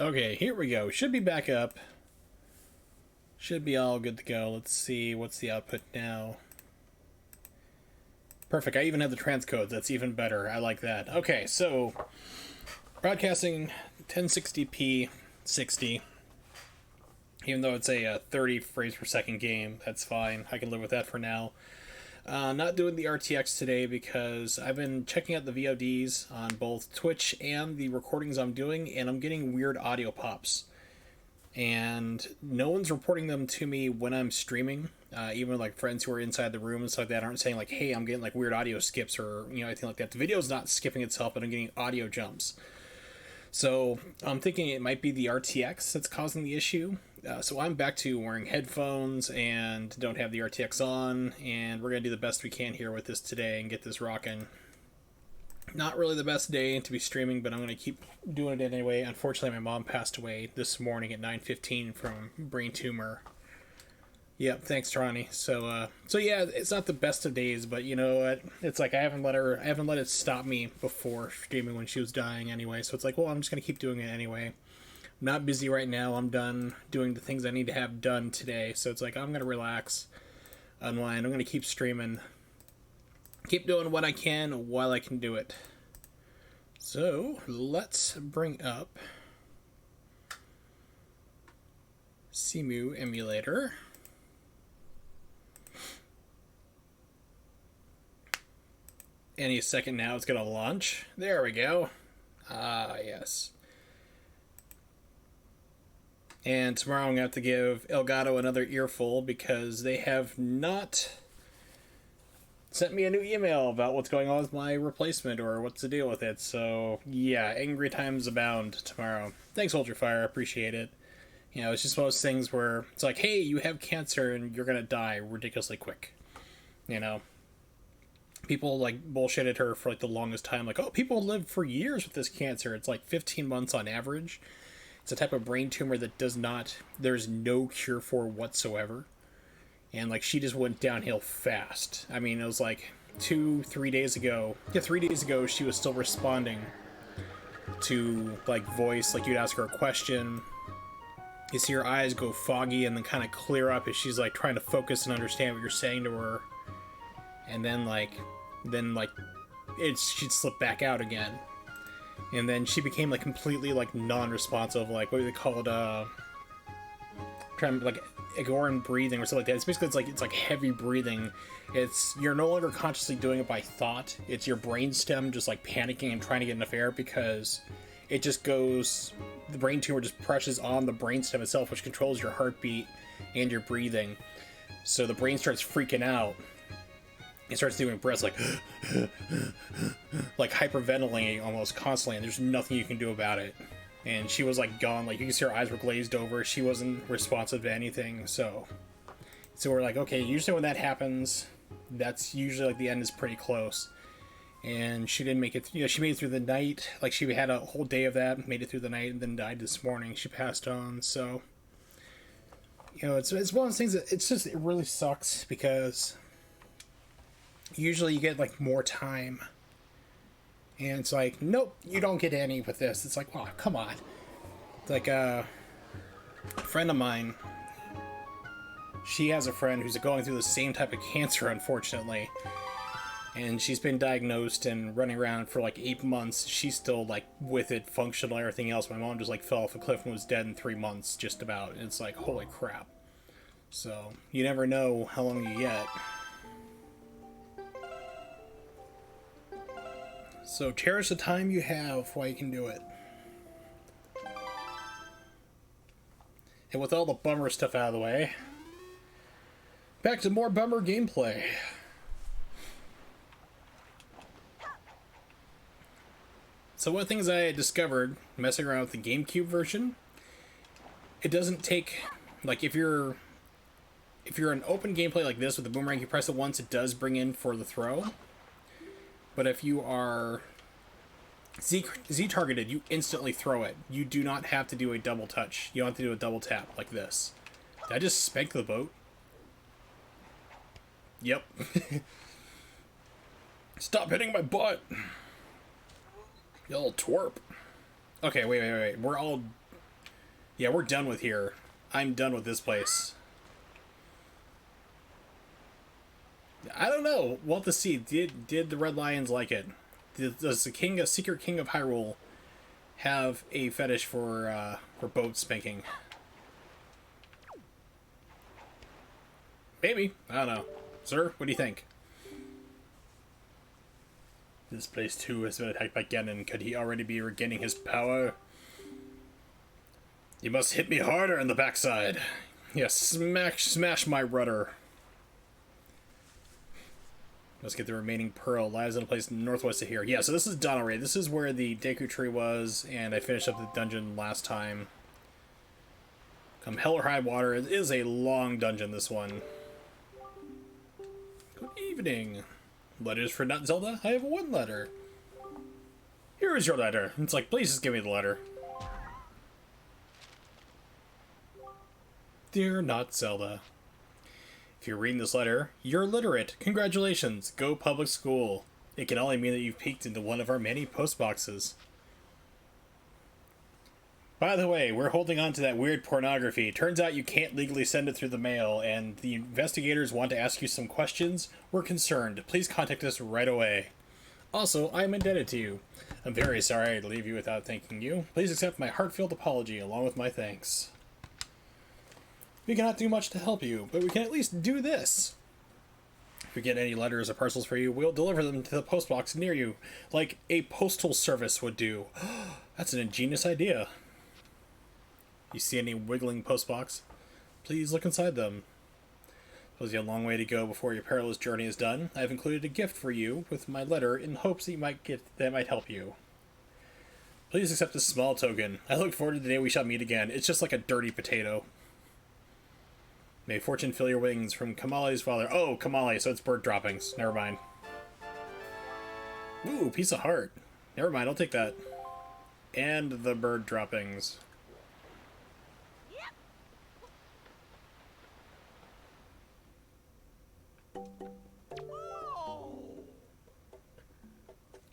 Okay, here we go. Should be back up. Should be all good to go. Let's see what's the output now. Perfect. I even have the transcodes. That's even better. I like that. Okay, so broadcasting 1060p 60. Even though it's a 30 frames per second game, that's fine. I can live with that for now. Not doing the RTX today because I've been checking out the VODs on both Twitch and the recordings I'm doing, and I'm getting weird audio pops. And no one's reporting them to me when I'm streaming. Even like friends who are inside the room and stuff like that aren't saying like, "Hey, I'm getting like weird audio skips" or anything like that. The video's not skipping itself, but I'm getting audio jumps. So I'm thinking it might be the RTX that's causing the issue. So I'm back to wearing headphones and don't have the RTX on, and we're gonna do the best we can here with this today and get this rocking. Not really the best day to be streaming, but I'm gonna keep doing it anyway. Unfortunately, my mom passed away this morning at 9:15 from brain tumor. Yep, thanks, Ronnie. So yeah, it's not the best of days, but you know what? It's like I haven't let it stop me before streaming when she was dying anyway. So it's like, well, I'm just gonna keep doing it anyway. I'm not busy right now. I'm done doing the things I need to have done today. So it's like I'm gonna relax, unwind. I'm gonna keep streaming, keep doing what I can while I can do it. So let's bring up Cemu emulator. Any second now it's gonna launch. There we go. Ah, yes. And tomorrow I'm gonna have to give Elgato another earful because they have not sent me a new email about what's going on with my replacement or what's the deal with it. So yeah, angry times abound tomorrow. Thanks, Hold Your Fire. I appreciate it. It's just one of those things where it's like, hey, you have cancer and you're gonna die ridiculously quick. You know, people like bullshitted her for like the longest time. Like, oh, people live for years with this cancer. It's like 15 months on average. It's a type of brain tumor that there's no cure for whatsoever. And like she just went downhill fast. I mean, it was like 3 days ago. Yeah, 3 days ago she was still responding to like voice. Like you'd ask her a question, you see her eyes go foggy and then kind of clear up as she's like trying to focus and understand what you're saying to her. And then she'd slip back out again. And then she became like completely like non-responsive, like what do they call it? Trying like Agoran breathing or something like that. It's like heavy breathing. You're no longer consciously doing it by thought. It's your brainstem just like panicking and trying to get enough air because it just goes. The brain tumor just presses on the brainstem itself, which controls your heartbeat and your breathing. So the brain starts freaking out. It starts doing breaths like hyperventilating almost constantly, and there's nothing you can do about it. And she was like gone, like you can see her eyes were glazed over. She wasn't responsive to anything. So we're like, okay, usually when that happens, that's usually like the end is pretty close. And she didn't make it. She made it through the night. Like she had a whole day of that, made it through the night, and then died this morning. She passed on. So it's one of those things that it really sucks because usually you get like more time, and it's like, nope, you don't get any with this. It's like, wow, come on. It's like a friend of mine, she has a friend who's going through the same type of cancer, unfortunately, and she's been diagnosed and running around for like 8 months. She's still like with it, functional, everything else. My mom just like fell off a cliff and was dead in 3 months, just about. And it's like, holy crap. So you never know how long you get. So cherish the time you have while you can do it. And with all the bummer stuff out of the way, back to more bummer gameplay. So one of the things I discovered messing around with the GameCube version, it doesn't take, like if you're an open gameplay like this with the boomerang, you press it once, it does bring in for the throw. But if you are Z-targeted, you instantly throw it. You do not have to do a double touch. You don't have to do a double tap like this. Did I just spank the boat? Yep. Stop hitting my butt! You little twerp. Okay, wait. We're all Yeah, we're done with here. I'm done with this place. I don't know. We'll have to see. Did the Red Lions like it? Does the secret king of Hyrule, have a fetish for boat spanking? Maybe. I don't know. Sir, what do you think? This place too has been attacked by Ganon. Could he already be regaining his power? You must hit me harder in the backside. Yes, smash my rudder. Let's get the remaining pearl. Lies in a place northwest of here. Yeah, so this is Donneray. This is where the Deku Tree was, and I finished up the dungeon last time. Come hell or high water. It is a long dungeon, this one. Good evening. Letters for Not Zelda? I have one letter. Here is your letter. It's like, please just give me the letter. Dear Not Zelda. If you're reading this letter, you're literate. Congratulations. Go public school. It can only mean that you've peeked into one of our many post boxes. By the way, we're holding on to that weird pornography. Turns out you can't legally send it through the mail, and the investigators want to ask you some questions. We're concerned. Please contact us right away. Also, I'm indebted to you. I'm very sorry to leave you without thanking you. Please accept my heartfelt apology along with my thanks. We cannot do much to help you, but we can at least do this. If we get any letters or parcels for you, we'll deliver them to the post box near you, like a postal service would do. That's an ingenious idea. You see any wiggling post box? Please look inside them. Suppose you have a long way to go before your perilous journey is done. I have included a gift for you with my letter in hopes that might help you. Please accept this small token. I look forward to the day we shall meet again. It's just like a dirty potato. May fortune fill your wings from Kamale's father. Oh, Kamale, so it's bird droppings. Never mind. Ooh, piece of heart. Never mind, I'll take that. And the bird droppings.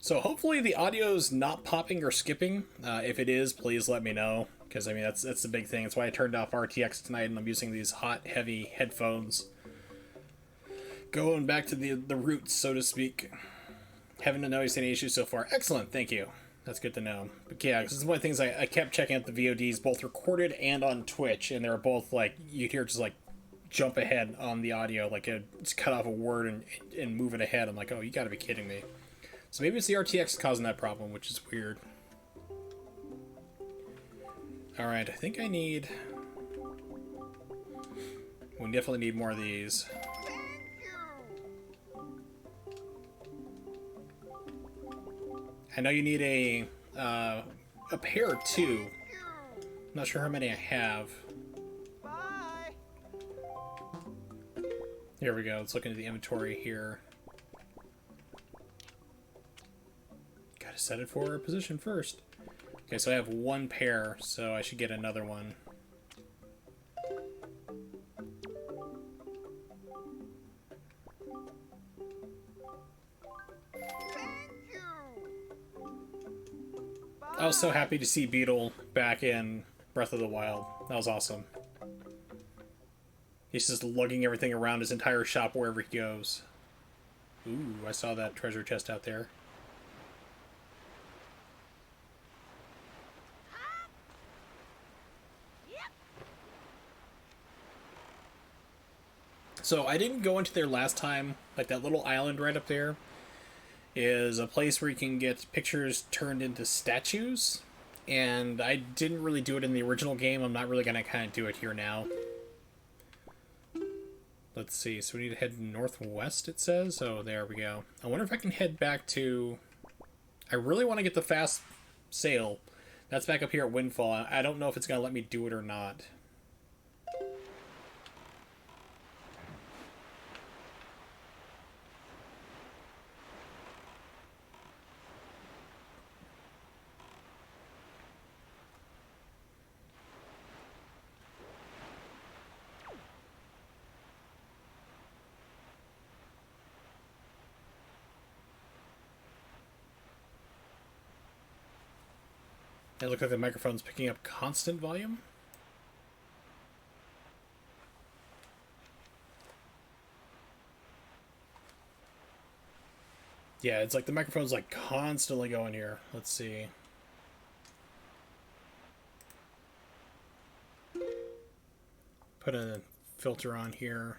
So hopefully the audio's not popping or skipping. If it is, please let me know. Because, I mean, that's the big thing. That's why I turned off RTX tonight and I'm using these hot, heavy headphones. Going back to the roots, so to speak. Haven't noticed any issues so far. Excellent, thank you. That's good to know. But yeah, because it's one of the things I kept checking out the VODs, both recorded and on Twitch, and they were both, like, you'd hear just, like, jump ahead on the audio, like, it's cut off a word and move it ahead. I'm like, oh, you gotta be kidding me. So maybe it's the RTX causing that problem, which is weird. Alright, I think I need... We definitely need more of these. I know you need a pair too. I'm not sure how many I have. Here we go. Let's look into the inventory here. Gotta set it for position first. Okay, so I have one pair, so I should get another one. I was so happy to see Beetle back in Breath of the Wild. That was awesome. He's just lugging everything around his entire shop wherever he goes. Ooh, I saw that treasure chest out there. So I didn't go into there last time. Like that little island right up there is a place where you can get pictures turned into statues. And I didn't really do it in the original game. I'm not really going to kind of do it here now. Let's see. So we need to head northwest, it says. Oh, there we go. I wonder if I can head back to... I really want to get the fast sail. That's back up here at Windfall. I don't know if it's going to let me do it or not. It looks like the microphone's picking up constant volume. Yeah, it's like the microphone's like constantly going here. Let's see. Put a filter on here.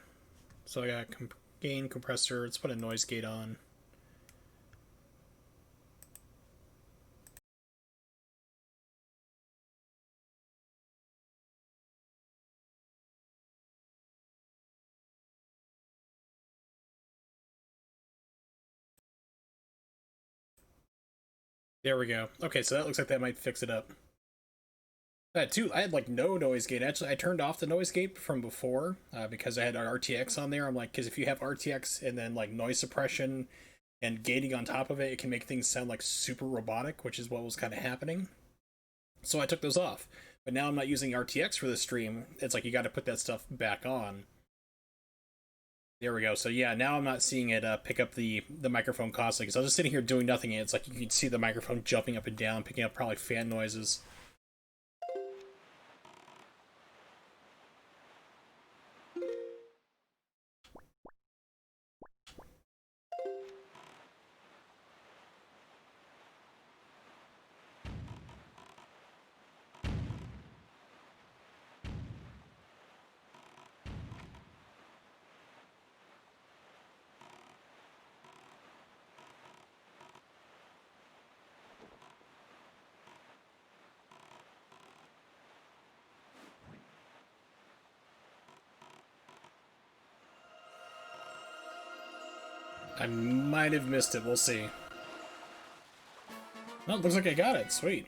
So I got gain compressor. Let's put a noise gate on. There we go. Okay, so that looks like that might fix it up. I had like no noise gate. Actually, I turned off the noise gate from before because I had RTX on there. I'm like, because if you have RTX and then like noise suppression and gating on top of it, it can make things sound like super robotic, which is what was kind of happening. So I took those off. But now I'm not using RTX for the stream. It's like you got to put that stuff back on. There we go. So yeah, now I'm not seeing it pick up the microphone constantly because I was just sitting here doing nothing, and it's like you can see the microphone jumping up and down, picking up probably fan noises. I might have missed it. We'll see. No, it looks like I got it. Sweet.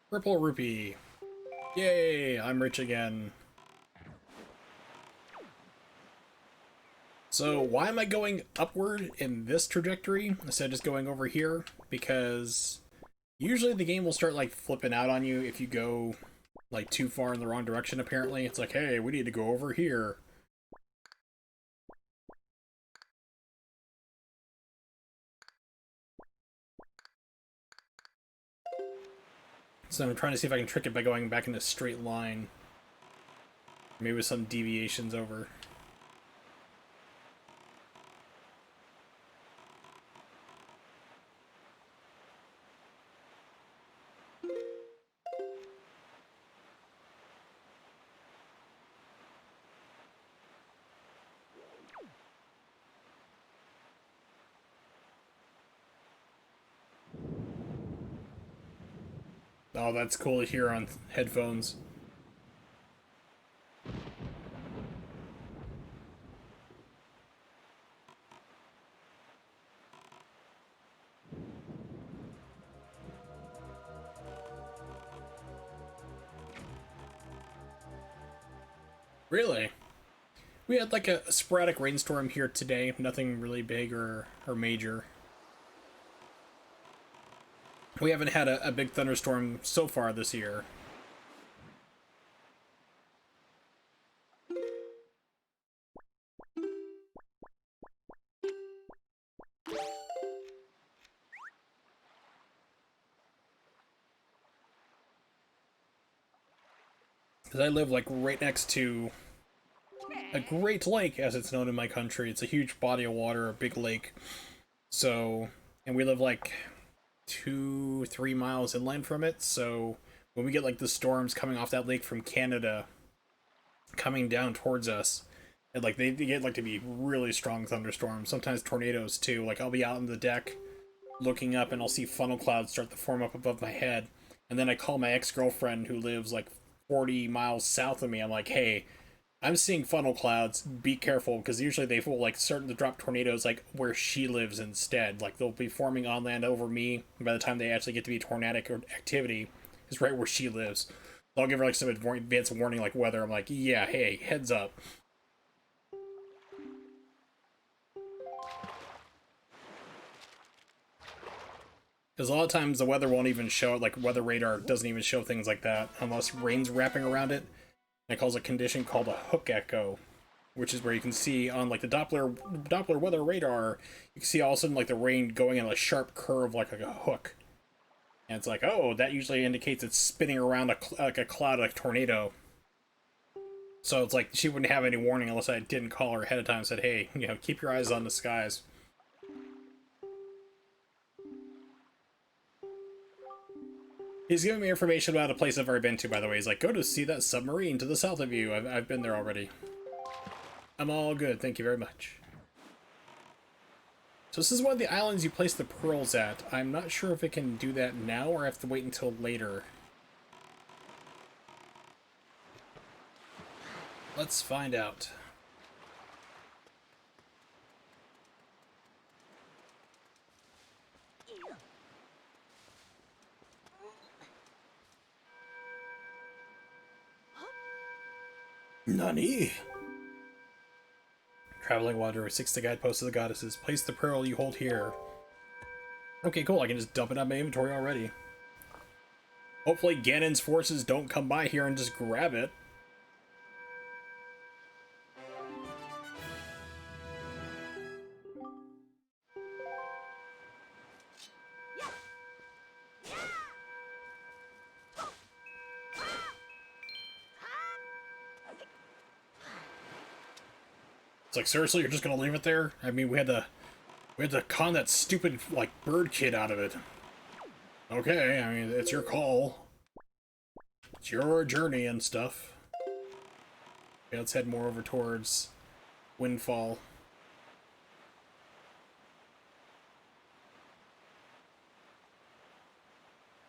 Purple rupee. Yay! I'm rich again. So why am I going upward in this trajectory instead of just going over here? Because usually the game will start like flipping out on you if you go like too far in the wrong direction. Apparently, it's like, hey, we need to go over here. So I'm trying to see if I can trick it by going back in a straight line. Maybe with some deviations over. Oh, that's cool to hear on headphones. Really? We had like a sporadic rainstorm here today. Nothing really big or major. We haven't had a big thunderstorm so far this year. Because I live like right next to a great lake, as it's known in my country. It's a huge body of water, a big lake. So, and we live like 2-3 miles inland from it. So when we get like the storms coming off that lake from Canada coming down towards us, and like they get like to be really strong thunderstorms, sometimes tornadoes too. Like I'll be out on the deck looking up and I'll see funnel clouds start to form up above my head. And then I call my ex-girlfriend who lives like 40 miles south of me. I'm like, hey, I'm seeing funnel clouds. Be careful, because usually they will like start to drop tornadoes like where she lives instead. Like they'll be forming on land over me. And by the time they actually get to be tornadic activity, is right where she lives. So I'll give her like some advance warning, like weather. I'm like, yeah, hey, heads up. Because a lot of times the weather won't even show it. Like weather radar doesn't even show things like that unless rain's wrapping around it. And it calls a condition called a hook echo, which is where you can see on like the Doppler weather radar, you can see all of a sudden like the rain going in a sharp curve like a hook. And it's like, oh, that usually indicates it's spinning around like a cloud, like a tornado. So it's like she wouldn't have any warning unless I didn't call her ahead of time and said, hey, keep your eyes on the skies. He's giving me information about a place I've already been to, by the way. He's like, go to see that submarine to the south of you. I've been there already. I'm all good, thank you very much. So this is one of the islands you place the pearls at. I'm not sure if it can do that now or I have to wait until later. Let's find out. Nani? Traveling wanderer, 6 the guidepost of the goddesses. Place the pearl you hold here. Okay, cool. I can just dump it on my inventory already. Hopefully Ganon's forces don't come by here and just grab it. It's like, seriously, you're just gonna leave it there? I mean, we had to con that stupid, like, bird kid out of it. Okay, I mean, it's your call. It's your journey and stuff. Okay, let's head more over towards Windfall.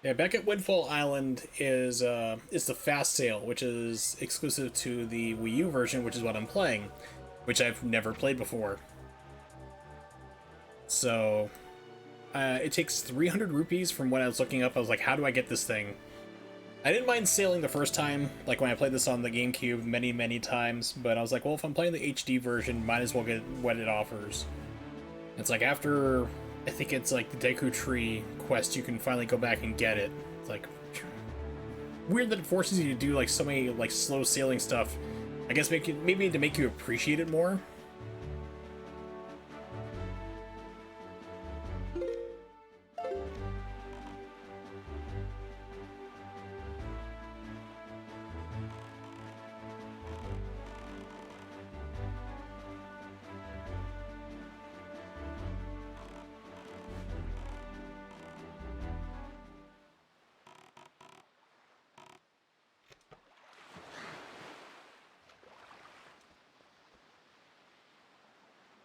Yeah, back at Windfall Island is the fast sail, which is exclusive to the Wii U version, which is what I'm playing, which I've never played before. So, it takes 300 rupees from when I was looking up. I was like, how do I get this thing? I didn't mind sailing the first time, like when I played this on the GameCube many, many times, but I was like, well, if I'm playing the HD version, might as well get what it offers. It's like after, I think it's like the Deku Tree quest, you can finally go back and get it. It's like, weird that it forces you to do like so many like slow sailing stuff. I guess maybe to make you appreciate it more.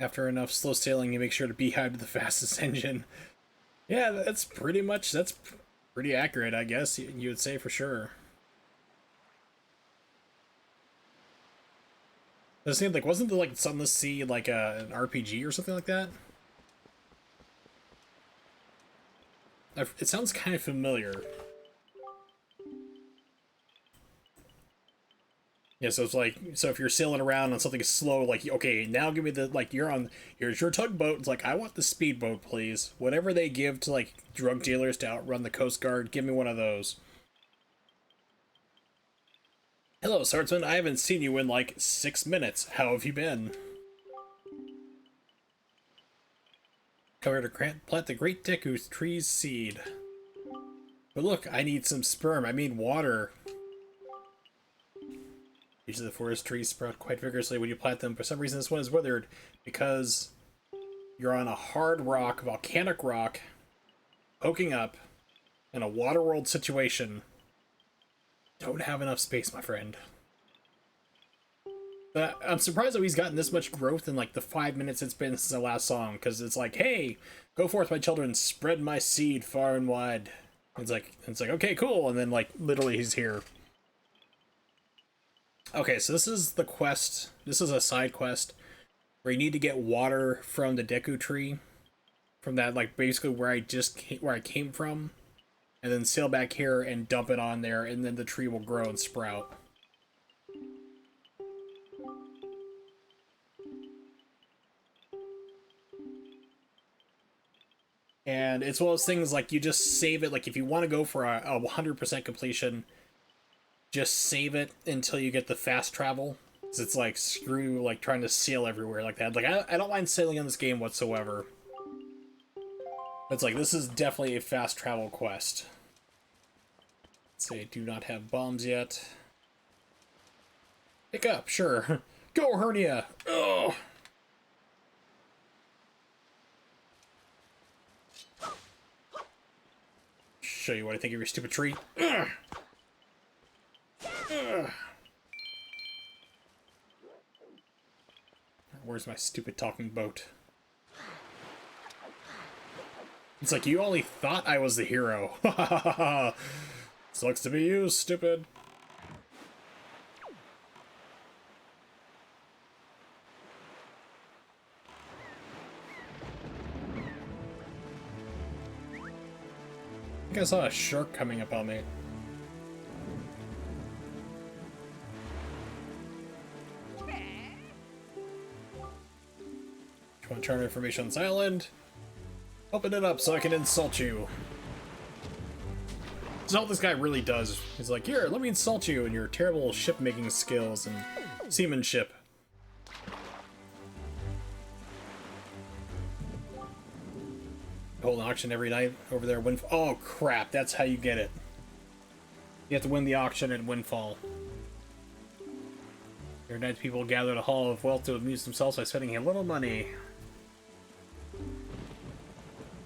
After enough slow sailing, you make sure to beehive to the fastest engine. Yeah, that's pretty accurate, I guess, you would say for sure. It seemed like, wasn't there like Sun the Sea like an RPG or something like that? It sounds kind of familiar. Yeah, so it's like, so if you're sailing around on something slow, like, okay, now give me the, like, here's your tugboat. It's like, I want the speedboat, please. Whatever they give to, like, drug dealers to outrun the Coast Guard, give me one of those. Hello, swordsman. I haven't seen you in, like, 6 minutes. How have you been? Come here to plant the Great Deku Tree's seed. But look, I need some sperm. I mean water. Usually the forest trees sprout quite vigorously when you plant them. For some reason this one is withered because you're on a hard rock, volcanic rock, poking up in a water world situation. Don't have enough space, my friend. But I'm surprised that he's gotten this much growth in like the 5 minutes it's been since the last song, because it's like, hey, go forth, my children, spread my seed far and wide. It's like, okay, cool, and then like literally he's here. Okay, so this is the quest. This is a side quest where you need to get water from the Deku Tree, from that, like, basically where I came from, and then sail back here and dump it on there, and then the tree will grow and sprout. And it's one of those things, like, you just save it, like, if you want to go for a 100% completion, just save it until you get the fast travel. Because it's like, screw, like, trying to sail everywhere like that. Like, I don't mind sailing on this game whatsoever. But it's like, this is definitely a fast travel quest. Let's say do not have bombs yet. Pick up, sure. Go, hernia! Ugh! Show you what I think of your stupid tree. Ugh! Ugh! Where's my stupid talking boat? It's like, you only thought I was the hero. Sucks to be you, stupid. I think I saw a shark coming up on me. You want to turn information on this island? Open it up so I can insult you. That's all this guy really does. He's like, here, let me insult you and your terrible ship-making skills and seamanship. Hold an auction every night over there. Oh, crap. That's how you get it. You have to win the auction at Windfall. Every night people gather at a hall of wealth to amuse themselves by spending a little money.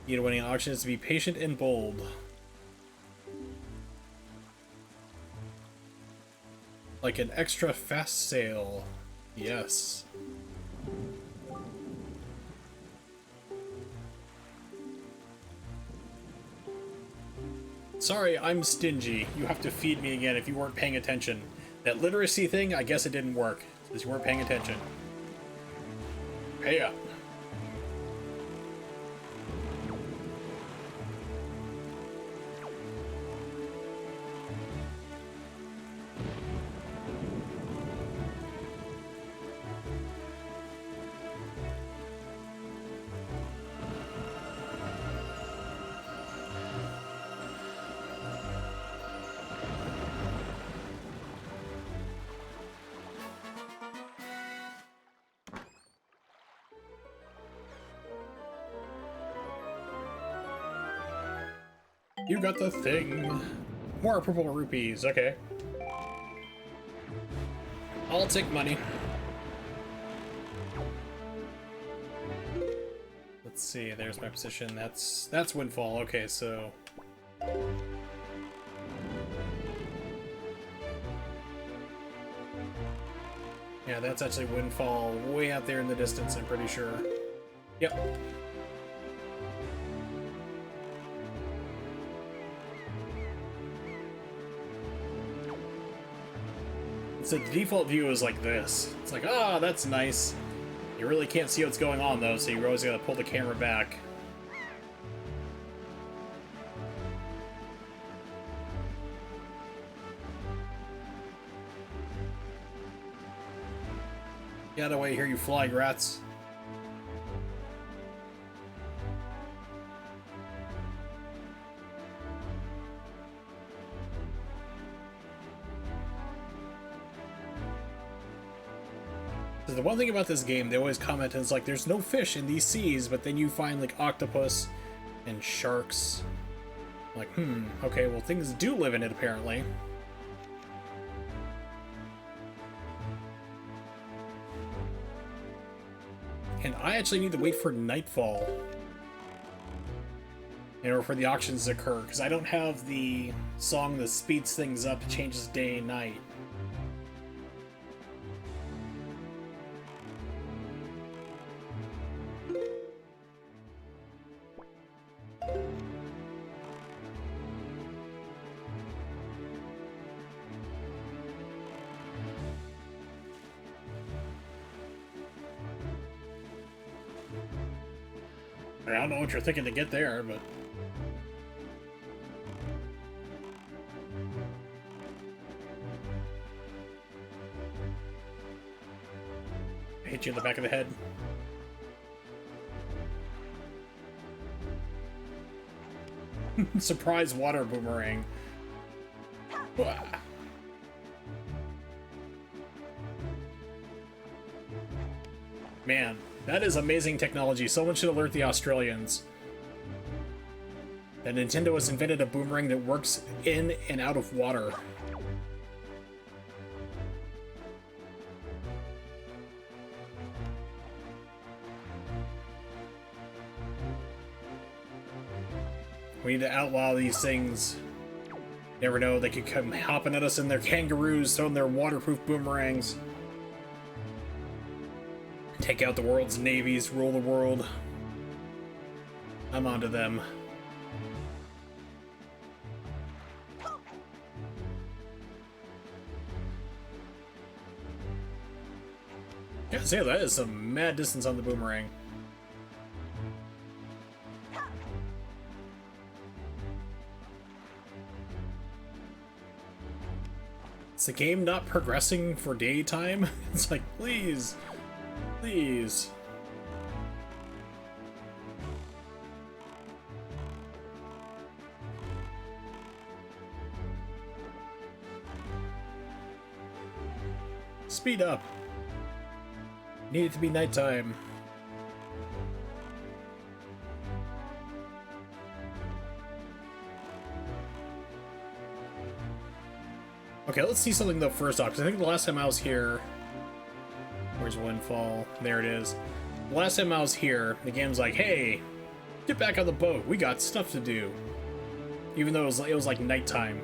You know, winning an auction is to be patient and bold. Like an extra fast sale. Yes. Sorry, I'm stingy. You have to feed me again if you weren't paying attention. That literacy thing, I guess it didn't work, because you weren't paying attention. Pay up. You got the thing. More purple rupees, okay. I'll take money. Let's see, there's my position. That's Windfall, okay, so... Yeah, that's actually Windfall way out there in the distance, I'm pretty sure. Yep. So the default view is like this. It's like, ah, that's nice. You really can't see what's going on though, so you always gotta pull the camera back. Get out of the way here, you flying rats. The one thing about this game, they always comment, and it's like, there's no fish in these seas, but then you find, like, octopus and sharks. Like, okay, well, things do live in it, apparently. And I actually need to wait for nightfall in order for the auctions to occur, because I don't have the song that speeds things up, changes day and night. I don't know what you're thinking to get there, but... I hit you in the back of the head. Surprise water boomerang. Man, that is amazing technology. Someone should alert the Australians. that Nintendo has invented a boomerang that works in and out of water. We need to outlaw these things. Never know, they could come hopping at us in their kangaroos, throwing their waterproof boomerangs. Take out the world's navies, rule the world. I'm onto them. Yeah, see, that is some mad distance on the boomerang. Is the game not progressing for daytime? It's like, please, please. Speed up. Need it to be nighttime. Okay, let's see something though first off, because I think the last time I was here... Where's Windfall? There it is. The last time I was here, the game's like, hey, get back on the boat. We got stuff to do. Even though it was like nighttime.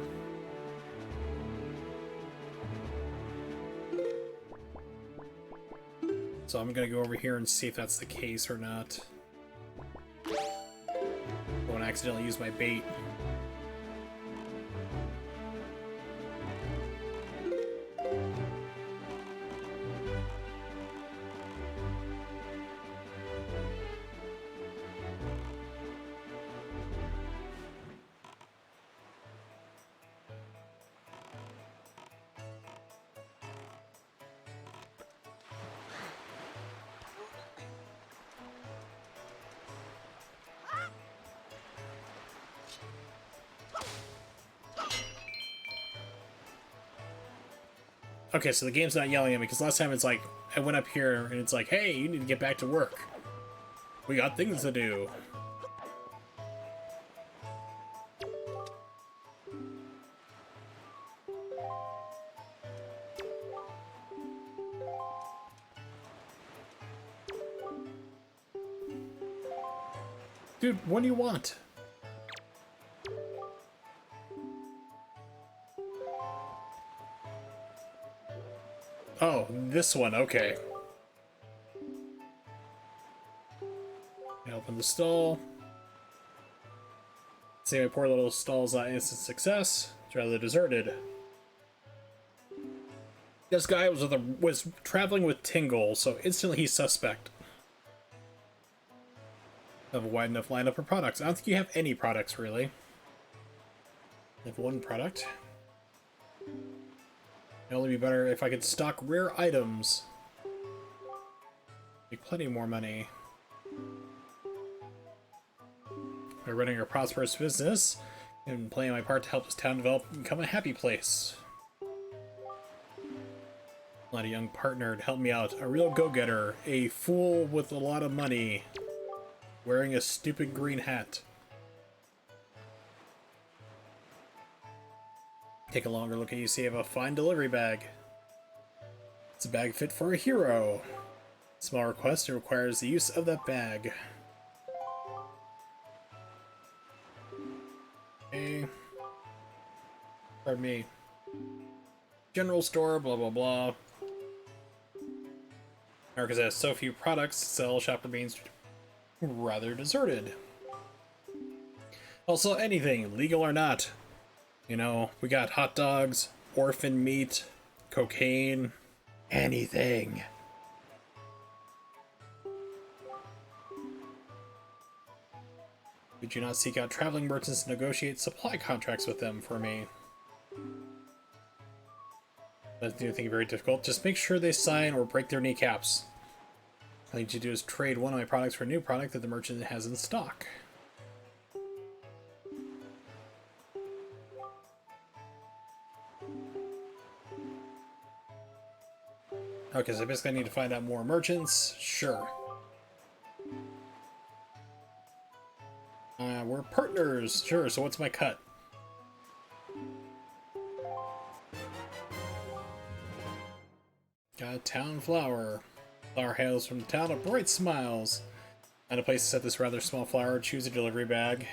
So I'm gonna go over here and see if that's the case or not. I won't accidentally use my bait. Okay, so the game's not yelling at me, because last time it's like, I went up here and it's like, hey, you need to get back to work. We got things to do. Dude, what do you want? Oh, this one, okay. Open the stall. See, my poor little stall's not instant success. It's rather deserted. This guy was traveling with Tingle, so instantly he's suspect. Have a wide enough lineup of products. I don't think you have any products, really. You have one product. It'd only be better if I could stock rare items. Make plenty more money. By running a prosperous business and playing my part to help this town develop and become a happy place. Let a young partner to help me out. A real go-getter. A fool with a lot of money. Wearing a stupid green hat. Take a longer look at you, see you have a fine delivery bag. It's a bag fit for a hero. Small request, it requires the use of that bag. Okay. Pardon me. General store, blah blah blah. America's has so few products, sell shopper beans rather deserted. Also, anything, legal or not. You know, we got hot dogs, orphan meat, cocaine, anything. Did you not seek out traveling merchants to negotiate supply contracts with them for me? Doesn't do anything very difficult. Just make sure they sign or break their kneecaps. All you need to do is trade one of my products for a new product that the merchant has in stock. Okay, so basically I need to find out more merchants. Sure. We're partners. Sure, so what's my cut? Got a town flower. Flower hails from the town of Bright Smiles. And a place to set this rather small flower. Choose a delivery bag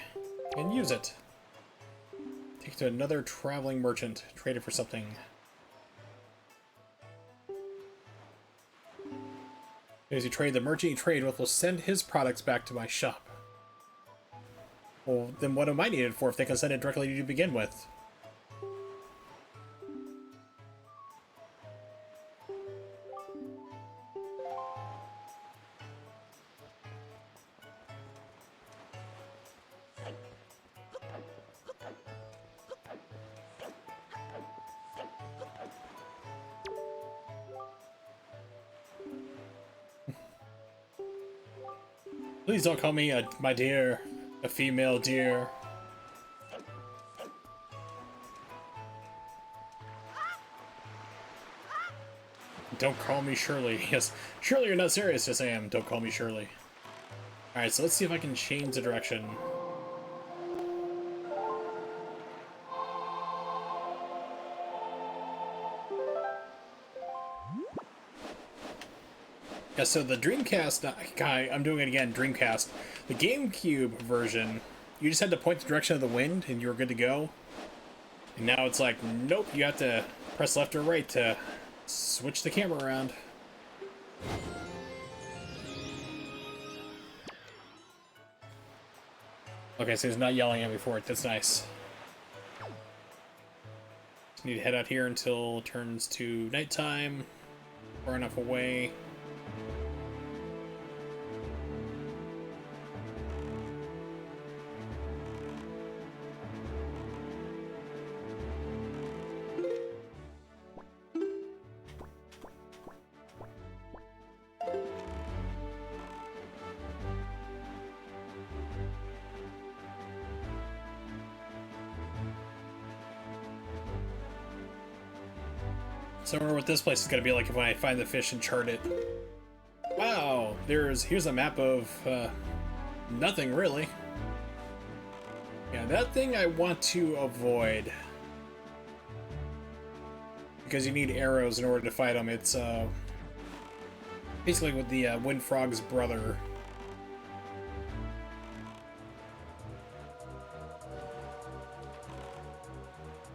and use it. Take it to another traveling merchant. Trade it for something. As you trade, the merchant you trade with will send his products back to my shop. Well, then what am I needed for if they can send it directly to you to begin with? Please don't call me my dear, a female deer. Don't call me Shirley. Yes, surely you're not serious. Yes, I am. Don't call me Shirley. Alright, so let's see if I can change the direction. Yeah, so the Dreamcast guy, I'm doing it again, Dreamcast. The GameCube version, you just had to point the direction of the wind and you were good to go. And now it's like, nope, you have to press left or right to switch the camera around. Okay, so he's not yelling at me for it, that's nice. Just need to head out here until it turns to nighttime. Far enough away. So I wonder what this place is going to be like if I find the fish and chart it. Wow, here's a map of nothing really. Yeah, that thing I want to avoid. Because you need arrows in order to fight them. It's basically with the Wind Frog's brother.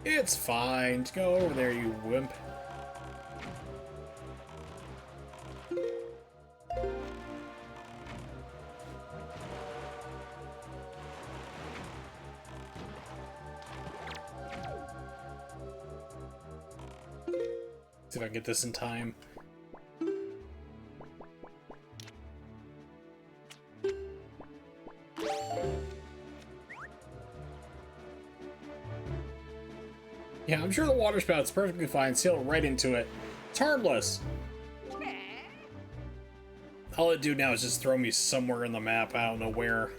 It's fine. Go over there, you wimp. See if I can get this in time. Yeah, I'm sure the water spout's perfectly fine. Sail right into it. It's harmless. All it do now is just throw me somewhere in the map. I don't know where.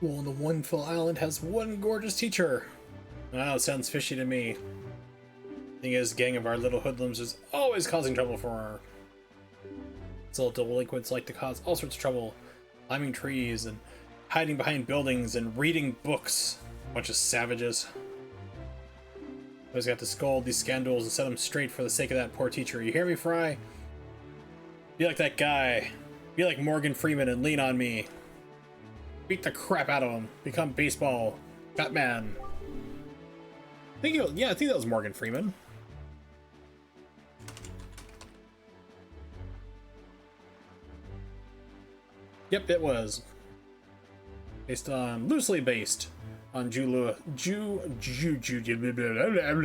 Well, the Wonderful Island has one gorgeous teacher. Wow, sounds fishy to me. Thing is, gang of our little hoodlums is always causing trouble for her. These little delinquents like to cause all sorts of trouble, climbing trees and hiding behind buildings and reading books. Bunch of savages. Always got to scold these scoundrels and set them straight for the sake of that poor teacher. You hear me, Fry? Be like that guy. Be like Morgan Freeman and lean on me. Beat the crap out of him. Become baseball. Batman. I think that was Morgan Freeman. Yep, it was. Loosely based on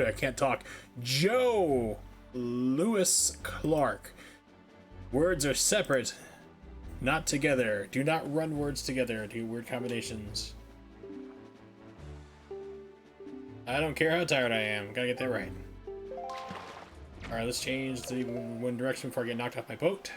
I can't talk. Joe Lewis Clark. Words are separate, not together. Do not run words together. Do weird combinations. I don't care how tired I am. Gotta get that right. Alright, let's change the wind direction before I get knocked off my boat.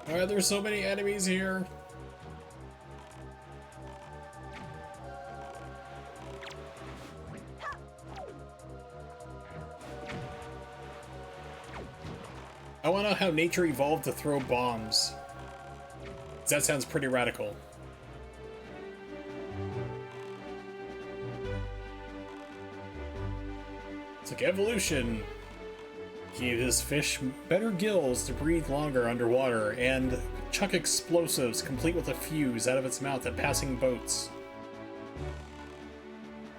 Why are there so many enemies here? I want to know how nature evolved to throw bombs. That sounds pretty radical. It's like evolution. Give this fish better gills to breathe longer underwater, and chuck explosives complete with a fuse out of its mouth at passing boats.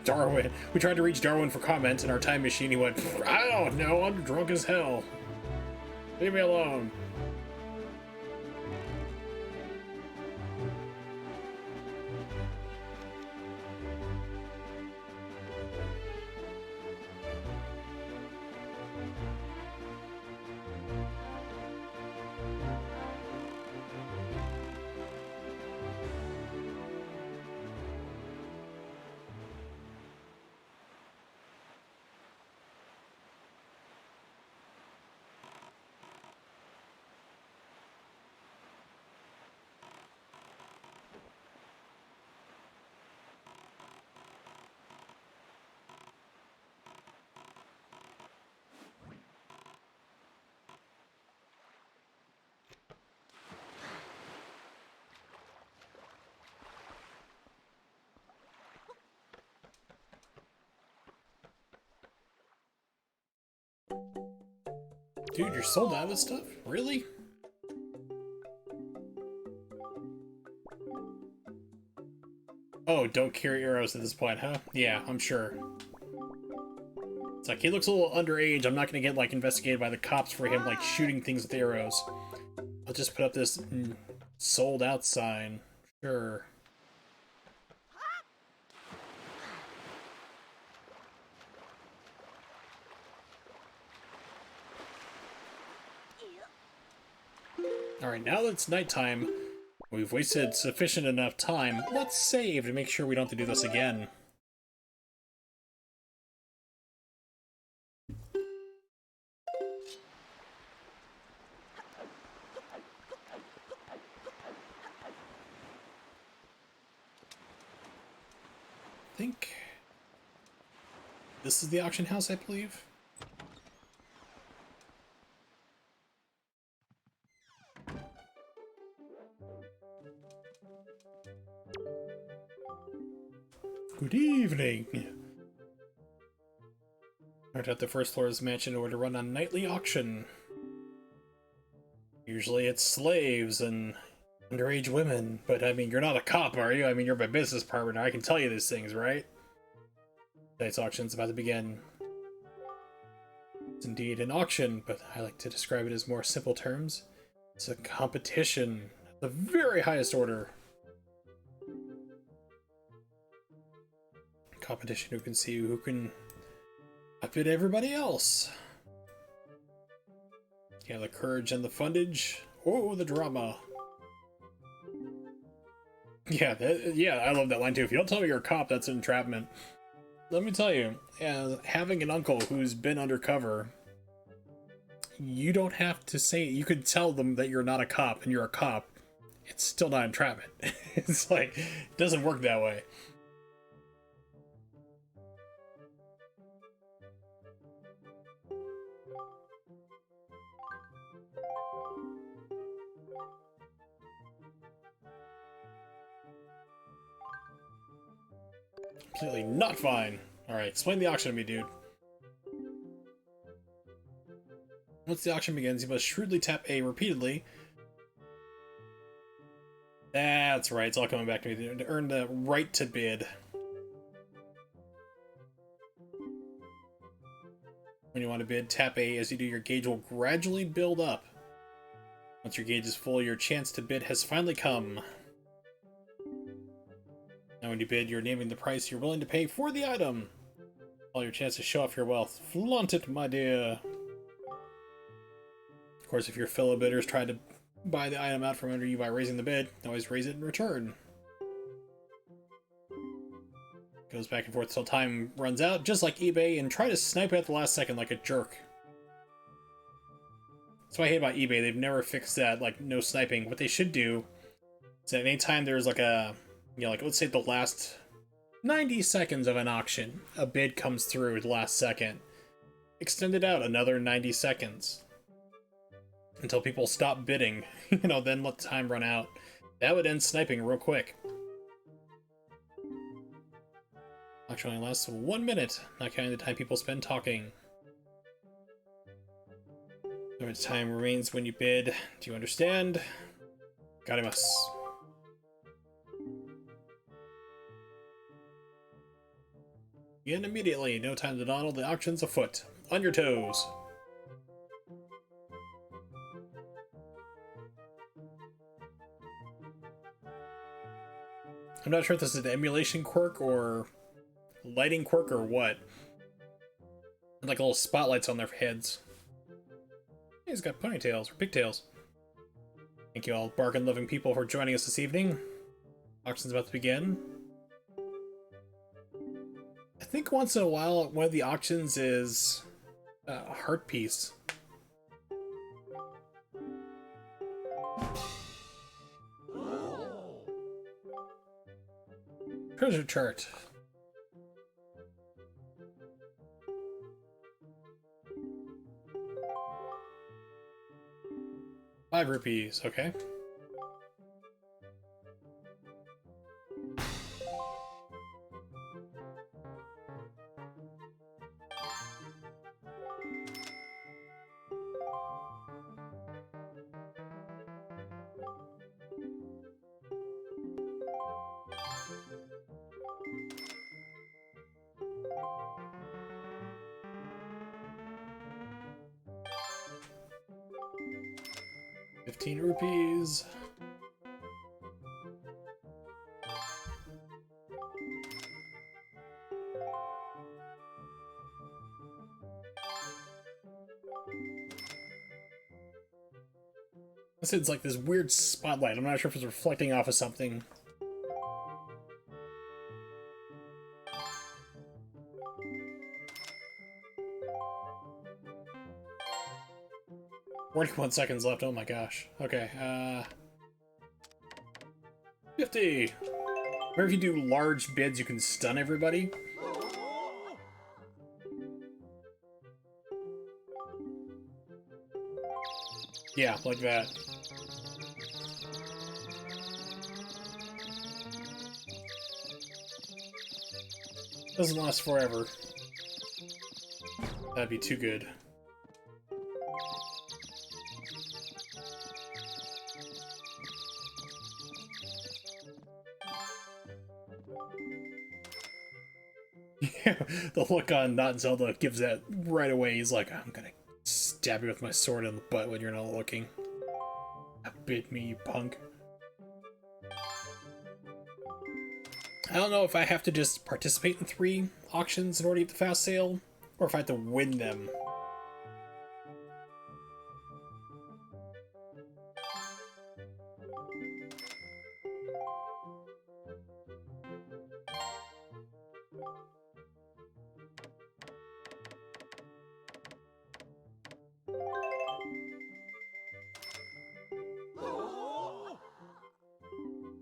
Darwin. We tried to reach Darwin for comment in our time machine. He went, I don't know, I'm drunk as hell. Leave me alone. Dude, you're sold out of this stuff? Really? Oh, don't carry arrows at this point, huh? Yeah, I'm sure. It's like, he looks a little underage. I'm not gonna get, like, investigated by the cops for him, like, shooting things with arrows. I'll just put up this sold out sign. Sure. Alright, now that it's nighttime, we've wasted sufficient enough time. Let's save to make sure we don't have to do this again. I think this is the auction house, I believe. Good evening. Right at the first floor of this mansion in order to run a nightly auction. Usually it's slaves and underage women, but I mean, you're not a cop, are you? I mean, you're my business partner. I can tell you these things, right? Tonight's auction's about to begin. It's indeed an auction, but I like to describe it as more simple terms. It's a competition at the very highest order. Competition who can see who can outbid everybody else. Yeah, the courage and the fundage. Oh, the drama. Yeah, yeah, I love that line too. If you don't tell me you're a cop, that's entrapment. Let me tell you, having an uncle who's been undercover, you don't have to say it. You could tell them that you're not a cop and you're a cop. It's still not entrapment. It's like, it doesn't work that way. Completely not fine. Alright, explain the auction to me, dude. Once the auction begins, you must shrewdly tap A repeatedly. That's right, it's all coming back to me. To earn the right to bid. When you want to bid, tap A. As you do, your gauge will gradually build up. Once your gauge is full, your chance to bid has finally come. Now when you bid, you're naming the price you're willing to pay for the item. All your chance to show off your wealth. Flaunt it, my dear. Of course, if your fellow bidders try to buy the item out from under you by raising the bid, always raise it in return. Goes back and forth till time runs out, just like eBay, and try to snipe it at the last second like a jerk. That's what I hate about eBay. They've never fixed that, like, no sniping. What they should do is that anytime there's like a, you know, like let's say the last 90 seconds of an auction, a bid comes through at the last second, extend it out another 90 seconds until people stop bidding, you know, then let the time run out. That would end sniping real quick. Auction only lasts 1 minute, not counting the time people spend talking. How much time remains when you bid? Do you understand? Garimasu. Begin immediately. No time to dawdle. The auction's afoot. On your toes. I'm not sure if this is an emulation quirk or lighting quirk or what. Like little spotlights on their heads. He's got ponytails or pigtails. Thank you all bargain-loving people for joining us this evening. Auction's about to begin. I think once in a while, one of the auctions is a heart piece. Treasure chart. ₹5, okay. ₹15. This is like this weird spotlight. I'm not sure if it's reflecting off of something. "41 seconds left. Oh my gosh. Okay, 50. Remember, if you do large bids, you can stun everybody? Yeah, like that. Doesn't last forever. That'd be too good. Yeah, the look on Not Zelda gives that right away. He's like, I'm gonna stab you with my sword in the butt when you're not looking. Outbid me, you punk. I don't know if I have to just participate in 3 auctions in order to get the fast sale, or if I have to win them.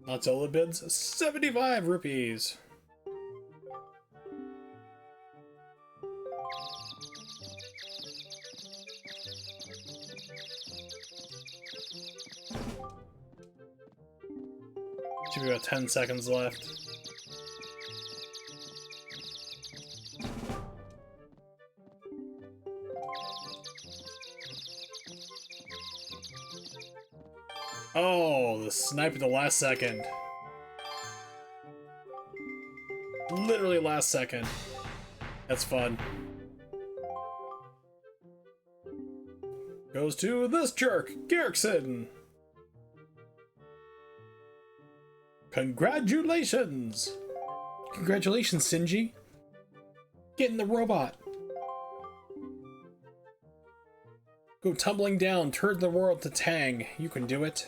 Not Zelda bids, ₹75. Should be about 10 seconds left. Oh, the snipe at the last second. Literally last second. That's fun. Goes to this jerk, Garrickson. Congratulations! Congratulations, Sinji. Get in the robot. Go tumbling down, turn the world to Tang. You can do it.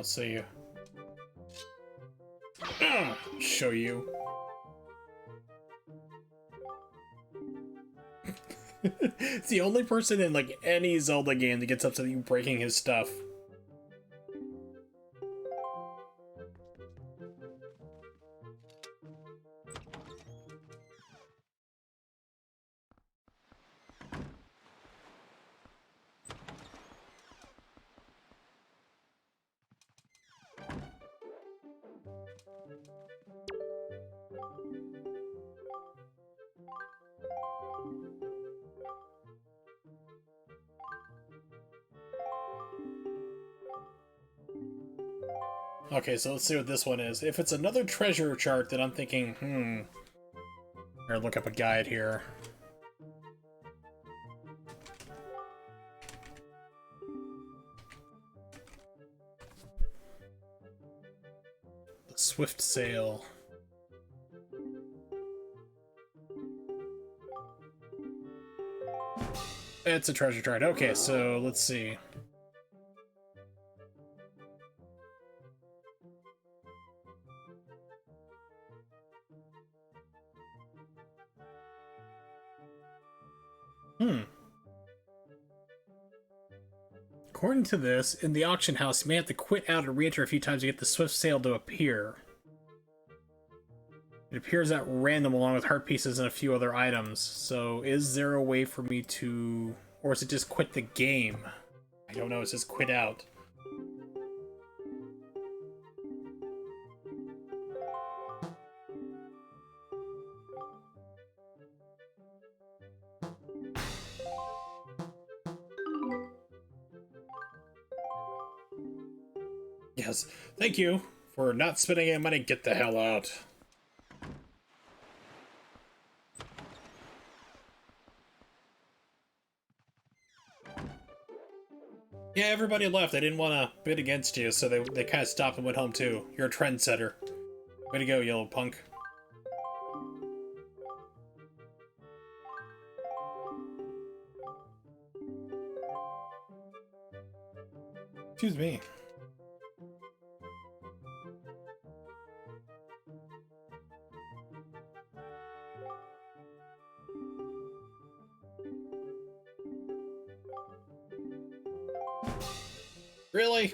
I'll see you. Show you. It's the only person in like any Zelda game that gets upset at you breaking his stuff. Okay, so let's see what this one is. If it's another treasure chart, then I'm thinking, Or look up a guide here. The Swift Sail. It's a treasure chart. Okay, so let's see. According to this, in the auction house, you may have to quit out and re-enter a few times to get the Swift Sail to appear. It appears at random along with heart pieces and a few other items. So is there a way for me to... Or is it just quit the game? I don't know, it says quit out. Yes, thank you for not spending any money. Get the hell out. Yeah, everybody left. They didn't want to bid against you, so they kind of stopped and went home too. You're a trendsetter. Way to go, yellow punk. Excuse me. Really?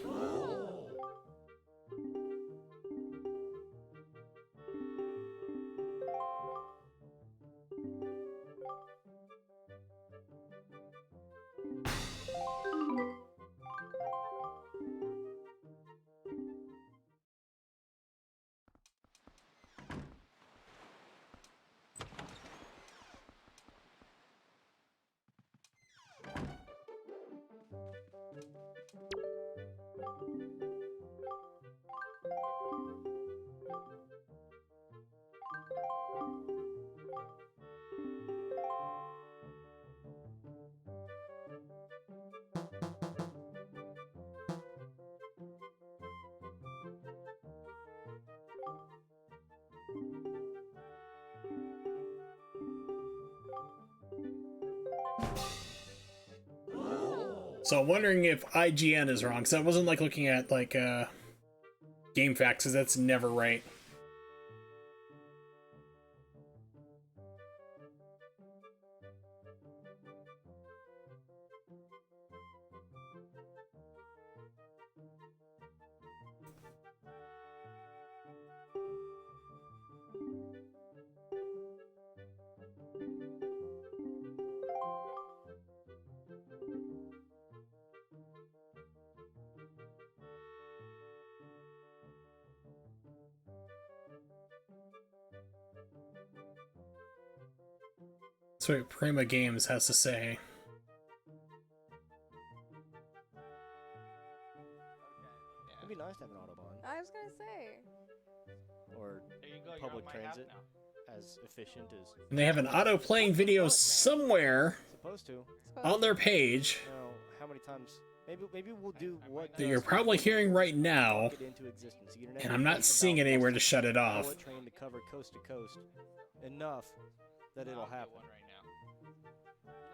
So I'm wondering if IGN is wrong, because I wasn't like looking at like game facts, because that's never right. That's what Prima Games has to say. It'd be nice to have an Autobahn. I was gonna say. Or public transit as efficient as... And they have an auto-playing video somewhere Supposed to. on their page Now, how many times... Maybe we'll do what... that you're probably hearing right now, Get into existence. The internet and I'm not seeing it anywhere to shut it off. bullet train to cover coast to coast enough that it'll happen.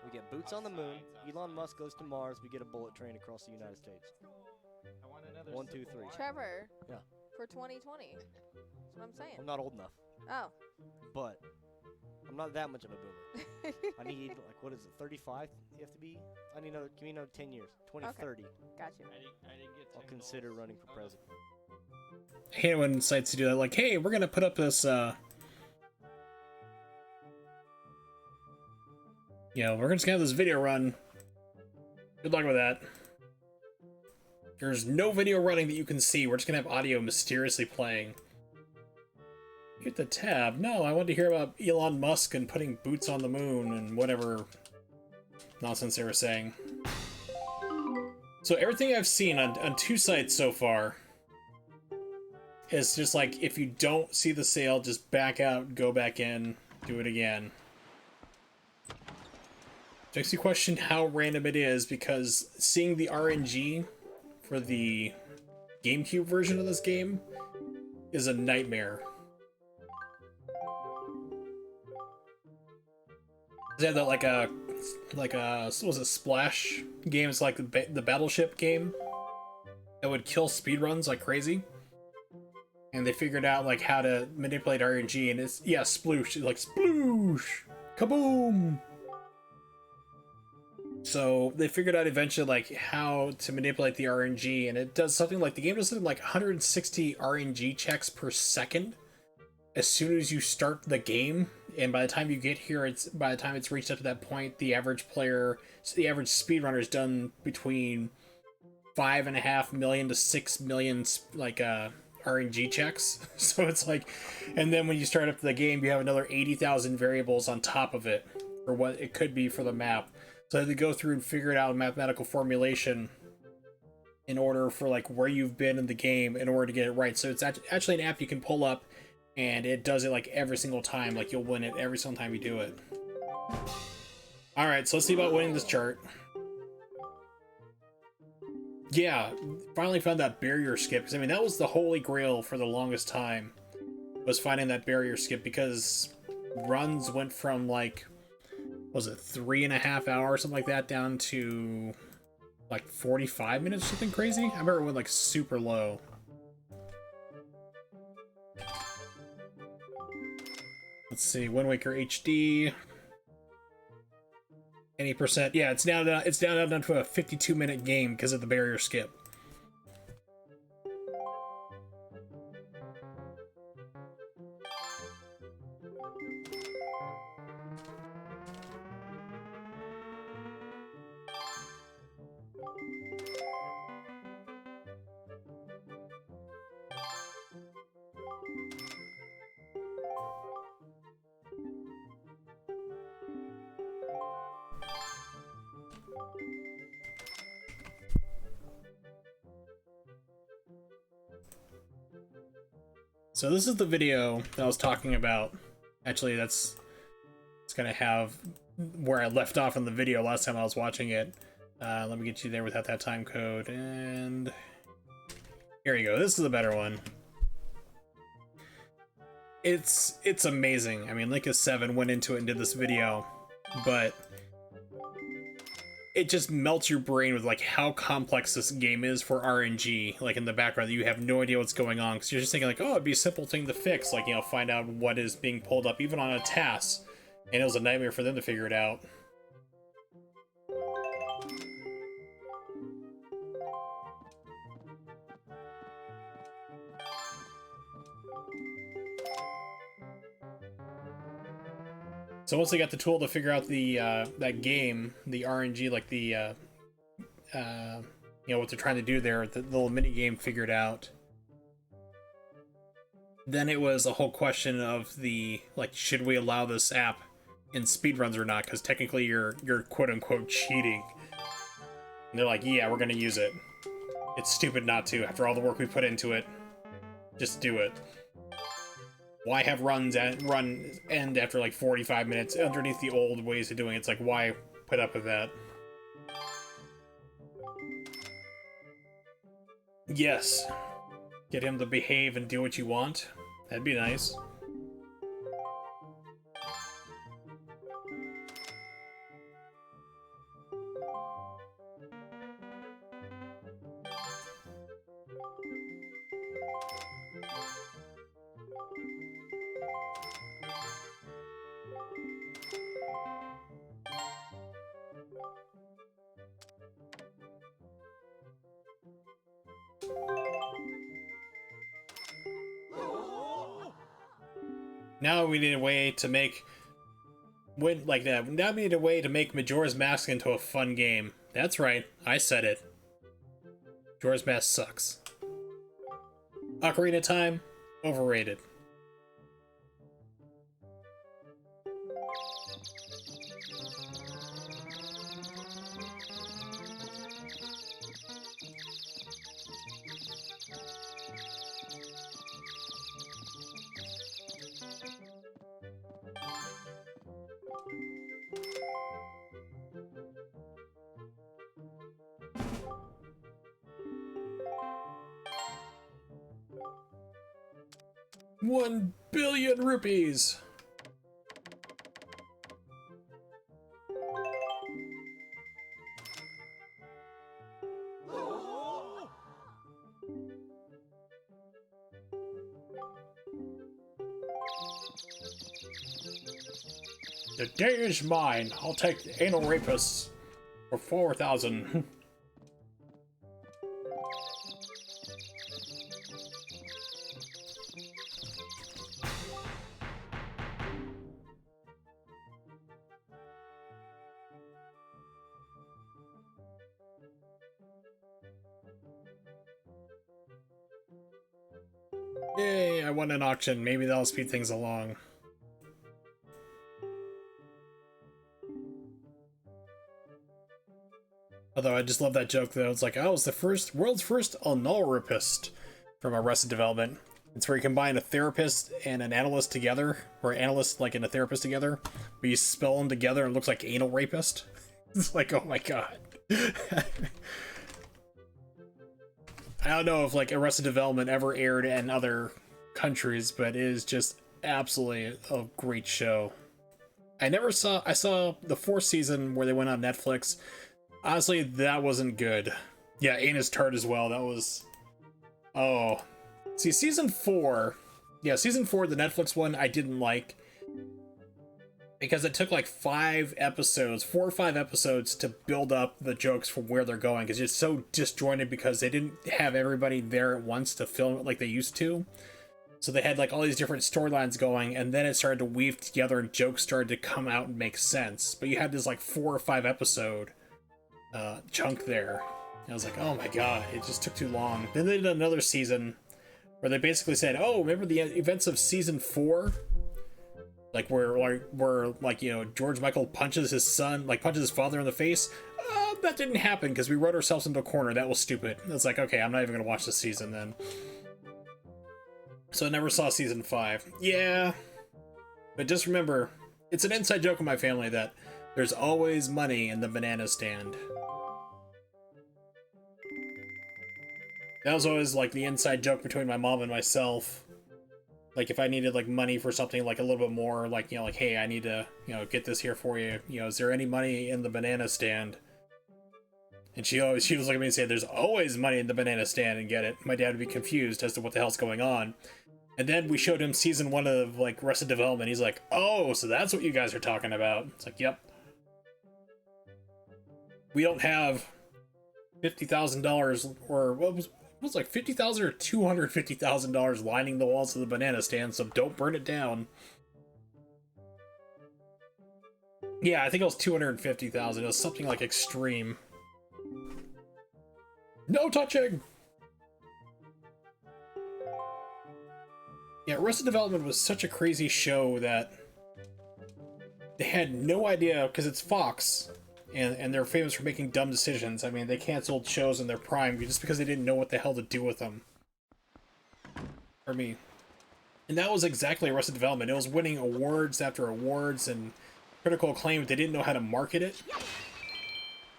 We get boots on the moon. Elon Musk goes to Mars. We get a bullet train across the United States. I want to know 1, 2, 3. Trevor. Yeah. For 2020. That's what I'm saying. I'm not old enough, Oh. but I'm not that much of a boomer. I need, like, what is it, 35? You have to be? I need another, give me another 10 years. 2030. Got you. I didn't get I'll consider running for president. I hate it when sites do that. Like, hey, we're gonna put up this, you know, we're just gonna have this video run. Good luck with that. There's no video running that you can see. We're just gonna have audio mysteriously playing. Hit the tab. No, I want to hear about Elon Musk and putting boots on the moon and whatever nonsense they were saying. So everything I've seen on 2 sites so far is just like, if you don't see the sale, just back out, go back in, do it again. Makes you question how random it is, because seeing the RNG for the GameCube version of this game is a nightmare. They had that like a what was it, Splash game? It's like the Battleship game that would kill speedruns like crazy, and they figured out like how to manipulate RNG, and it's sploosh, it's like sploosh, kaboom. So they figured out eventually like how to manipulate the RNG, and it does something like, the game does something like 160 RNG checks per second as soon as you start the game, and by the time you get here, by the time it's reached up to that point, the average speedrunner is done between 5.5 million to 6 million like RNG checks. So it's like, and then when you start up the game, you have another 80,000 variables on top of it for what it could be for the map. So they had to go through and figure it out in mathematical formulation in order for like where you've been in the game in order to get it right. So it's actually an app you can pull up, and it does it like every single time. Like you'll win it every single time you do it. Alright, so let's see about winning this chart. Yeah, finally found that barrier skip, because I mean that was the holy grail for the longest time, was finding that barrier skip, because runs went from like, was it 3.5 hours, something like that, down to like 45 minutes, something crazy. I remember it went like super low. Let's see, Wind Waker HD. Any percent? Yeah, it's down to a 52-minute game because of the barrier skip. So this is the video that I was talking about. Actually, it's gonna have where I left off in the video last time I was watching it. Let me get you there without that time code, and here you go. This is a better one. It's amazing. I mean, Linkus 7 went into it and did this video, but it just melts your brain with like how complex this game is for RNG. Like in the background, you have no idea what's going on, because you're just thinking like, oh, it'd be a simple thing to fix, like, you know, find out what is being pulled up even on a task, and it was a nightmare for them to figure it out. So once they got the tool to figure out the that game, the RNG, like the you know, what they're trying to do there, the little mini game figured out, then it was a whole question of the, like, should we allow this app in speedruns or not? Because technically you're quote unquote cheating. And they're like, yeah, we're gonna use it. It's stupid not to. After all the work we put into it, just do it. Why have runs end after like 45 minutes underneath the old ways of doing it? It's like, why put up with that? Yes. Get him to behave and do what you want. That'd be nice. Now we need a way to make Now we need a way to make Majora's Mask into a fun game. That's right, I said it. Majora's Mask sucks. Ocarina of Time, overrated. $1 billion! The day is mine. I'll take the anal rapists for 4,000. Yay, I won an auction. Maybe that'll speed things along. Although I just love that joke though. It's like, I was the world's first anal rapist from Arrested Development. It's where you combine a therapist and an analyst together, or an analyst like and a therapist together, but you spell them together and it looks like anal rapist. It's like, oh my god. I don't know if like Arrested Development ever aired in other countries, but it is just absolutely a great show. I saw the 4th season where they went on Netflix. Honestly, that wasn't good. Yeah, Anus Tart as well. That was... Oh. See, season 4... Yeah, season 4, the Netflix one, I didn't like. Because it took like 4 or 5 episodes to build up the jokes from where they're going. Because it's so disjointed because they didn't have everybody there at once to film it like they used to. So they had like all these different storylines going, and then it started to weave together and jokes started to come out and make sense. But you had this like 4 or 5 episode chunk there. And I was like, oh my god, it just took too long. Then they did another season where they basically said, oh, remember the events of season 4? Like where like, you know, George Michael punches his son, like punches his father in the face. That didn't happen because we wrote ourselves into a corner. That was stupid. It's like, okay, I'm not even gonna watch this season then. So I never saw season 5. Yeah, but just remember, it's an inside joke in my family that there's always money in the banana stand. That was always like the inside joke between my mom and myself. Like if I needed like money for something like a little bit more, like, you know, like, hey, I need to, you know, get this here for you. You know, is there any money in the banana stand? And she was looking at me and saying, there's always money in the banana stand, and get it. My dad would be confused as to what the hell's going on. And then we showed him season 1 of like Arrested Development. He's like, oh, so that's what you guys are talking about. It's like, yep. We don't have $50,000 or what was like $50,000 or $250,000 lining the walls of the banana stand, so don't burn it down. Yeah, I think it was $250,000. It was something like extreme. No touching! Yeah, Arrested Development was such a crazy show that they had no idea, because it's Fox, and they're famous for making dumb decisions. I mean, they canceled shows in their prime just because they didn't know what the hell to do with them. For me. And that was exactly Arrested Development. It was winning awards after awards and critical acclaim, but they didn't know how to market it.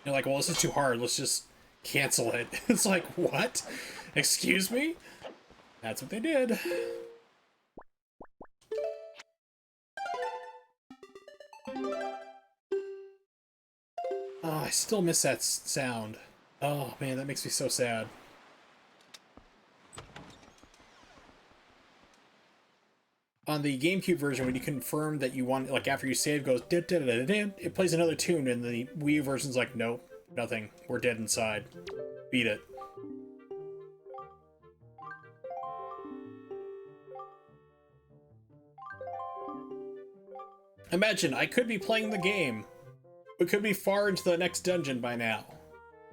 They're like, well, this is too hard. Let's just cancel it. It's like, what? Excuse me? That's what they did. Oh, I still miss that sound. Oh man, that makes me so sad. On the GameCube version, when you confirm that you want, like after you save, goes da da da da da, it plays another tune, and the Wii version's like, nope, nothing. We're dead inside. Beat it. Imagine, I could be playing the game. We could be far into the next dungeon by now.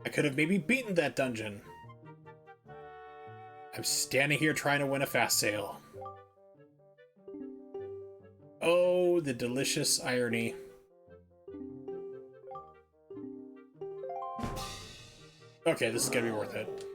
I could have maybe beaten that dungeon. I'm standing here trying to win a fast sale. Oh, the delicious irony. Okay, this is gonna be worth it.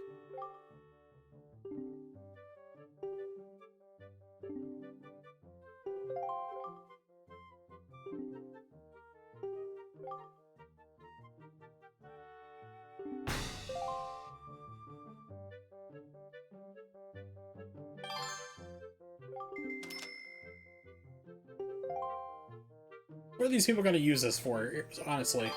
What are these people gonna use this for, honestly?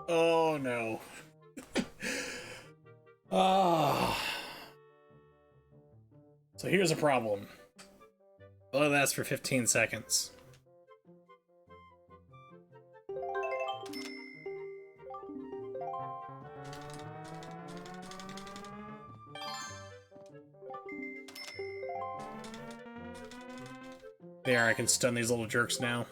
Oh no. Ah. So here's a problem. Well, that's for 15 seconds. There, I can stun these little jerks now.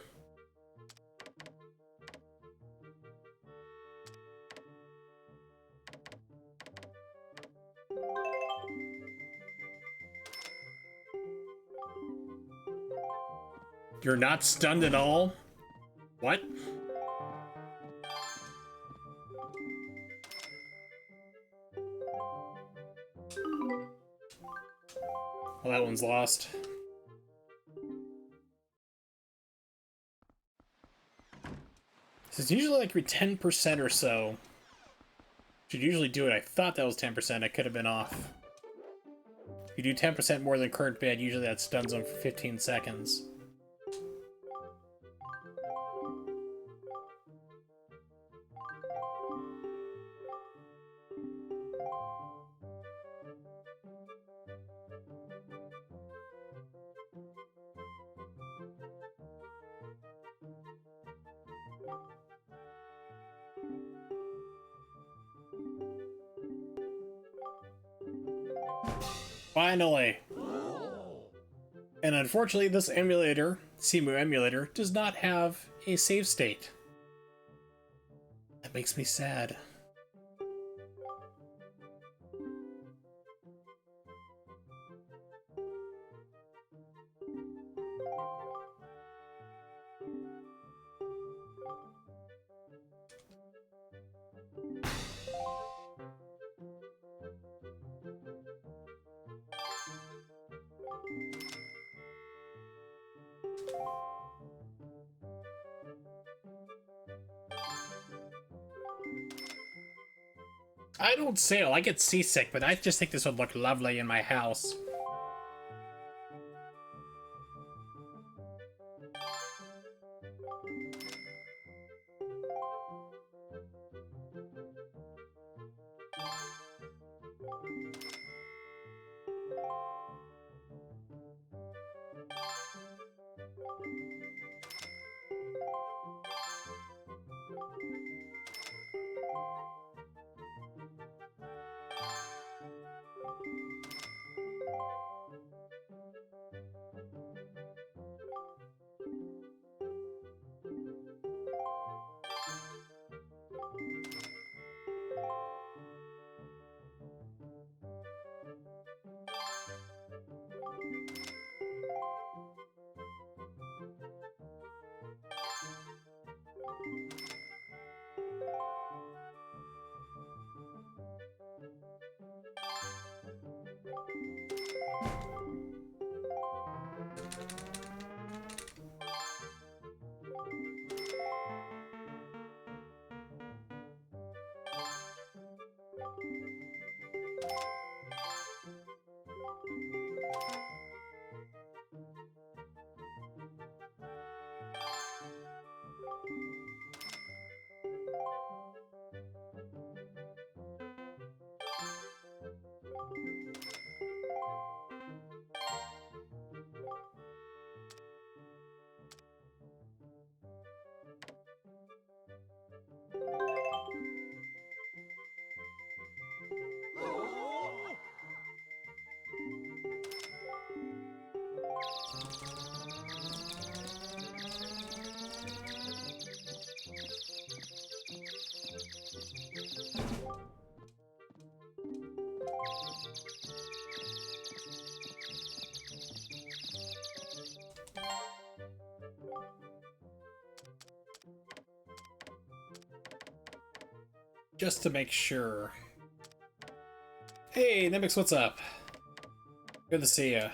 You're not stunned at all? What? Well, that one's lost. This is usually like 10% or so. Should usually do it. I thought that was 10%. I could have been off. If you do 10% more than current bid, usually that stuns them for 15 seconds. Finally! And unfortunately, this emulator, Simu emulator, does not have a save state. That makes me sad. I don't sail, I get seasick, but I just think this would look lovely in my house. just to make sure. Hey, Nimix, what's up? Good to see ya.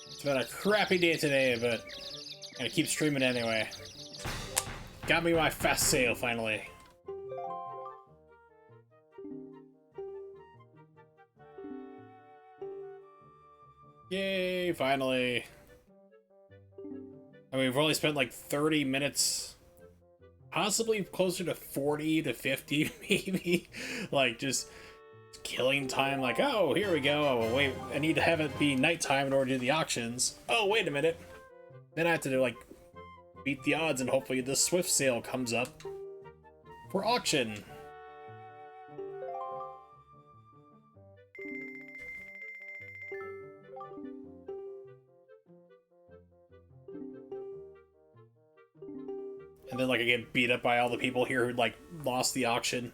It's been a crappy day today, but I'm gonna keep streaming anyway. Got me my fast sale finally. Yay, finally. I mean, we've only spent like 30 minutes, possibly closer to 40 to 50 maybe, like just killing time, like, oh, here we go. Oh, wait, I need to have it be nighttime in order to do the auctions. Oh, wait a minute. Then I have to, like, beat the odds and hopefully the Swift sale comes up for auction. And then, like, I get beat up by all the people here who, like, lost the auction.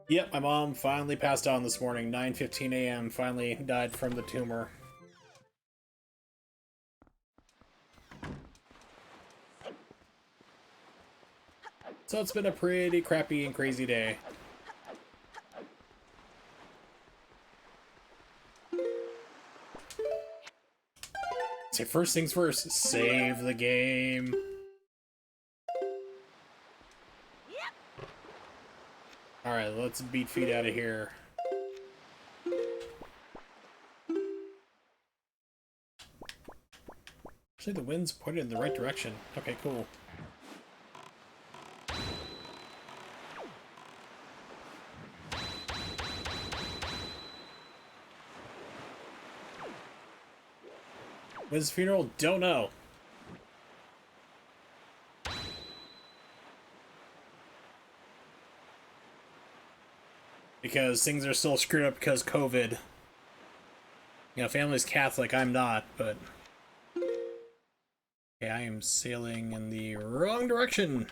Yep, my mom finally passed on this morning, 9:15 a.m., finally died from the tumor. So it's been a pretty crappy and crazy day. So first things first, save the game. Alright, let's beat feet out of here. Actually, the wind's pointed in the right direction. Okay, cool. When's the funeral? Don't know. Because things are still screwed up because COVID. You know, family's Catholic, I'm not, but... Okay, I am sailing in the wrong direction.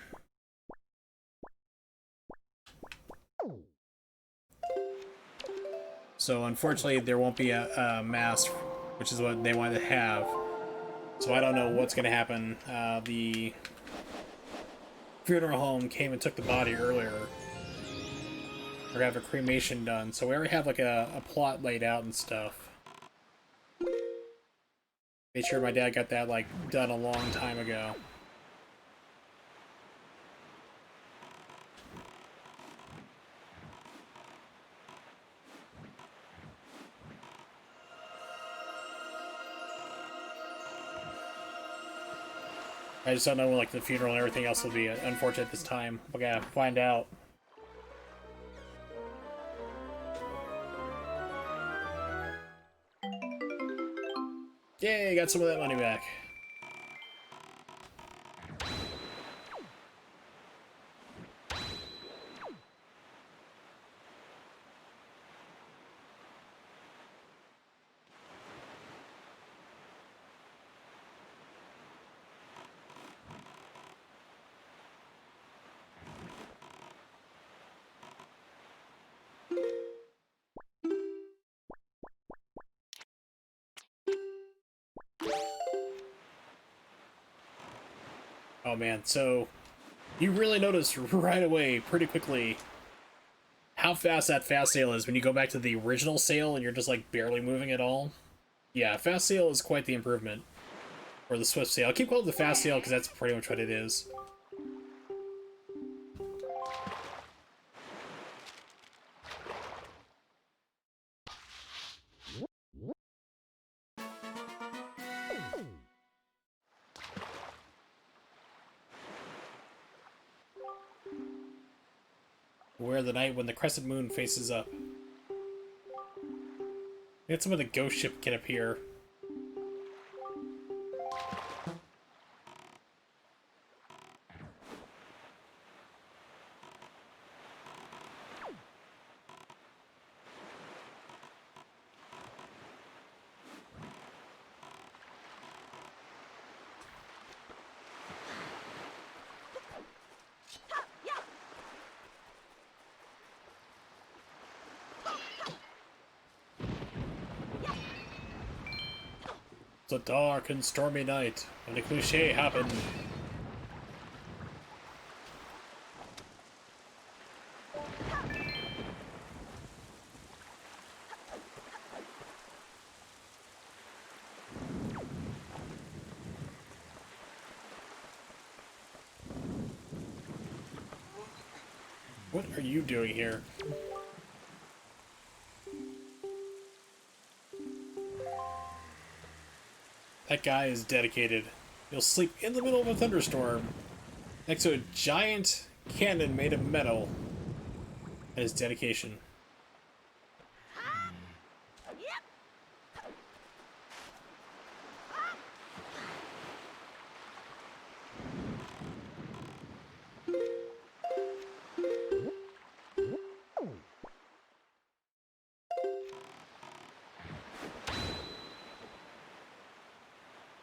So unfortunately, there won't be a mass, which is what they wanted to have. So I don't know what's going to happen. The funeral home came and took the body earlier. We're gonna have a cremation done, so we already have like a plot laid out and stuff. Made sure my dad got that like done a long time ago. I just don't know when like the funeral and everything else will be. Unfortunate this time. We gotta find out. Yay, got some of that money back. Oh man, so you really notice right away, pretty quickly, how fast that fast sale is when you go back to the original sale and you're just like barely moving at all. Yeah, fast sale is quite the improvement. Or the swift sale. I'll keep calling it the fast sale because that's pretty much what it is. Where the night when the crescent moon faces up. Get some of the ghost ship can appear. It's a dark and stormy night when a cliche happened. What are you doing here? That guy is dedicated. He'll sleep in the middle of a thunderstorm next to a giant cannon made of metal. That is dedication.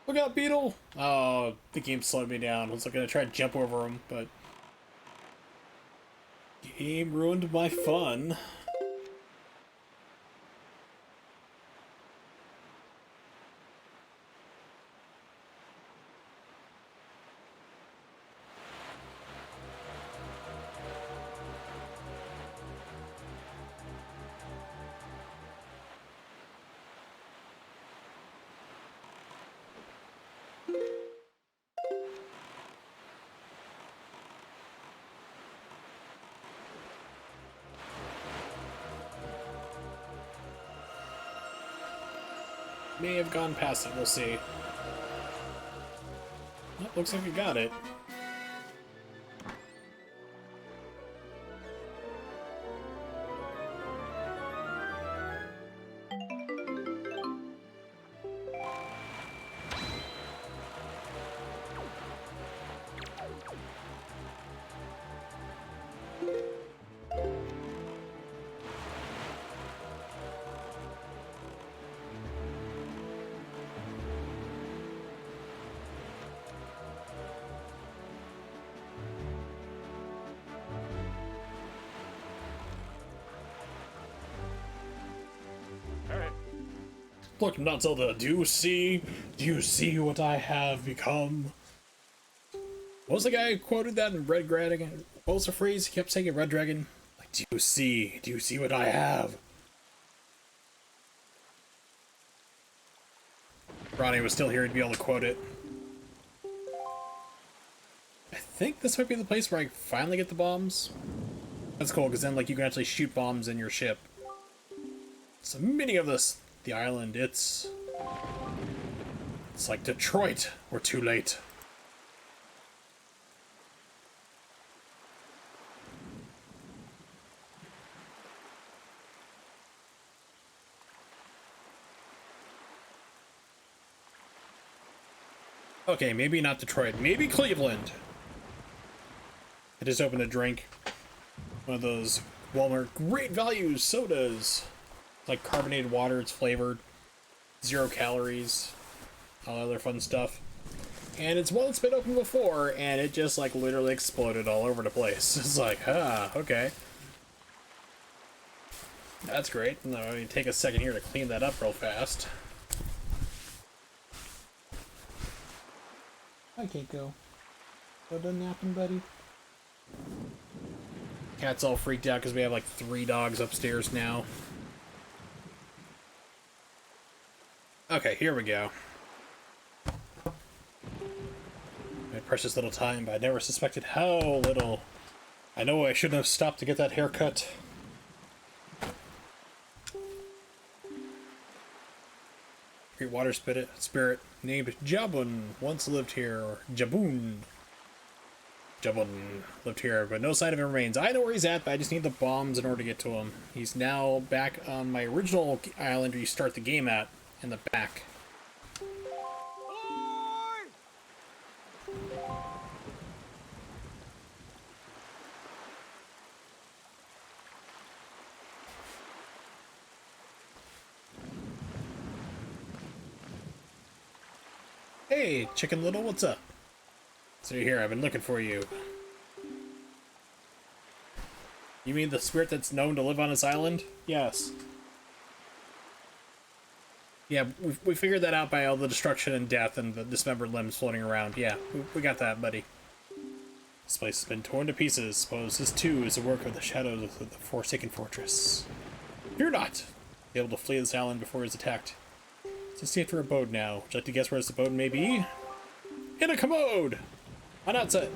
Look out, Beetle! Oh, the game slowed me down. I was gonna try to jump over him, but game ruined my fun. May have gone past it, we'll see. Oh, looks like we got it. Look, not Zelda, do you see what I have become? What was the guy who quoted that in Red Dragon? What was the phrase he kept saying in Red Dragon? Like, do you see what I have? Ronnie was still here to be able to quote it. I think this might be the place where I finally get the bombs. That's cool, because then like you can actually shoot bombs in your ship. So many of this. The island, it's like Detroit. We're too late. Okay, maybe not Detroit. Maybe Cleveland. I just opened a drink. One of those Walmart Great Value sodas. Like carbonated water, it's flavored, 0 calories, all other fun stuff. And it's one that's been opened before, and it just like literally exploded all over the place. It's like, okay. That's great. Now I'm going to take a second here to clean that up real fast. Hi, Keiko. Well done napping, buddy? Cat's all freaked out because we have like 3 dogs upstairs now. Okay, here we go. My precious little time, but I never suspected how little. I know I shouldn't have stopped to get that haircut. Great water spirit named Jabun once lived here, or Jabun. Jabun lived here, but no sign of him remains. I know where he's at, but I just need the bombs in order to get to him. He's now back on my original island where you start the game at. In the back. Hey, Chicken Little, what's up? So you're here, I've been looking for you. You mean the spirit that's known to live on this island? Yes. Yeah, we figured that out by all the destruction and death and the dismembered limbs floating around. Yeah, we got that, buddy. This place has been torn to pieces. Suppose this too is the work of the shadows of the Forsaken Fortress. Fear not! Be able to flee this island before he is attacked. It's a safer abode now. Would you like to guess where this abode may be? In a commode! Announce it!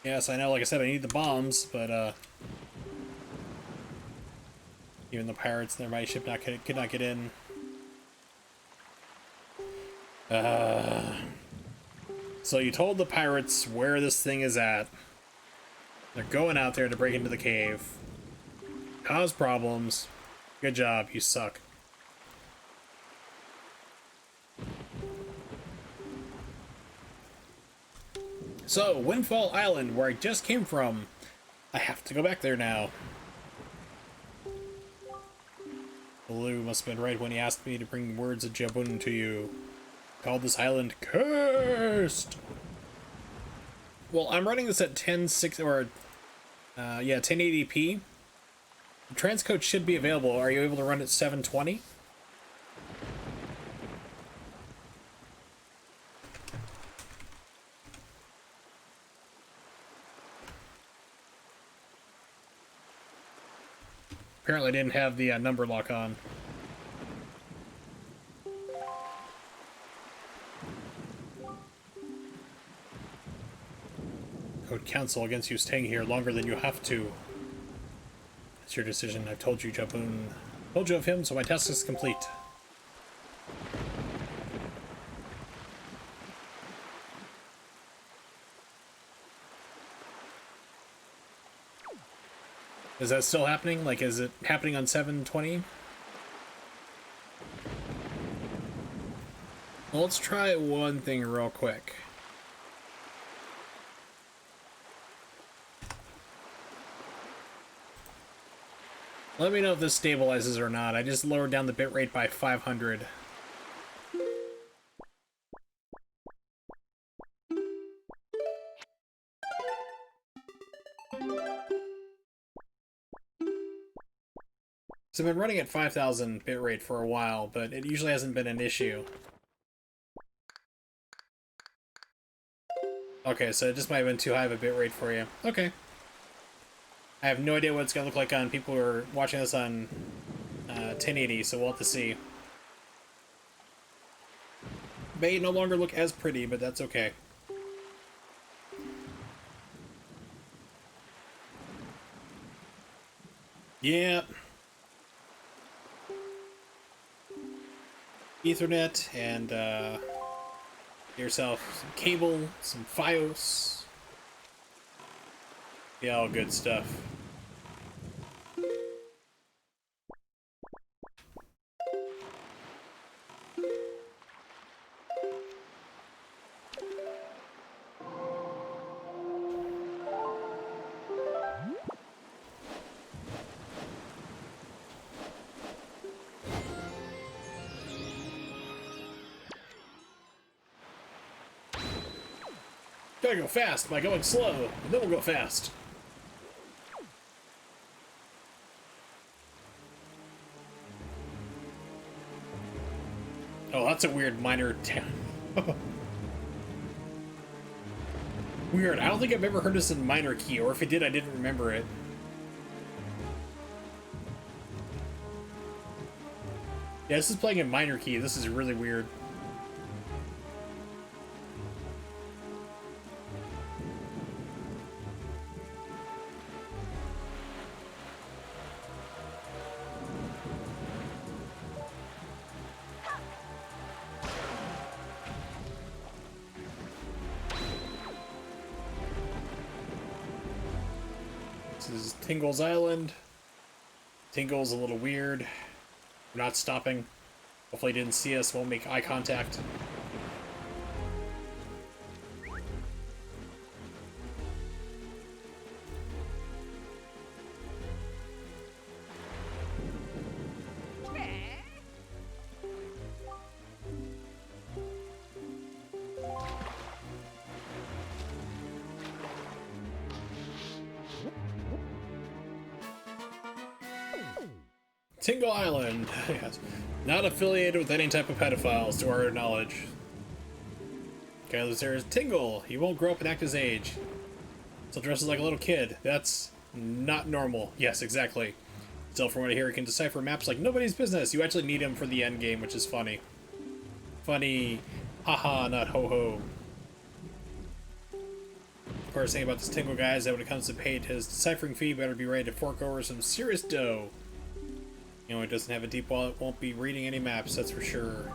Yes, I know, like I said, I need the bombs, but, even the pirates in their mighty ship could not get in. So you told the pirates where this thing is at. They're going out there to break into the cave. Cause problems. Good job, you suck. So, Windfall Island, where I just came from. I have to go back there now. Baloo must have been right when he asked me to bring words of Jabun to you. Called this island cursed. Well, I'm running this at 1080p. The transcode should be available. Are you able to run at 720? Apparently I didn't have the number lock on. I would counsel against you staying here longer than you have to. It's your decision. I've told you, Jabun. Told you of him, so my task is complete. Is that still happening? Like, is it happening on 720? Well, let's try one thing real quick. Let me know if this stabilizes or not. I just lowered down the bitrate by 500. So I've been running at 5,000 bitrate for a while, but it usually hasn't been an issue. Okay, so it just might have been too high of a bitrate for you. Okay. I have no idea what it's going to look like on people who are watching this on 1080, so we'll have to see. May no longer look as pretty, but that's okay. Yeah. Ethernet and get yourself some cable, some FiOS. Yeah, all good stuff. Gotta go fast by going slow, and then we'll go fast. Oh, that's a weird minor town. Weird. I don't think I've ever heard this in minor key, or if it did, I didn't remember it. Yeah, this is playing in minor key. This is really weird. This is Tingle's Island. Tingle's a little weird. We're not stopping. Hopefully he didn't see us, won't make eye contact. Tingle Island. Yes. Not affiliated with any type of pedophiles, to our knowledge. Okay, there's Tingle. He won't grow up and act his age. Still dresses like a little kid. That's not normal. Yes, exactly. Still, from what I hear, he can decipher maps like nobody's business. You actually need him for the end game, which is funny. Funny. Haha, not ho-ho. Of course, the thing about this Tingle guy is that when it comes to paid his deciphering fee, better be ready to fork over some serious dough. You know, he doesn't have a deep wallet, won't be reading any maps, that's for sure.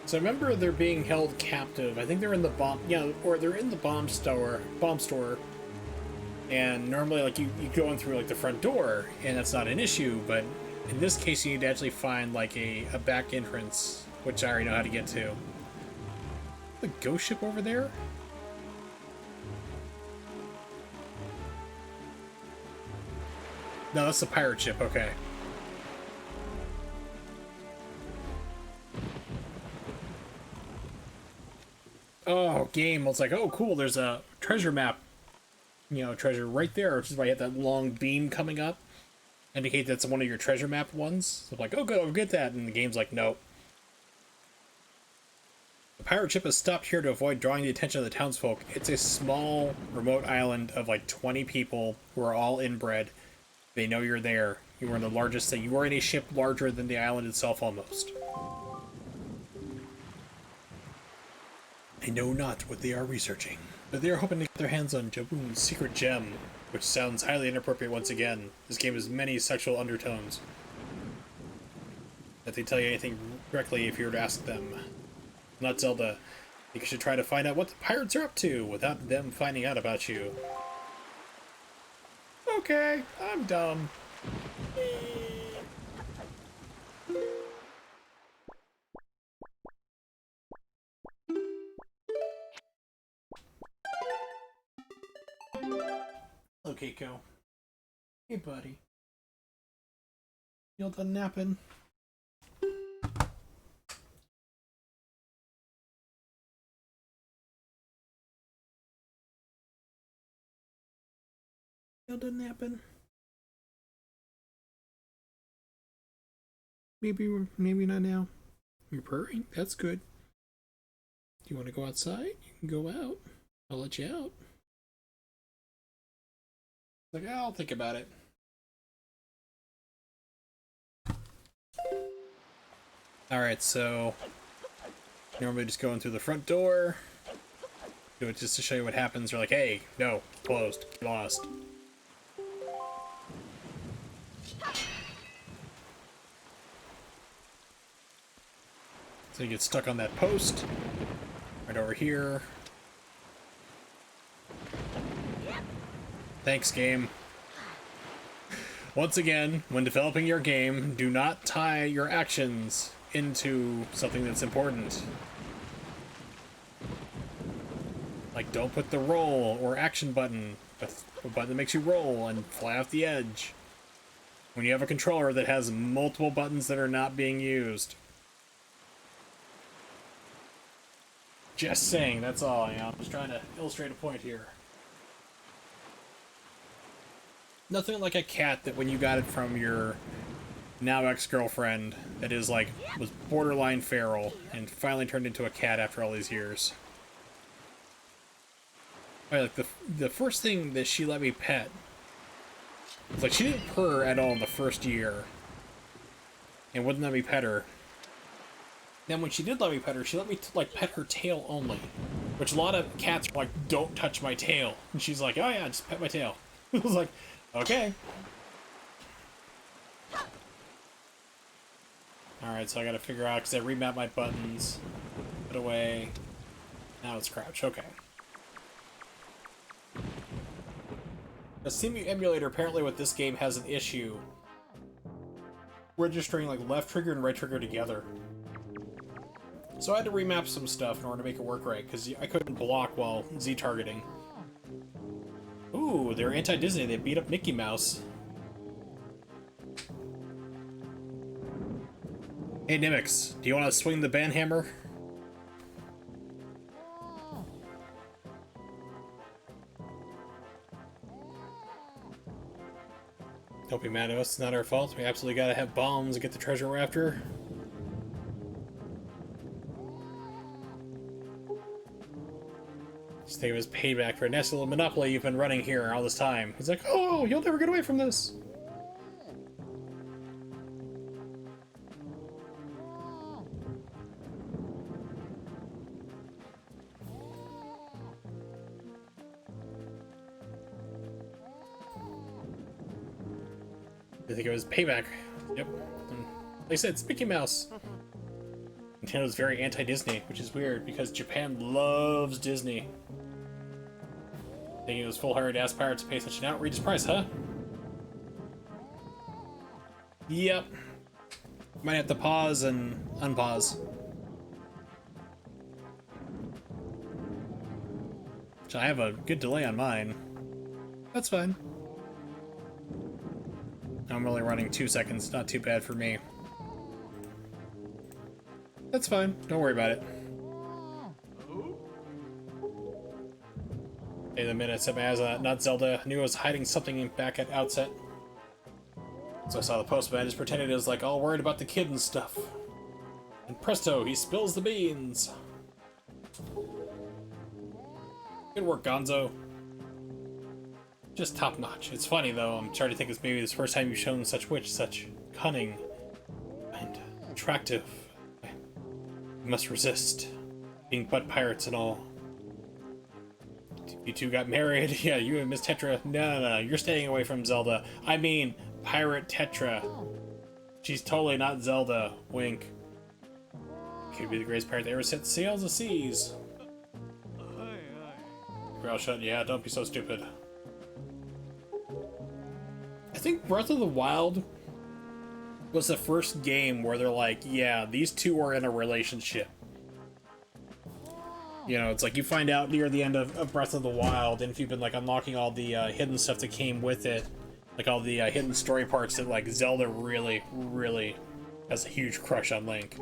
So I remember they're being held captive. I think they're in the bomb, or they're in the bomb store, and normally, like, you go in through, like, the front door, and that's not an issue, but in this case, you need to actually find, like, a back entrance, which I already know how to get to. The ghost ship over there? No, that's the pirate ship, okay. Oh, game. I was like, oh, cool, there's a treasure map, treasure right there, which is why you have that long beam coming up. Indicate that's one of your treasure map ones. So I'm like, oh, good, I'll get that. And the game's like, nope. The pirate ship has stopped here to avoid drawing the attention of the townsfolk. It's a small, remote island of like 20 people who are all inbred. They know you're there. You are in the largest thing. You are in a ship larger than the island itself, almost. I know not what they are researching, but they are hoping to get their hands on Jaboon's secret gem, which sounds highly inappropriate once again. This game has many sexual undertones. That they tell you anything directly if you were to ask them. Not Zelda. You should try to find out what the pirates are up to without them finding out about you. Okay, I'm dumb. Hello, Keiko. Hey, buddy. You all done napping? You all done napping? Maybe not now. You're purring? That's good. Do you want to go outside? You can go out. I'll let you out. Like, I'll think about it. Alright, so normally just going through the front door. Do it just to show you what happens. You're like, hey, no, closed, get lost. So you get stuck on that post. Right over here. Thanks, game. Once again, when developing your game, do not tie your actions into something that's important. Like, don't put the roll or action button, a button that makes you roll and fly off the edge, when you have a controller that has multiple buttons that are not being used. Just saying, that's all. I'm just trying to illustrate a point here. Nothing like a cat that when you got it from your now ex-girlfriend that is like, was borderline feral and finally turned into a cat after all these years. Like the first thing that she let me pet was like, she didn't purr at all in the first year and wouldn't let me pet her. Then when she did let me pet her, she let me like pet her tail only, which a lot of cats are like, don't touch my tail, and she's like, oh yeah, just pet my tail. I was like, okay. Alright, so I gotta figure out, because I remapped my buttons. Put away. Now it's crouch, okay. The Simu emulator, apparently with this game, has an issue registering like left trigger and right trigger together. So I had to remap some stuff in order to make it work right, because I couldn't block while Z-targeting. Ooh, they're anti-Disney. They beat up Mickey Mouse. Hey, Nimix, do you want to swing the banhammer? Don't be mad at us, it's not our fault. We absolutely gotta have bombs to get the treasure we're after. Just think of his payback for a nasty little monopoly you've been running here all this time. He's like, oh, you'll never get away from this. I think it was payback. Yep. And like I said, it's Mickey Mouse. Nintendo's very anti-Disney, which is weird because Japan loves Disney. Thinking those full-hearted ass pirates pay such an outrageous price, huh? Yep. Might have to pause and unpause. Which I have a good delay on mine. That's fine. I'm only running 2 seconds, not too bad for me. That's fine, don't worry about it. Hey, the minute said my eyes on that, not Zelda. I knew I was hiding something back at outset. So I saw the postman, I just pretended it was like all worried about the kid and stuff. And presto, he spills the beans. Good work, Gonzo. Just top notch. It's funny though, I'm starting to think it's maybe the first time you've shown such cunning and attractive. You must resist being butt pirates and all. You two got married? Yeah, you and Miss Tetra. No, you're staying away from Zelda. I mean, Pirate Tetra. She's totally not Zelda. Wink. Could be the greatest pirate that ever set sail the seas. Growl shut. Yeah, don't be so stupid. I think Breath of the Wild was the first game where they're like, yeah, these two are in a relationship. You know, it's like you find out near the end of Breath of the Wild, and if you've been like unlocking all the hidden stuff that came with it, like all the hidden story parts, that like Zelda really, really has a huge crush on Link.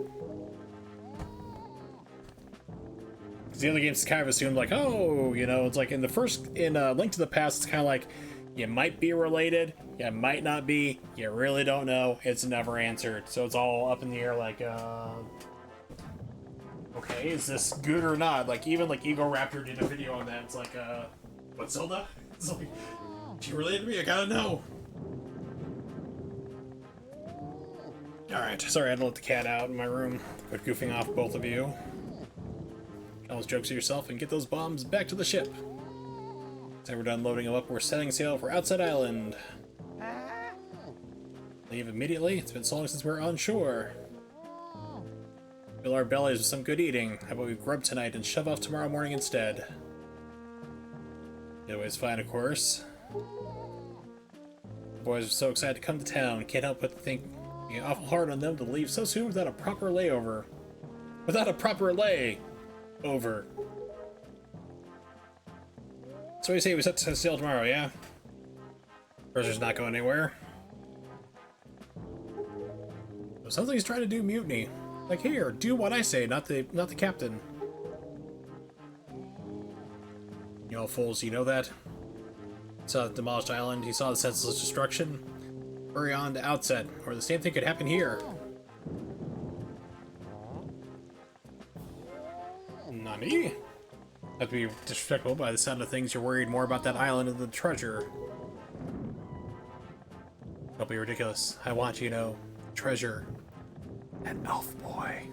Because the other games kind of assumed like, oh, you know, it's like in Link to the Past, it's kind of like, you might be related, you might not be, you really don't know, it's never answered. So it's all up in the air like, okay, is this good or not? Like, even like Ego Raptor did a video on that, it's like, what, Zelda? It's like, she related to me, I gotta know. Alright, sorry I had to let the cat out in my room. Quit goofing off, both of you. Tell those jokes to yourself and get those bombs back to the ship. Now we're done loading them up, we're setting sail for Outside Island. Leave immediately, it's been so long since we're on shore. Fill our bellies with some good eating. How about we grub tonight and shove off tomorrow morning instead? Getaway's fine, of course. The boys are so excited to come to town, can't help but think it's awful hard on them to leave so soon without a proper layover. Without a proper lay-over. So you say we set to sail tomorrow, yeah? Treasure's not going anywhere. It sounds like he's trying to do mutiny. Like, here, do what I say, not the captain. You all fools, you know that? He saw the demolished island, he saw the senseless destruction. Hurry on to Outset, or the same thing could happen here. Nani? Not to be disrespectful, by the sound of things, you're worried more about that island than the treasure. Don't be ridiculous. I want you to know, treasure. An elf boy.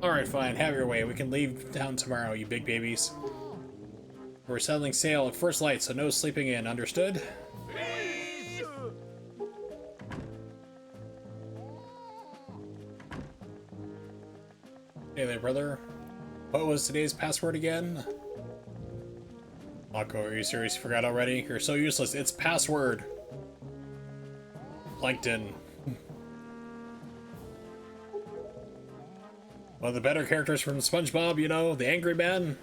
Alright, fine. Have your way. We can leave town tomorrow, you big babies. We're settling sail at first light, so no sleeping in. Understood? Hey there, brother. What was today's password again? Mako, are you serious? You forgot already? You're so useless. It's password. Plankton. One of the better characters from SpongeBob, you know, the angry man.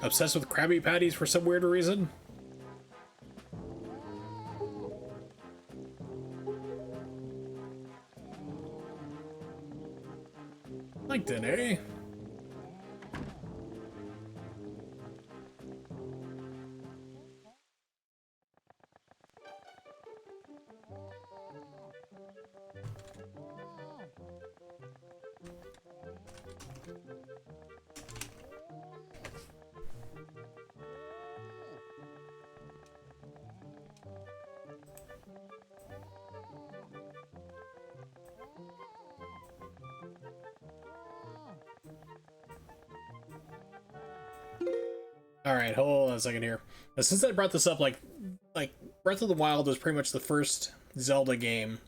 Obsessed with Krabby Patties for some weird reason. Plankton, eh? Alright, hold on a second here. Now, since I brought this up, like Breath of the Wild was pretty much the first Zelda game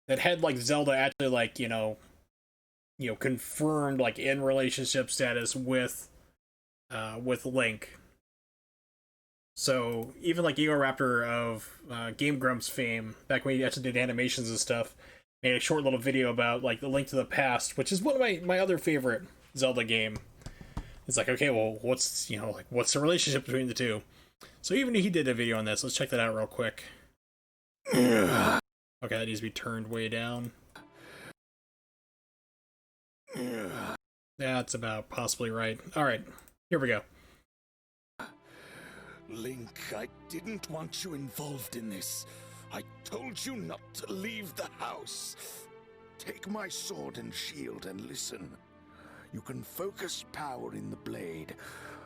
that had like Zelda actually like, confirmed like in relationship status with Link. So even like Egoraptor of Game Grumps fame, back when he actually did animations and stuff, made a short little video about like the Link to the Past, which is one of my other favorite Zelda game. It's like, okay, well, what's the relationship between the two? So even he did a video on this. Let's check that out real quick. Okay, that needs to be turned way down. That's about possibly right. Alright, here we go. Link, I didn't want you involved in this. I told you not to leave the house. Take my sword and shield and listen. You can focus power in the blade.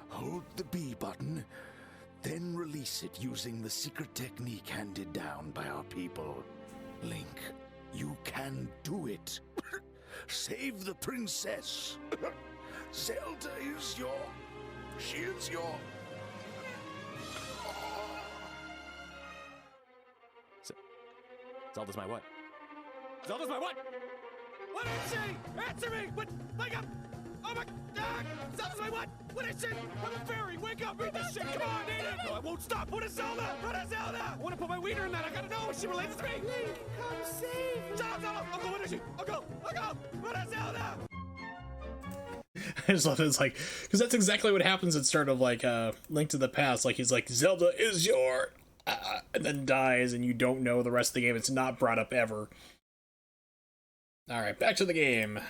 Hold the B button, then release it using the secret technique handed down by our people. Link, you can do it. Save the princess. Zelda is your... She is your... Zelda's my what? Zelda's my what? What is she? Answer me! What? Wake up! Oh my God! Zelda's my what? What is she? I'm a fairy! Wake up! Read this shit! Come on, eat it! No, I won't stop! What is Zelda? What is Zelda? I want to put my wiener in that! I gotta know! She relates to me! Link, come save! Shut up, Zelda! I'll go! What is she? I'll go! I'll go! What is Zelda? I just love it. It's like, because that's exactly what happens at start of like Link to the Past. Like he's like, Zelda is your... and then dies, and you don't know the rest of the game. It's not brought up ever. Alright, back to the game.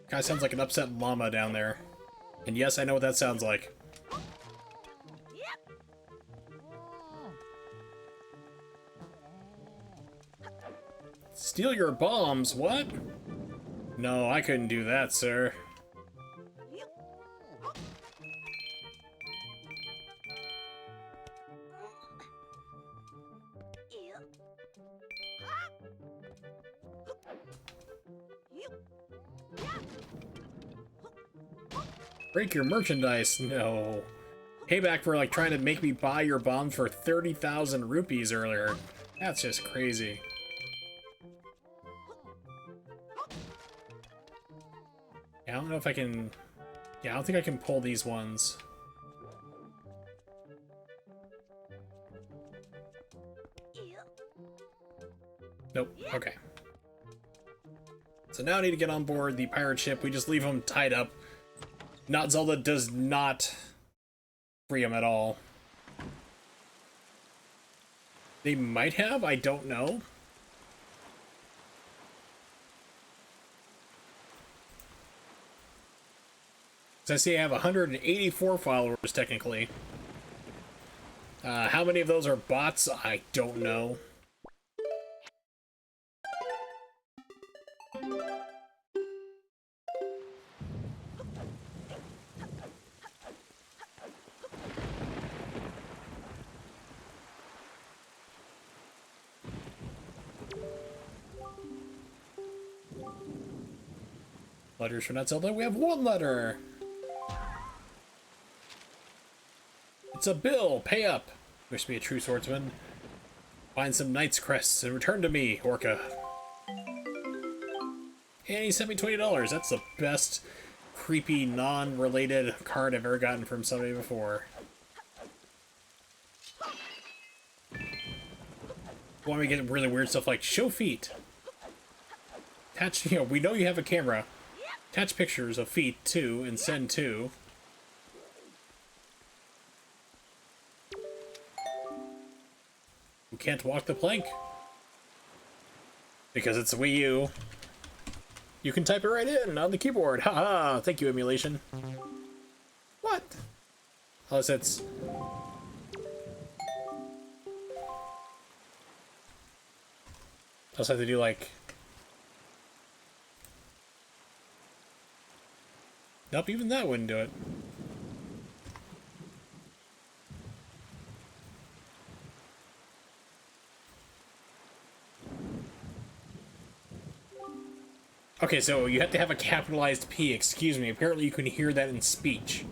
Guy sounds like an upset llama down there. And yes, I know what that sounds like. Steal your bombs, what? No, I couldn't do that, sir. Break your merchandise? No. Payback for like trying to make me buy your bombs for 30,000 rupees earlier. That's just crazy. Yeah, I don't know if I can... Yeah, I don't think I can pull these ones. Nope. Okay. So now I need to get on board the pirate ship. We just leave them tied up. Not Zelda does not free them at all. They might have, I don't know. So I see I have 184 followers technically. How many of those are bots? I don't know. Letters for not Zelda. We have one letter. It's a bill. Pay up. Wish to be a true swordsman. Find some knight's crests and return to me, Orca. And he sent me $20. That's the best creepy, non-related card I've ever gotten from somebody before. Why we get really weird stuff like show feet. Attach, you know, we know you have a camera. Attach pictures of feet too and send to. Who can't walk the plank? Because it's Wii U. You can type it right in on the keyboard. Haha, thank you, emulation. What? Unless it's... I also have to do like... Nope, even that wouldn't do it. Okay, so you have to have a capitalized P, excuse me. Apparently you can hear that in speech.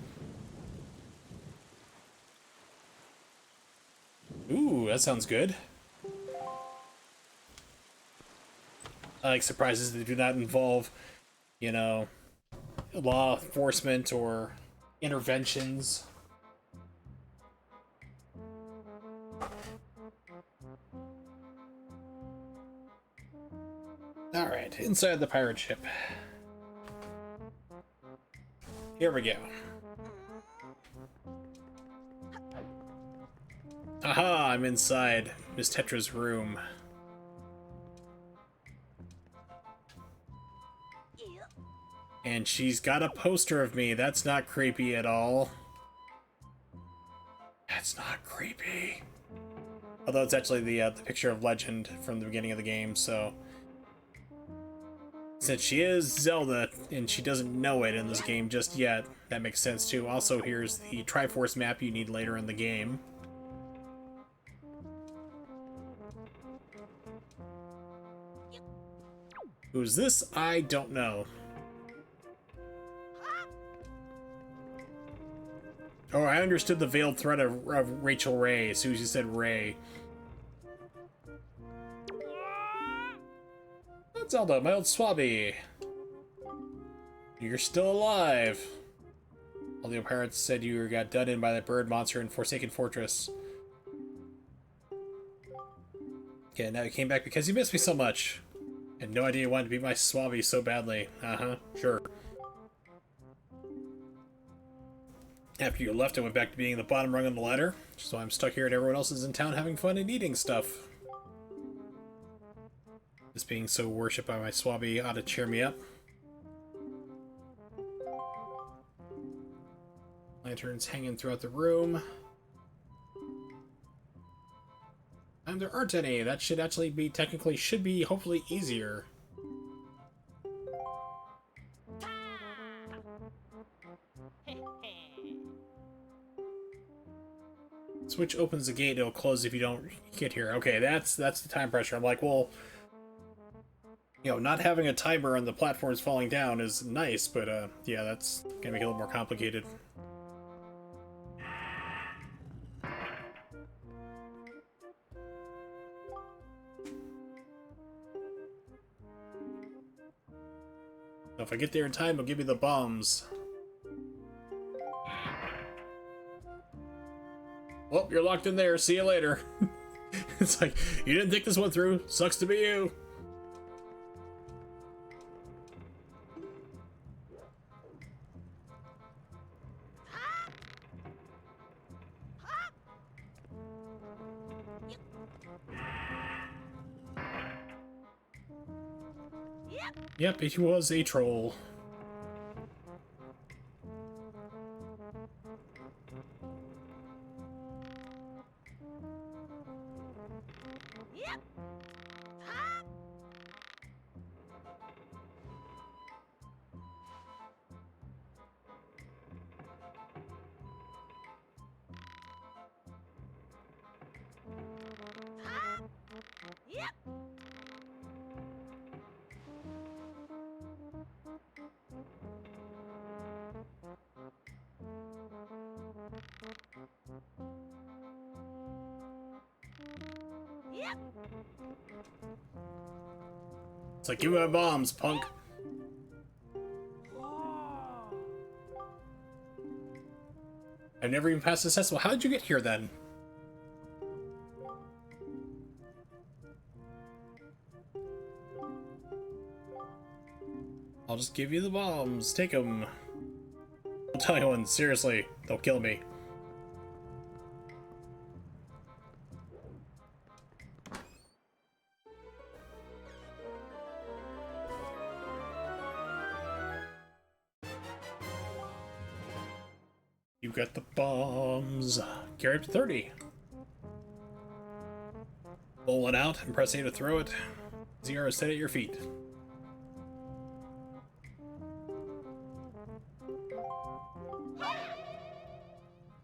Ooh, that sounds good. I like surprises that do not involve, you know, law enforcement or interventions. Alright, inside the pirate ship. Here we go. Aha, I'm inside Miss Tetra's room. And she's got a poster of me. That's not creepy at all. That's not creepy. Although it's actually the picture of Legend from the beginning of the game, so... Since she is Zelda, and she doesn't know it in this game just yet, that makes sense too. Also, here's the Triforce map you need later in the game. Who's this? I don't know. Oh, I understood the veiled threat of Rachel Ray as soon as you said Ray. That's Zelda, my old swabby. You're still alive. All the pirates said you got done in by that bird monster in Forsaken Fortress. Yeah, now you came back because you missed me so much. Had no idea you wanted to be my swabby so badly. Uh-huh, sure. After you left, I went back to being the bottom rung on the ladder, so I'm stuck here and everyone else is in town having fun and eating stuff. This being so worshipped by my swabby ought to cheer me up. Lanterns hanging throughout the room. And there aren't any. That should actually be, technically, should be hopefully easier. Switch opens the gate, it'll close if you don't get here. Okay, that's the time pressure. I'm like, well, you know, not having a timer on the platforms falling down is nice, but yeah, that's gonna make it a little more complicated. So if I get there in time, it'll give me the bombs. Well, you're locked in there. See you later. It's like, you didn't think this one through. Sucks to be you. Yep, it was a troll. It's like, give me my bombs, punk. I've never even passed this test. Well, how did you get here then? I'll just give you the bombs. Take them. Don't tell anyone. Seriously, they'll kill me. You got the bombs. Carry up to 30. Pull it out and press A to throw it. Zero is set at your feet.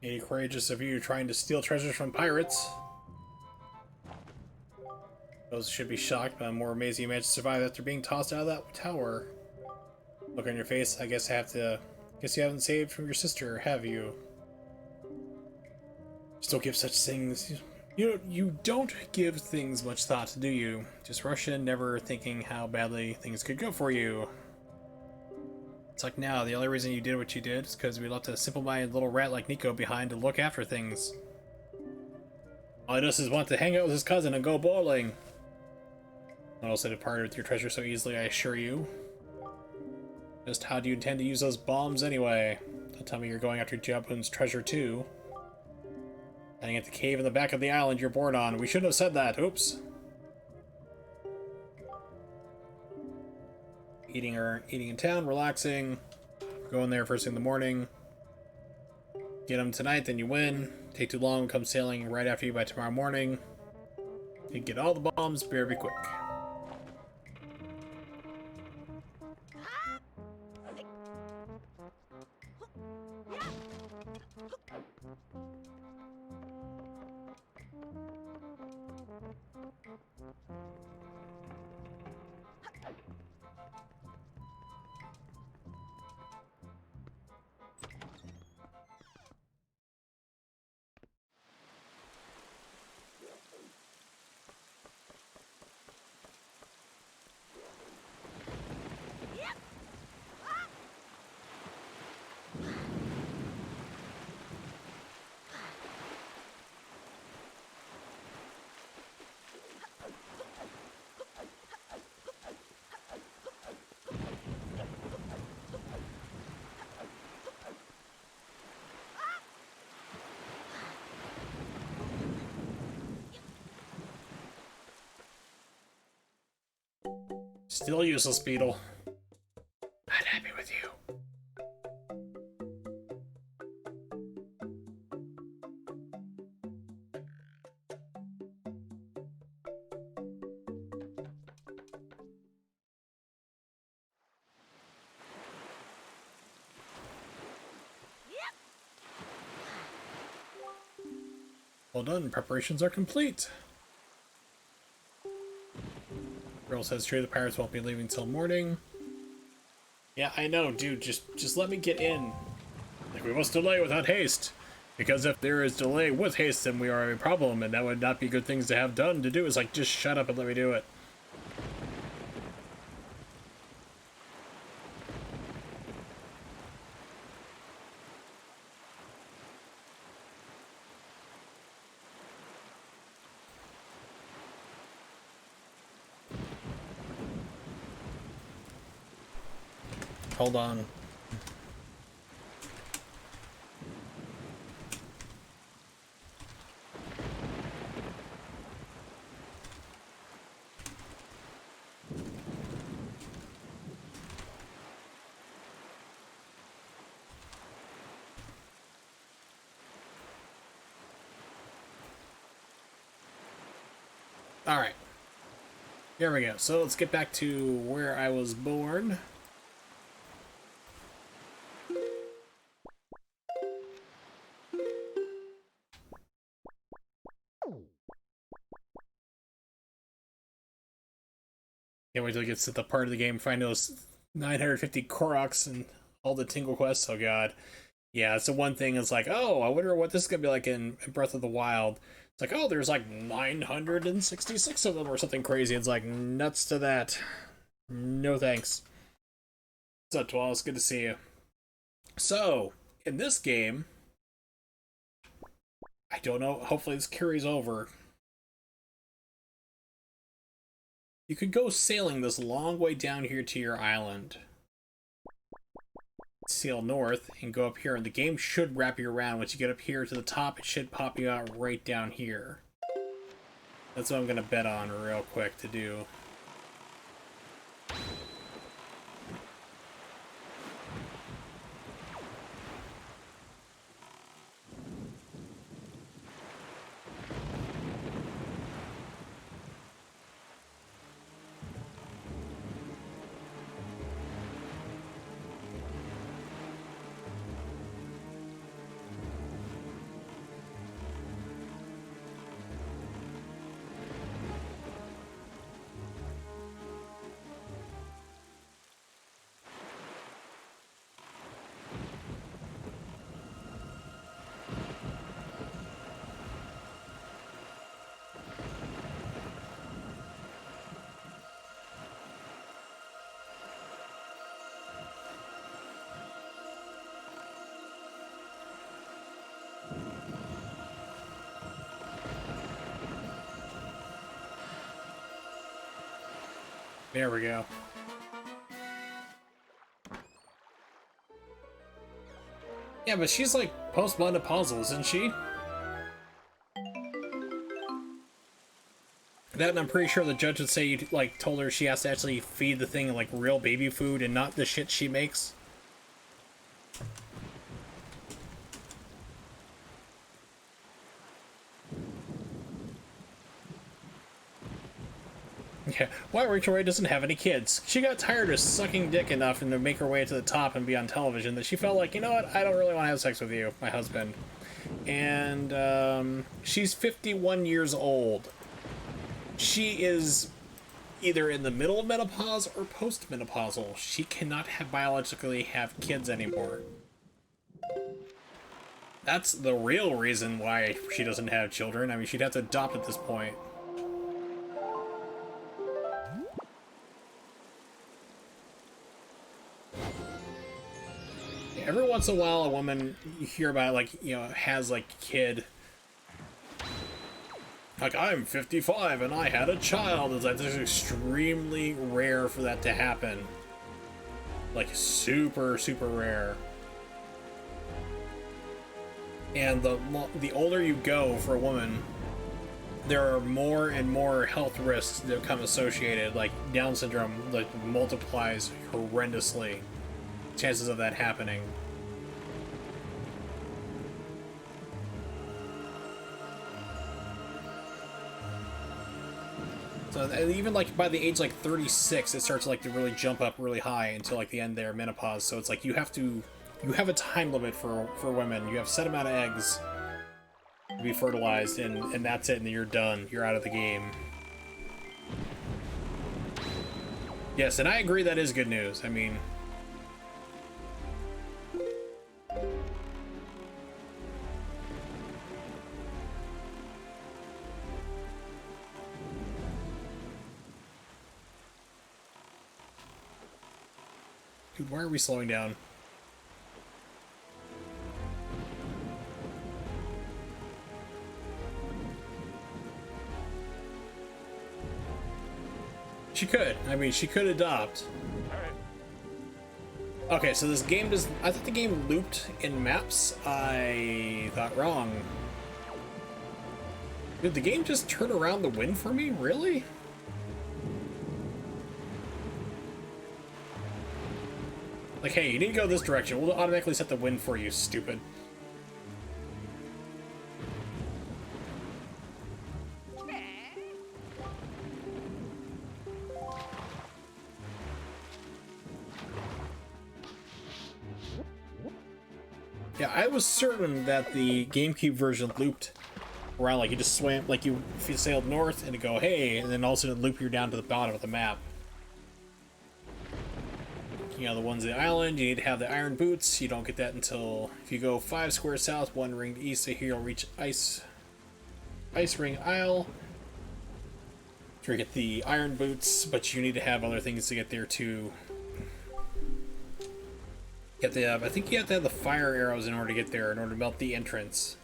Any courageous of you trying to steal treasures from pirates? Those should be shocked, but I'm more amazed you managed to survive after being tossed out of that tower. Look on your face, I guess guess you haven't saved from your sister, have you? Still give such things. You don't give things much thought, do you? Just rush in, never thinking how badly things could go for you. It's like now, the only reason you did what you did is because we left a simple-minded little rat like Nico behind to look after things. All he does is want to hang out with his cousin and go bowling. Not also departed with your treasure so easily, I assure you. Just how do you intend to use those bombs anyway? Don't tell me you're going after Jabun's treasure too. Heading at the cave in the back of the island you're born on. We shouldn't have said that. Oops. Eating in town, relaxing. Going there first thing in the morning. Get them tonight, then you win. Take too long, come sailing right after you by tomorrow morning. You get all the bombs, better be quick. Still useless, Beetle. Not happy with you. Well done, preparations are complete. Girl says true, the pirates won't be leaving till morning. Yeah, I know, dude, just let me get in. Like, we must delay without haste. Because if there is delay with haste, then we are a problem, and that would not be good things to have done to do. It's like, just shut up and let me do it. Hold on. All right. Here we go. So let's get back to where I was born. Can't wait till it gets to the part of the game, find those 950 Koroks and all the Tingle quests. Oh god. Yeah, it's the one thing. It's like, oh, I wonder what this is going to be like in Breath of the Wild. It's like, oh, there's like 966 of them or something crazy. It's like, nuts to that. No thanks. What's up, Twal? It's good to see you. So, in this game, I don't know, hopefully this carries over. You could go sailing this long way down here to your island. Sail north and go up here, and the game should wrap you around. Once you get up here to the top, it should pop you out right down here. That's what I'm gonna bet on real quick to do. There we go. Yeah, but she's like post-menopausal, isn't she? That, and I'm pretty sure the judge would say you like told her she has to actually feed the thing like real baby food and not the shit she makes. Yeah, why Rachel Ray doesn't have any kids. She got tired of sucking dick enough and to make her way to the top and be on television that she felt like, you know what, I don't really want to have sex with you, my husband. And she's 51 years old. She is either in the middle of menopause or post-menopausal. She cannot biologically have kids anymore. That's the real reason why she doesn't have children. I mean, she'd have to adopt at this point. Every once in a while, a woman, you hear about, like, you know, has, like, a kid. Like, I'm 55 and I had a child. It's like, it's extremely rare for that to happen. Like, super, super rare. And the older you go for a woman, there are more and more health risks that come associated. Like, Down syndrome, like, multiplies horrendously. Chances of that happening. So even like by the age like 36, it starts like to really jump up really high until like the end there, menopause. So it's like you have a time limit for women. You have a set amount of eggs to be fertilized, and that's it, and then you're done. You're out of the game. Yes, and I agree that is good news. I mean, dude, why are we slowing down? She could. I mean, she could adopt. Okay, so this game does... I thought the game looped in maps. I thought wrong. Did the game just turn around the wind for me? Really? Like, hey, you need to go this direction. We'll automatically set the wind for you, stupid. Yeah, I was certain that the GameCube version looped around, like you just swam, like if you sailed north and to go, hey, and then all of a sudden loop you down to the bottom of the map. You know, the ones on the island, you need to have the iron boots. You don't get that until if you go 5 squares south, 1 ring east of here, you'll reach ice. Ice Ring Isle. To get the iron boots, but you need to have other things to get there too. You have to have, I think you have to have the fire arrows in order to get there, in order to melt the entrance.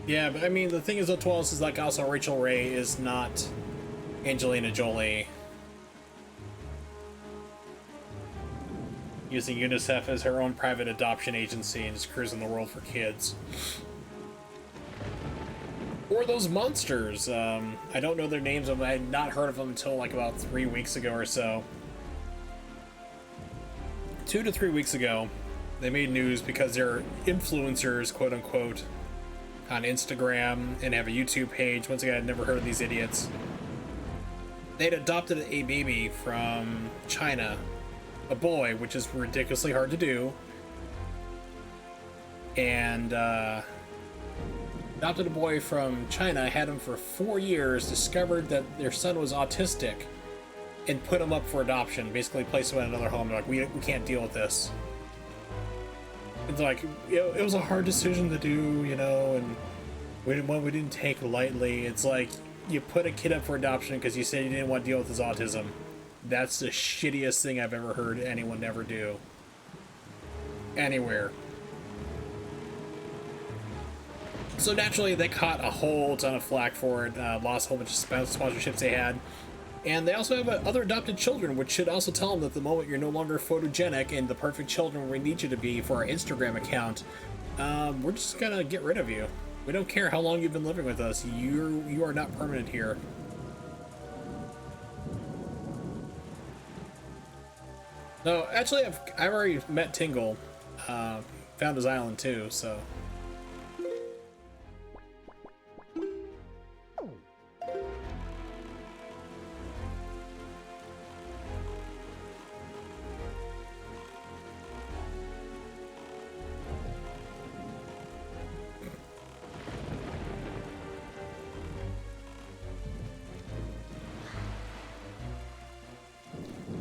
Yeah, but I mean, the thing is, though, 12 is like also Rachel Ray is not Angelina Jolie. Using UNICEF as her own private adoption agency and just cruising the world for kids. Or those monsters. I don't know their names. I had not heard of them until like about 3 weeks ago or so. 2 to 3 weeks ago, they made news because they're influencers, quote unquote, on Instagram and have a YouTube page. Once again, I'd never heard of these idiots. They'd adopted a baby from China, a boy, which is ridiculously hard to do, and adopted a boy from China, had him for 4 years, discovered that their son was autistic, and put him up for adoption. Basically placed him in another home. They're like, we can't deal with this. It's like, it was a hard decision to do, you know, and we didn't take lightly. It's like, you put a kid up for adoption because you said you didn't want to deal with his autism. That's the shittiest thing I've ever heard anyone ever do. Anywhere. So naturally, they caught a whole ton of flack for it, lost a whole bunch of sponsorships they had. And they also have other adopted children, which should also tell them that the moment you're no longer photogenic and the perfect children we need you to be for our Instagram account, we're just gonna get rid of you. We don't care how long you've been living with us. You are not permanent here. No, actually, I've already met Tingle. Found his island too, so.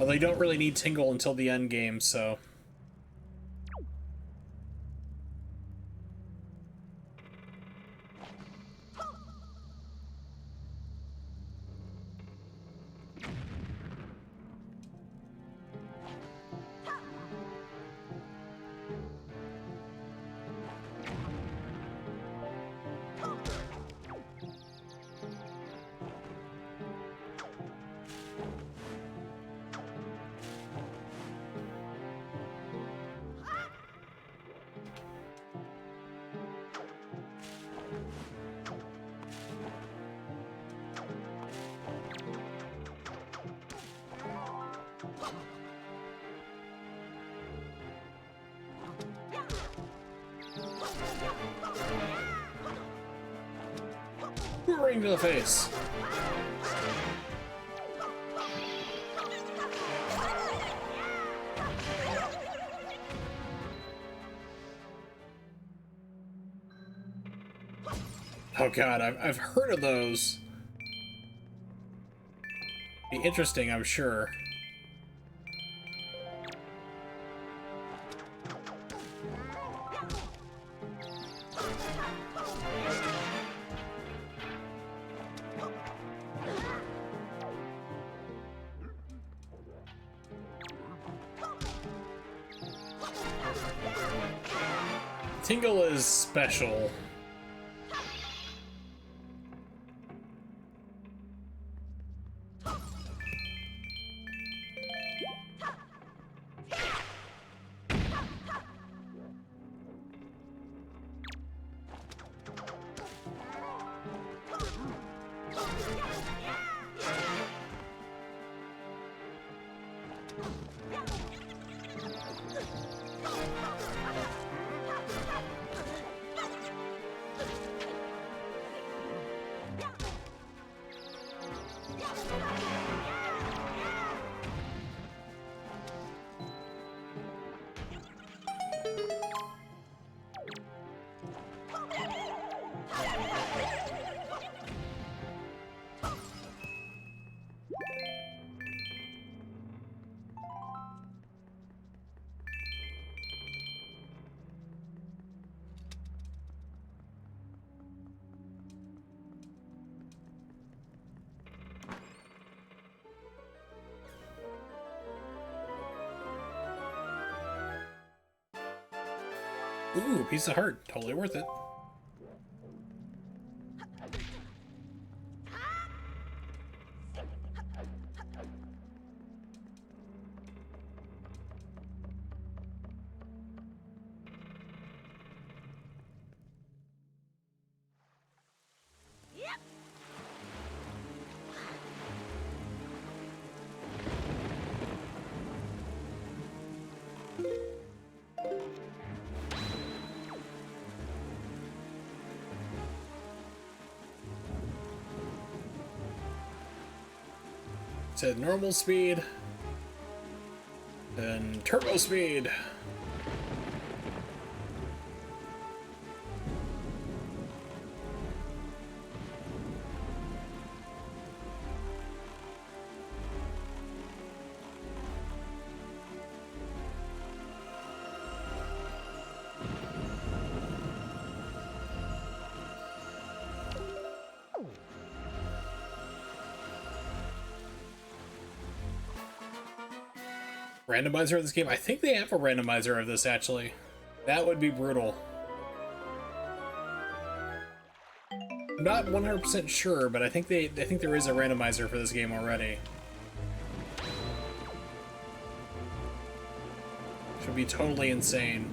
Although you don't really need Tingle until the end game, so. Ring to the face. Oh god, I've heard of those. Be interesting, I'm sure. Tingle is special. Ooh, piece of heart. Totally worth it. Said normal speed and turbo speed. Randomizer of this game? I think they have a randomizer of this, actually. That would be brutal. I'm not 100% sure, but I think there is a randomizer for this game already. Should be totally insane.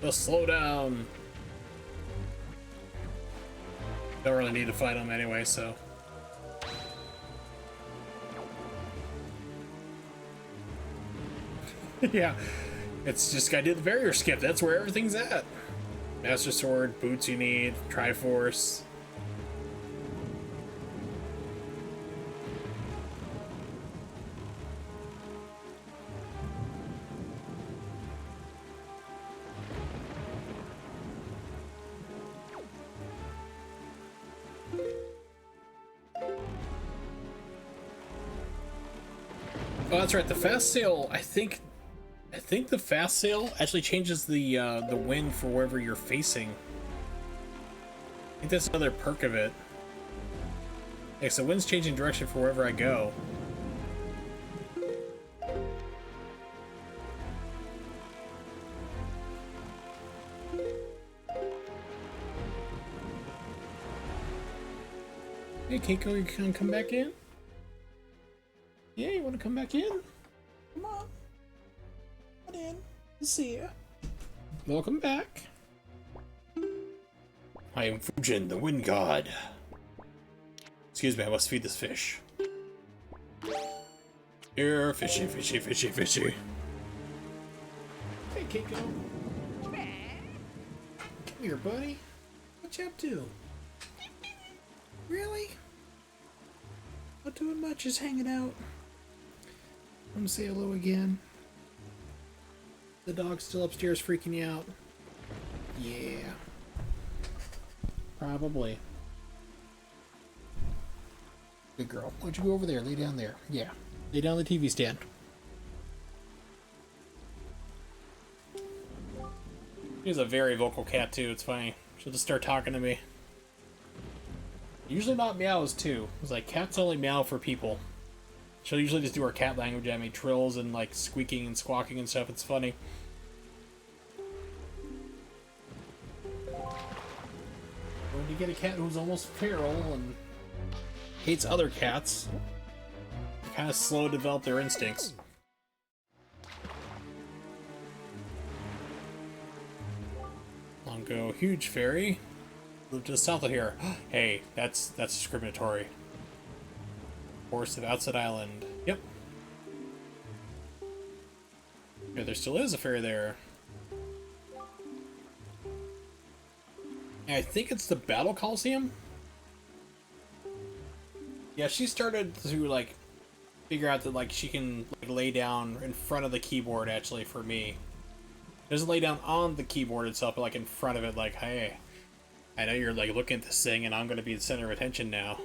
Just slow down. Don't really need to fight him anyway, so. Yeah, it's just gotta do the barrier skip. That's where everything's at. Master Sword, boots you need, Triforce. Oh, that's right. The fast sail. I think the fast sail actually changes the wind for wherever you're facing. I think that's another perk of it. Yeah, so wind's changing direction for wherever I go. Hey, Keiko, you can come back in? Yeah, you want to come back in? Come on. Come in. See ya. Welcome back. I am Fujin, the wind god. Excuse me, I must feed this fish. Here, fishy, fishy, fishy, fishy. Hey, Keiko. Come here, buddy. What you up to? Really? Not doing much, just hanging out. I'm gonna say hello again. The dog's still upstairs freaking you out. Yeah. Probably. Good girl. Why don't you go over there? Lay down there. Yeah. Lay down on the TV stand. She's a very vocal cat too, it's funny. She'll just start talking to me. Usually not meows too. It's like cats only meow for people. She'll usually just do her cat language at me, trills and like squeaking and squawking and stuff. It's funny. When you get a cat who's almost feral and hates other cats, they kind of slow to develop their instincts. Long go, huge fairy. just south of here. Hey, that's discriminatory. Forest of Outside Island. Yep. Yeah, there still is a ferry there. And I think it's the Battle Coliseum. Yeah, she started to like figure out that like she can like lay down in front of the keyboard actually for me. Doesn't lay down on the keyboard itself, but like in front of it, like, hey, I know you're like looking at this thing and I'm gonna be the center of attention now.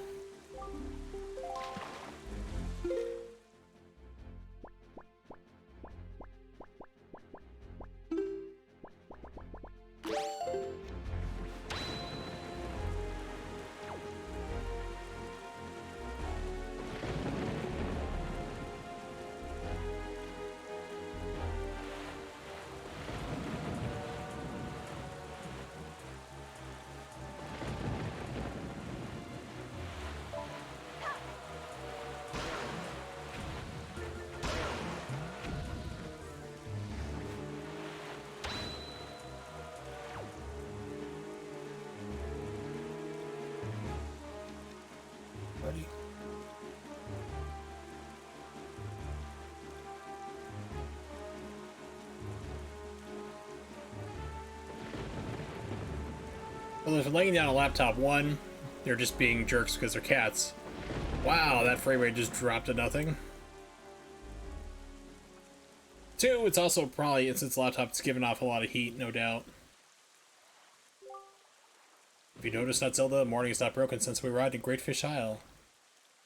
Buddy. Well, if they're laying down a laptop, one, they're just being jerks because they're cats. Wow, that frame rate just dropped to nothing. Two, it's also probably, since its laptop, it's giving off a lot of heat, no doubt. If you notice, not Zelda, morning is not broken since we arrived in Great Fish Isle.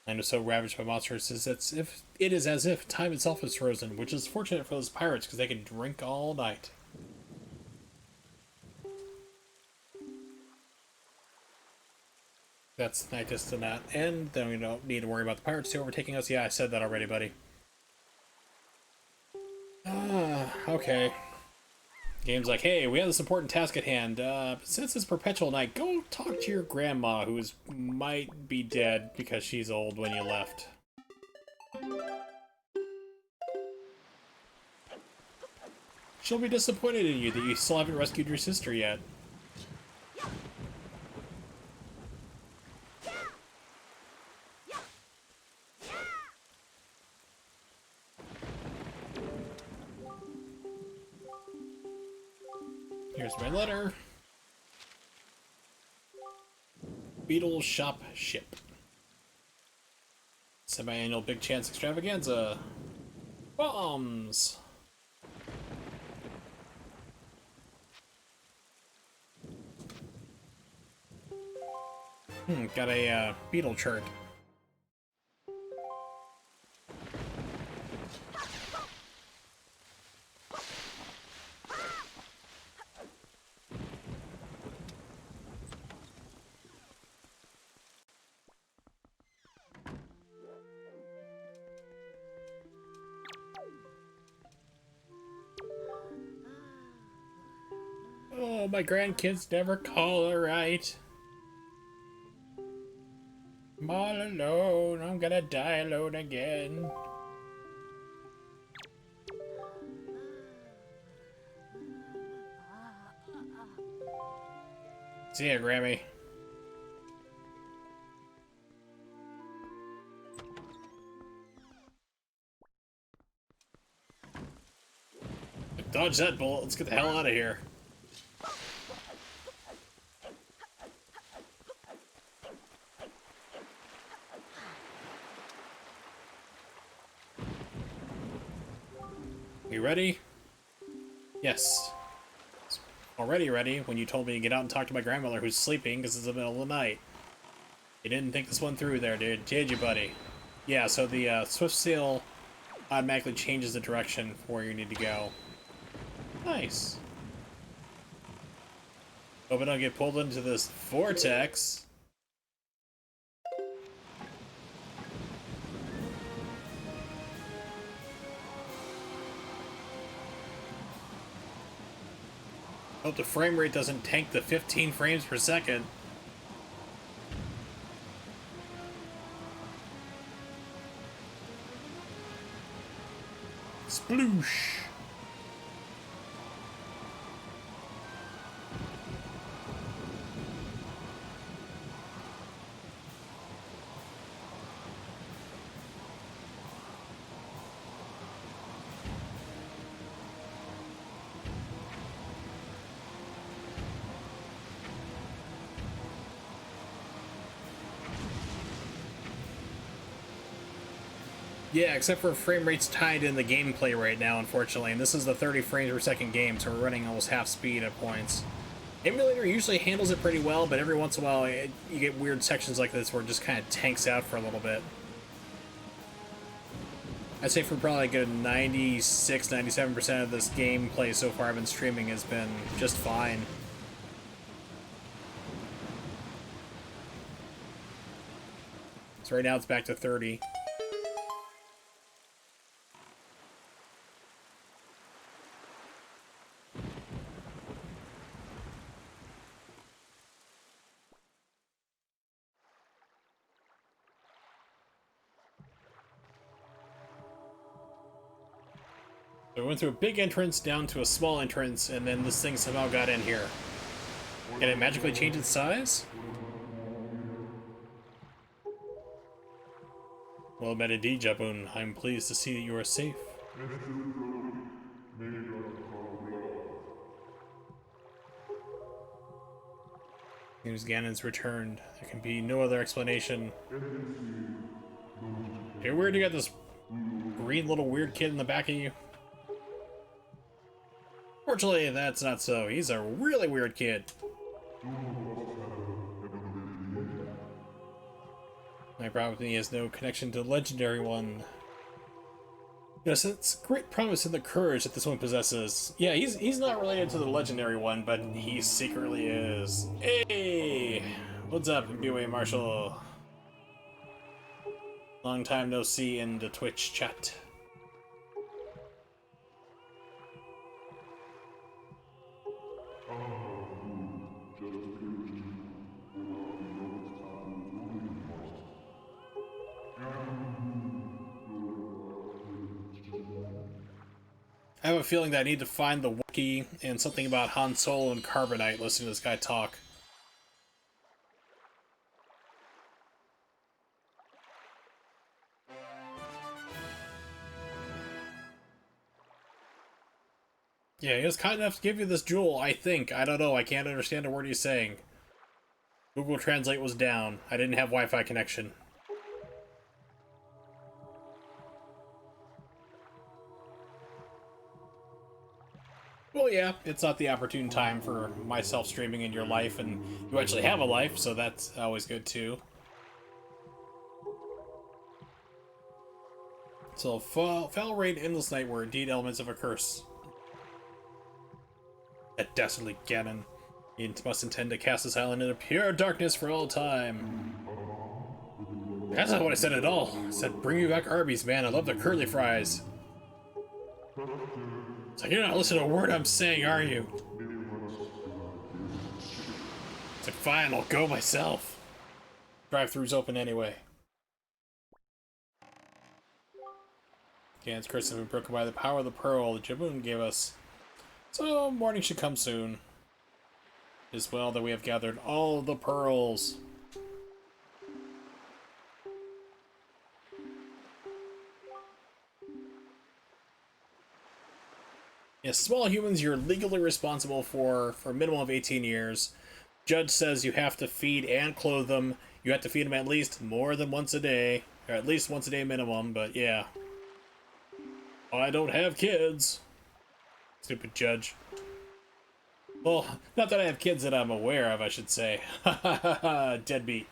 Land is so ravaged by monsters it is as if time itself is frozen, which is fortunate for those pirates because they can drink all night. That's nice to that. And then we don't need to worry about the pirates overtaking us. Yeah, I said that already, buddy. Okay. Game's like, hey, we have this important task at hand. But since it's perpetual night, go talk to your grandma, who might be dead because she's old when you left. She'll be disappointed in you that you still haven't rescued your sister yet. Here's my letter. Beetle Shop Ship. Semi-annual Big Chance Extravaganza. Bombs. Got a beetle chart. Oh, my grandkids never call her right. I'm all alone. I'm gonna die alone again. See ya, Grammy. Dodge that bullet. Let's get the hell out of here. You ready? Yes. Already ready when you told me to get out and talk to my grandmother who's sleeping because it's the middle of the night. You didn't think this one through there, dude. Did you, buddy? Yeah, so the Swift Sail automatically changes the direction for where you need to go. Nice. Hope I don't get pulled into this vortex. Hope the frame rate doesn't tank the 15 frames per second. Sploosh. Yeah, except for frame rates tied in the gameplay right now, unfortunately. And this is the 30 frames per second game, so we're running almost half speed at points. Emulator usually handles it pretty well, but every once in a while you get weird sections like this where it just kind of tanks out for a little bit. I'd say for probably a good 96-97% of this gameplay so far I've been streaming has been just fine. So right now it's back to 30. So we went through a big entrance down to a small entrance, and then this thing somehow got in here. Can it magically change its size? Well met indeed, Jabun. I'm pleased to see that you are safe. Seems Ganon's returned. There can be no other explanation. Hey, weird you got this green little weird kid in the back of you. Fortunately, that's not so. He's a really weird kid. My problem with me has no connection to the legendary one. Yes, it's great promise in the courage that this one possesses. Yeah, he's not related to the legendary one, but he secretly is. Hey! What's up, BOA Marshall? Long time no see in the Twitch chat. I have a feeling that I need to find the Wookiee and something about Han Solo and Carbonite listening to this guy talk. Yeah, he was kind enough to give you this jewel, I think. I don't know, I can't understand a word he's saying. Google Translate was down. I didn't have Wi-Fi connection. Well, yeah, it's not the opportune time for myself streaming in your life, and you actually have a life, so that's always good too. So, foul rain, endless night were indeed elements of a curse. That dastardly Ganon. He must intend to cast this island into pure darkness for all time. That's not what I said at all. I said, bring me back Arby's, man. I love the curly fries. It's like, you're not listening to a word I'm saying, are you? It's like, fine, I'll go myself. Drive-thru's open anyway. Ganon's curse has been broken by the power of the pearl that Jabun gave us. So, morning should come soon. It is well that we have gathered all the pearls. Yes, small humans you're legally responsible for a minimum of 18 years. Judge says you have to feed and clothe them. You have to feed them at least more than once a day. Or at least once a day minimum, but yeah. I don't have kids. Stupid judge. Well, not that I have kids that I'm aware of, I should say. Ha ha ha ha, deadbeat.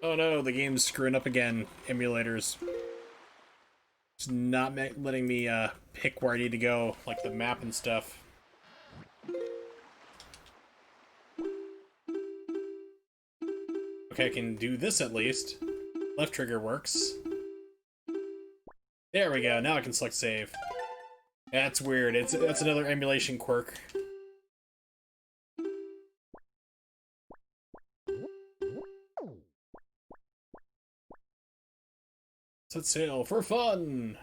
Oh no, the game's screwing up again, emulators. It's not letting me pick where I need to go, like the map and stuff. Okay, I can do this at least. Left trigger works. There we go, now I can select save. That's weird, that's another emulation quirk. Set sail for fun!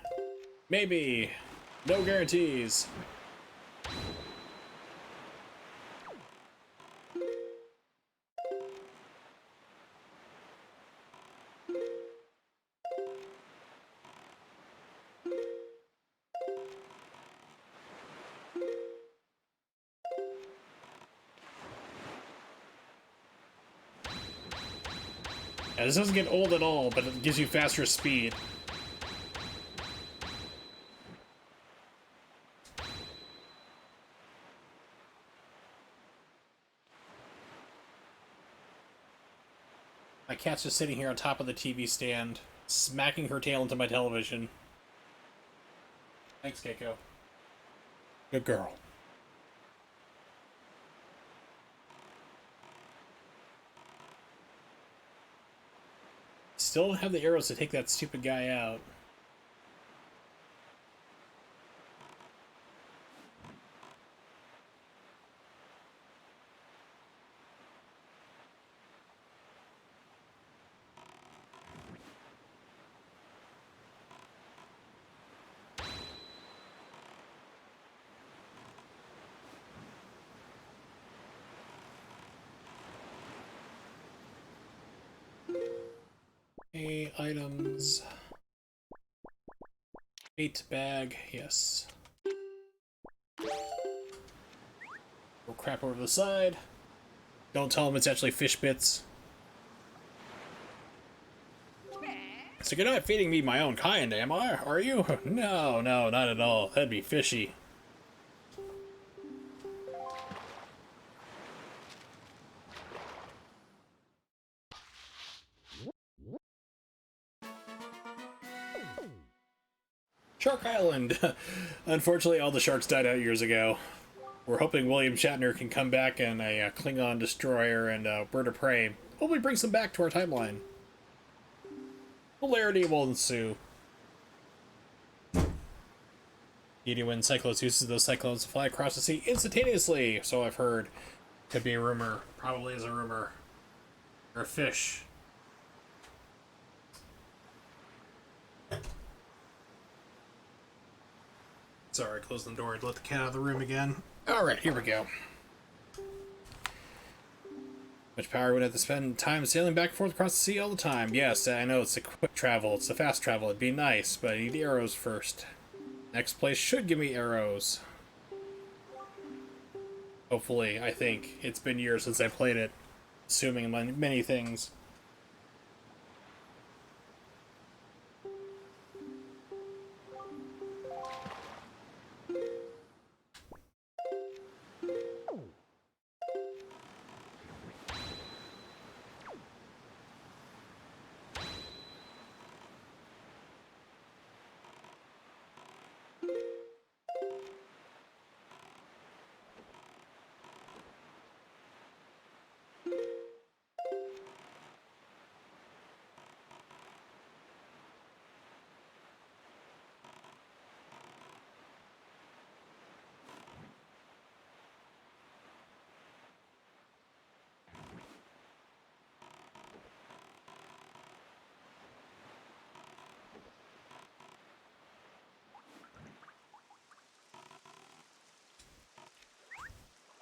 Maybe. No guarantees. Yeah, this doesn't get old at all, but it gives you faster speed. My cat's just sitting here on top of the TV stand, smacking her tail into my television. Thanks, Keiko. Good girl. Still don't have the arrows to take that stupid guy out. Okay, items. 8 bag, yes. Throw crap over the side. Don't tell him it's actually fish bits. So you're not feeding me my own kind, am I? Are you? No, no, not at all. That'd be fishy. Shark Island! Unfortunately, all the sharks died out years ago. We're hoping William Shatner can come back in a Klingon destroyer and bird of prey. Hopefully brings them back to our timeline. Hilarity will ensue. When Cyclones uses those cyclones to fly across the sea instantaneously, so I've heard. Could be a rumor. Probably is a rumor. Or a fish. Sorry, closing the door and let the cat out of the room again. Alright, here we go. Much power would have to spend time sailing back and forth across the sea all the time. Yes, I know it's the quick travel, it's the fast travel, it'd be nice, but I need arrows first. Next place should give me arrows. Hopefully, I think. It's been years since I played it, assuming many things.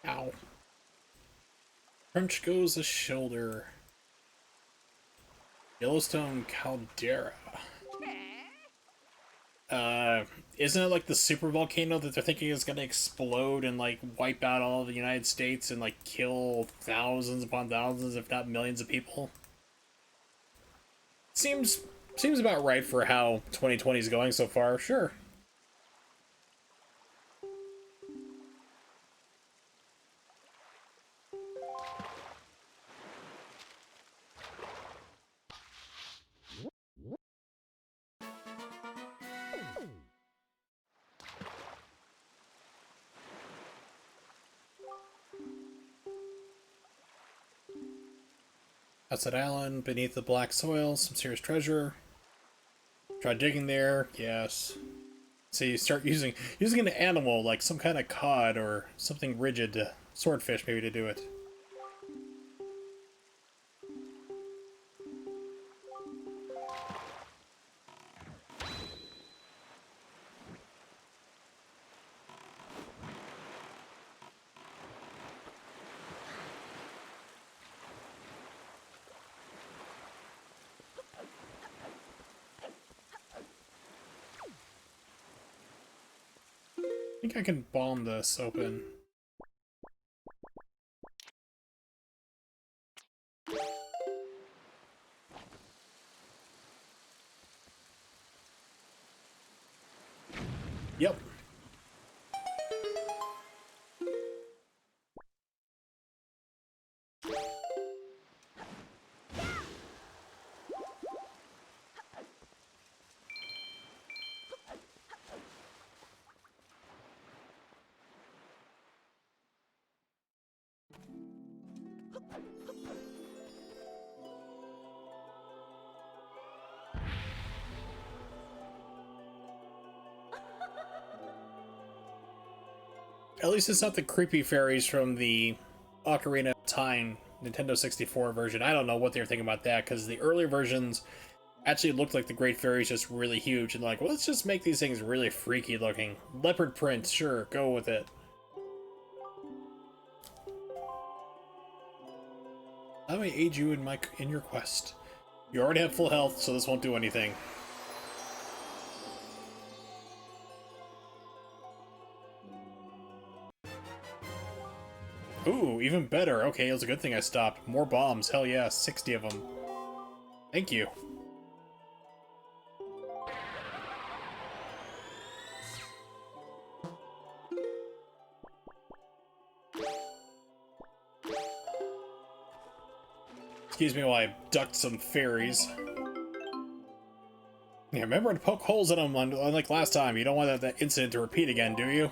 Ow. Crunch goes the shoulder. Yellowstone caldera. Isn't it like the super volcano that they're thinking is gonna explode and like wipe out all of the United States and like kill thousands upon thousands, if not millions of people? Seems about right for how 2020 is going so far, sure. Outside island, beneath the black soil, some serious treasure. Try digging there, yes. So you start using an animal, like some kind of cod or something rigid, swordfish maybe, to do it. I think I can bomb this open. At least it's not the creepy fairies from the Ocarina of Time Nintendo 64 version. I don't know what they were thinking about that, because the earlier versions actually looked like the Great Fairies, just really huge, and like, well, let's just make these things really freaky looking. Leopard print, sure, go with it. I may aid you in your quest. You already have full health, so this won't do anything. Ooh, even better. Okay, it was a good thing I stopped. More bombs. Hell yeah, 60 of them. Thank you. Excuse me while I ducked some fairies. Yeah, remember to poke holes in them unlike last time. You don't want that incident to repeat again, do you?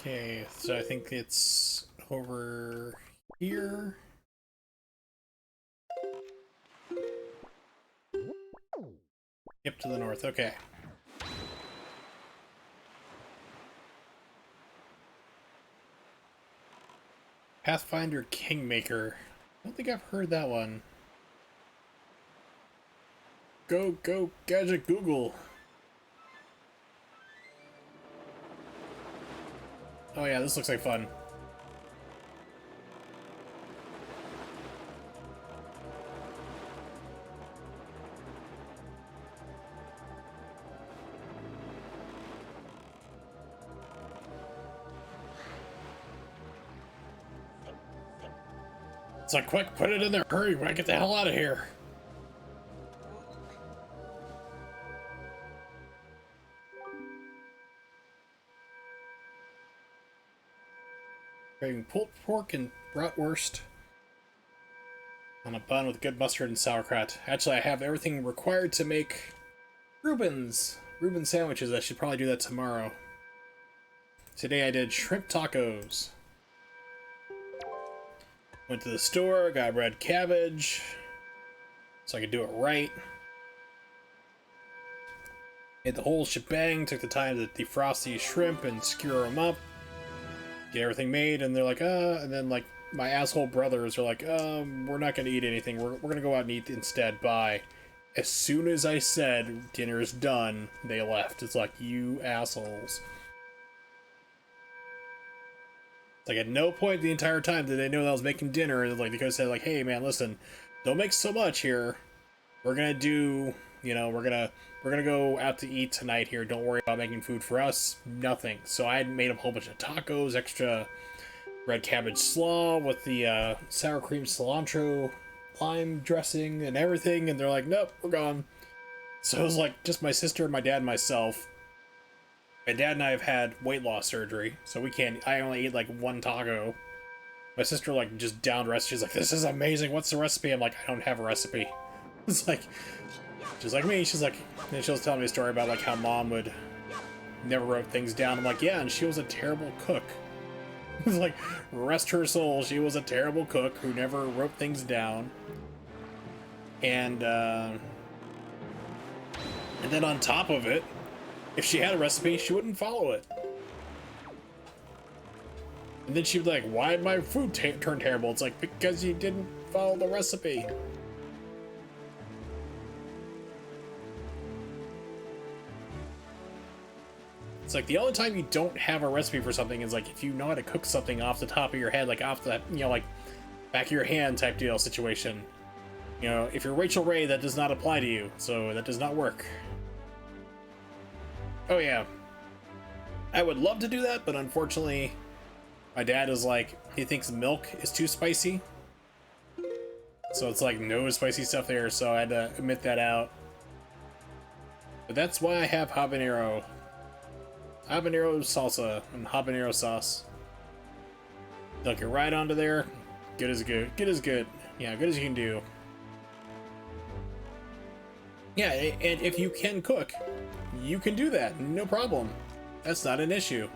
Okay, so I think it's over here. Yep, to the north, okay. Pathfinder Kingmaker. I don't think I've heard that one. Go, Gadget Google. Oh yeah, this looks like fun. It's like, quick, put it in there, hurry, we gotta get the hell out of here. Craving pulled pork and bratwurst on a bun with good mustard and sauerkraut. Actually, I have everything required to make Reuben sandwiches. I should probably do that tomorrow. Today I did shrimp tacos. Went to the store, got red cabbage, so I could do it right. Made the whole shebang, took the time to defrost these shrimp and skewer them up. Get everything made, and they're like, and then like my asshole brothers are like, we're not gonna eat anything, we're gonna go out and eat instead, bye. As soon as I said dinner's done, they left. It's like, you assholes. It's like at no point the entire time did they know that I was making dinner, and like they could have said like, hey man, listen, don't make so much here. We're gonna do, you know, we're gonna go out to eat tonight here. Don't worry about making food for us. Nothing. So I had made a whole bunch of tacos, extra red cabbage slaw with the sour cream cilantro lime dressing and everything, and they're like, nope, we're gone. So it was like just my sister, my dad, and myself. My dad and I have had weight loss surgery, so we can't. I only ate like one taco. My sister like just downed the rest. She's like, this is amazing. What's the recipe? I'm like, I don't have a recipe. It's like, just like me. She's like, and she was telling me a story about like how mom would never wrote things down. I'm like, yeah, and she was a terrible cook. It's like, rest her soul, she was a terrible cook who never wrote things down. And then on top of it, if she had a recipe, she wouldn't follow it. And then she'd be like, why did my food turn terrible? It's like, because you didn't follow the recipe. It's like the only time you don't have a recipe for something is like if you know how to cook something off the top of your head, like off the, you know, like back of your hand type deal situation. You know, if you're Rachel Ray, that does not apply to you, so that does not work. Oh yeah. I would love to do that, but unfortunately, My dad is like, he thinks milk is too spicy. So it's like no spicy stuff there, so I had to admit that out. But that's why I have habanero. Habanero salsa and habanero sauce. Dunk it right onto there. Good as good. Good as good. Yeah, good as you can do. Yeah, and if you can cook, you can do that. No problem. That's not an issue.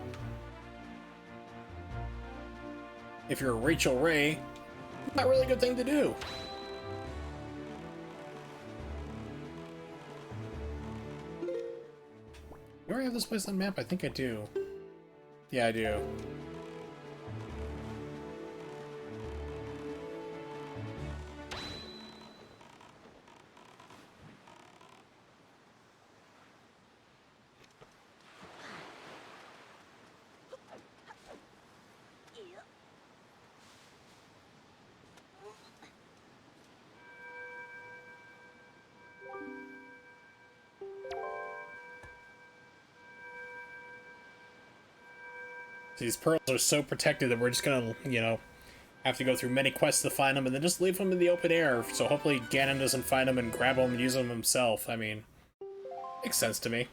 If you're Rachel Ray, not really a good thing to do. Do I have this place on map? I think I do. Yeah, I do. These pearls are so protected that we're just gonna, you know, have to go through many quests to find them and then just leave them in the open air. So hopefully Ganon doesn't find them and grab them and use them himself. I mean, makes sense to me.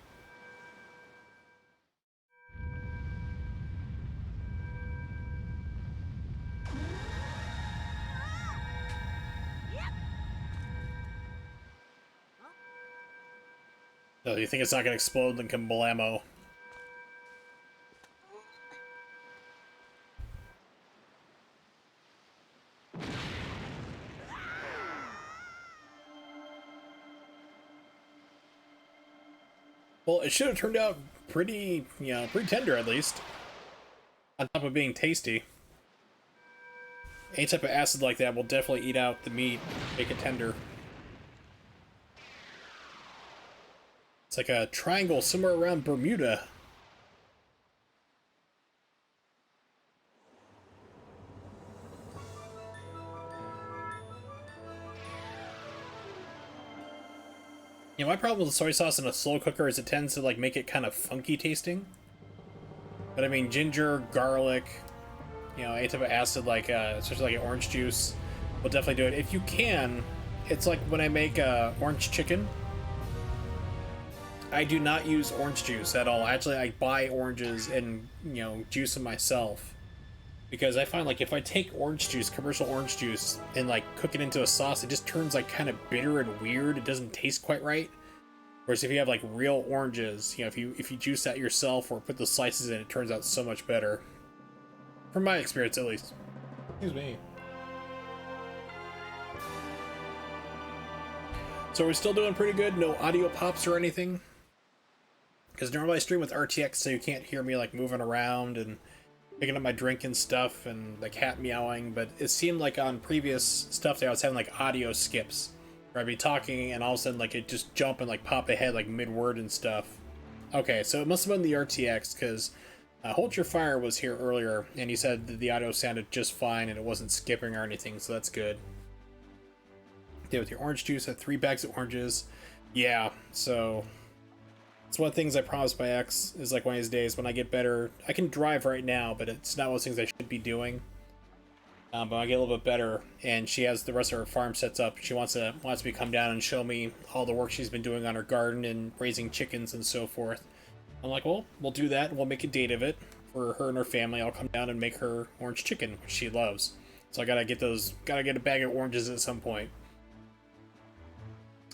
So you think it's not gonna explode and come blammo? Well, it should have turned out pretty, you know, pretty tender at least. On top of being tasty. Any type of acid like that will definitely eat out the meat, make it tender. It's like a triangle somewhere around Bermuda. You know, my problem with soy sauce in a slow cooker is it tends to like make it kind of funky tasting. But I mean, ginger, garlic, you know, any type of acid like, especially like orange juice, will definitely do it. If you can, it's like when I make orange chicken. I do not use orange juice at all. Actually, I buy oranges and, you know, juice them myself. Because I find like if I take orange juice, commercial orange juice, and like cook it into a sauce, it just turns like kind of bitter and weird. It doesn't taste quite right. Whereas if you have like real oranges, you know, if you juice that yourself or put the slices in, it turns out so much better. From my experience, at least. Excuse me. So we're still doing pretty good. No audio pops or anything. Because normally I stream with RTX, so you can't hear me like moving around and picking up my drink and stuff and the cat meowing. But it seemed like on previous stuff that I was having like audio skips, where I'd be talking and all of a sudden like it just jump and like pop ahead like mid-word and stuff. Okay, so it must have been the RTX, because Hold Your Fire was here earlier and he said that the audio sounded just fine and it wasn't skipping or anything, so that's good. Yeah, with your orange juice, I had 3 bags of oranges. Yeah, so it's one of the things I promised my ex, is like one of these days when I get better. I can drive right now, but it's not one of those things I should be doing. But when I get a little bit better, and she has the rest of her farm sets up, she wants me to come down and show me all the work she's been doing on her garden and raising chickens and so forth. I'm like, well, we'll do that, and we'll make a date of it for her and her family. I'll come down and make her orange chicken, which she loves. So I gotta get a bag of oranges at some point.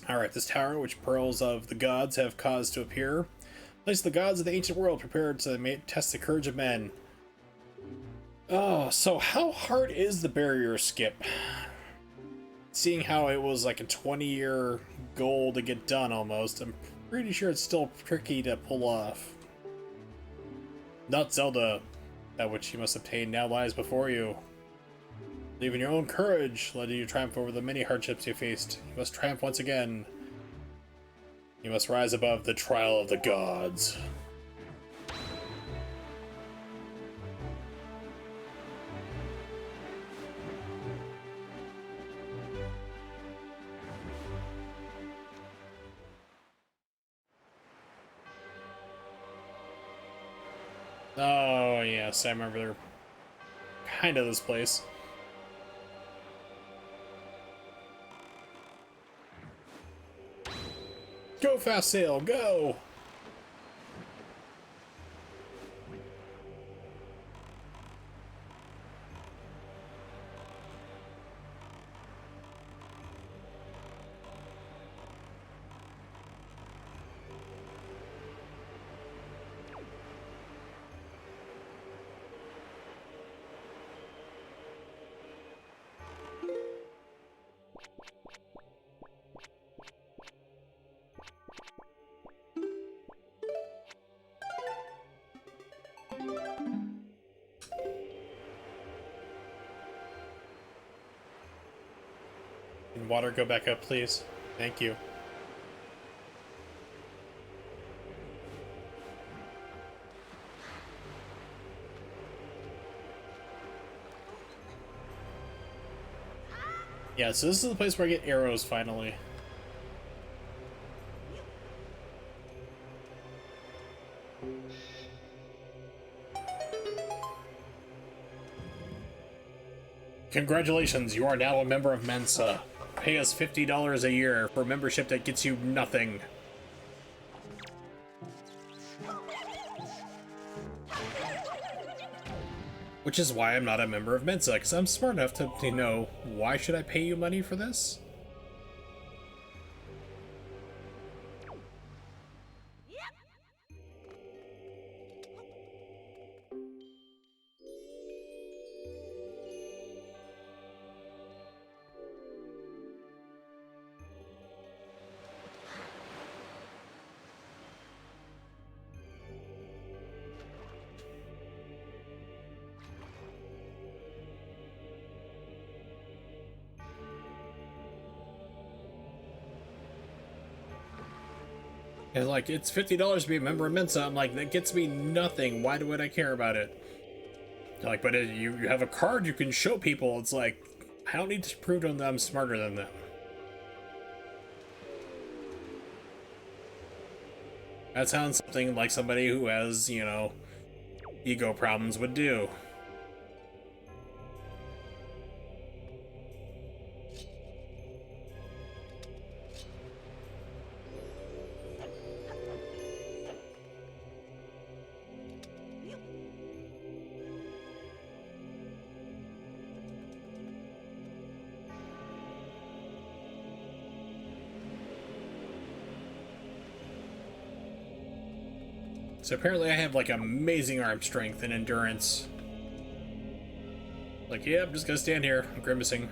Alright, this tower, which pearls of the gods have caused to appear. Place the gods of the ancient world prepared to test the courage of men. Oh, so how hard is the barrier skip? Seeing how it was like a 20-year goal to get done almost, I'm pretty sure it's still tricky to pull off. Not Zelda. That which you must obtain now lies before you. Believe in your own courage, letting you triumph over the many hardships you faced. You must triumph once again. You must rise above the trial of the gods. Oh, yes, I remember there. kind of this place. Go fast sail, go! Can water go back up, please? Thank you. Yeah, so this is the place where I get arrows, finally. Congratulations, you are now a member of Mensa. Pay us $50 a year for membership that gets you nothing. Which is why I'm not a member of Mensa, because I'm smart enough to know, why should I pay you money for this? And like, it's $50 to be a member of Mensa. I'm like, that gets me nothing. Why would I care about it? They're like, but you have a card you can show people. It's like, I don't need to prove to them that I'm smarter than them. That sounds something like somebody who has, you know, ego problems would do. So apparently I have like amazing arm strength and endurance. Like, yeah, I'm just gonna stand here. I'm grimacing.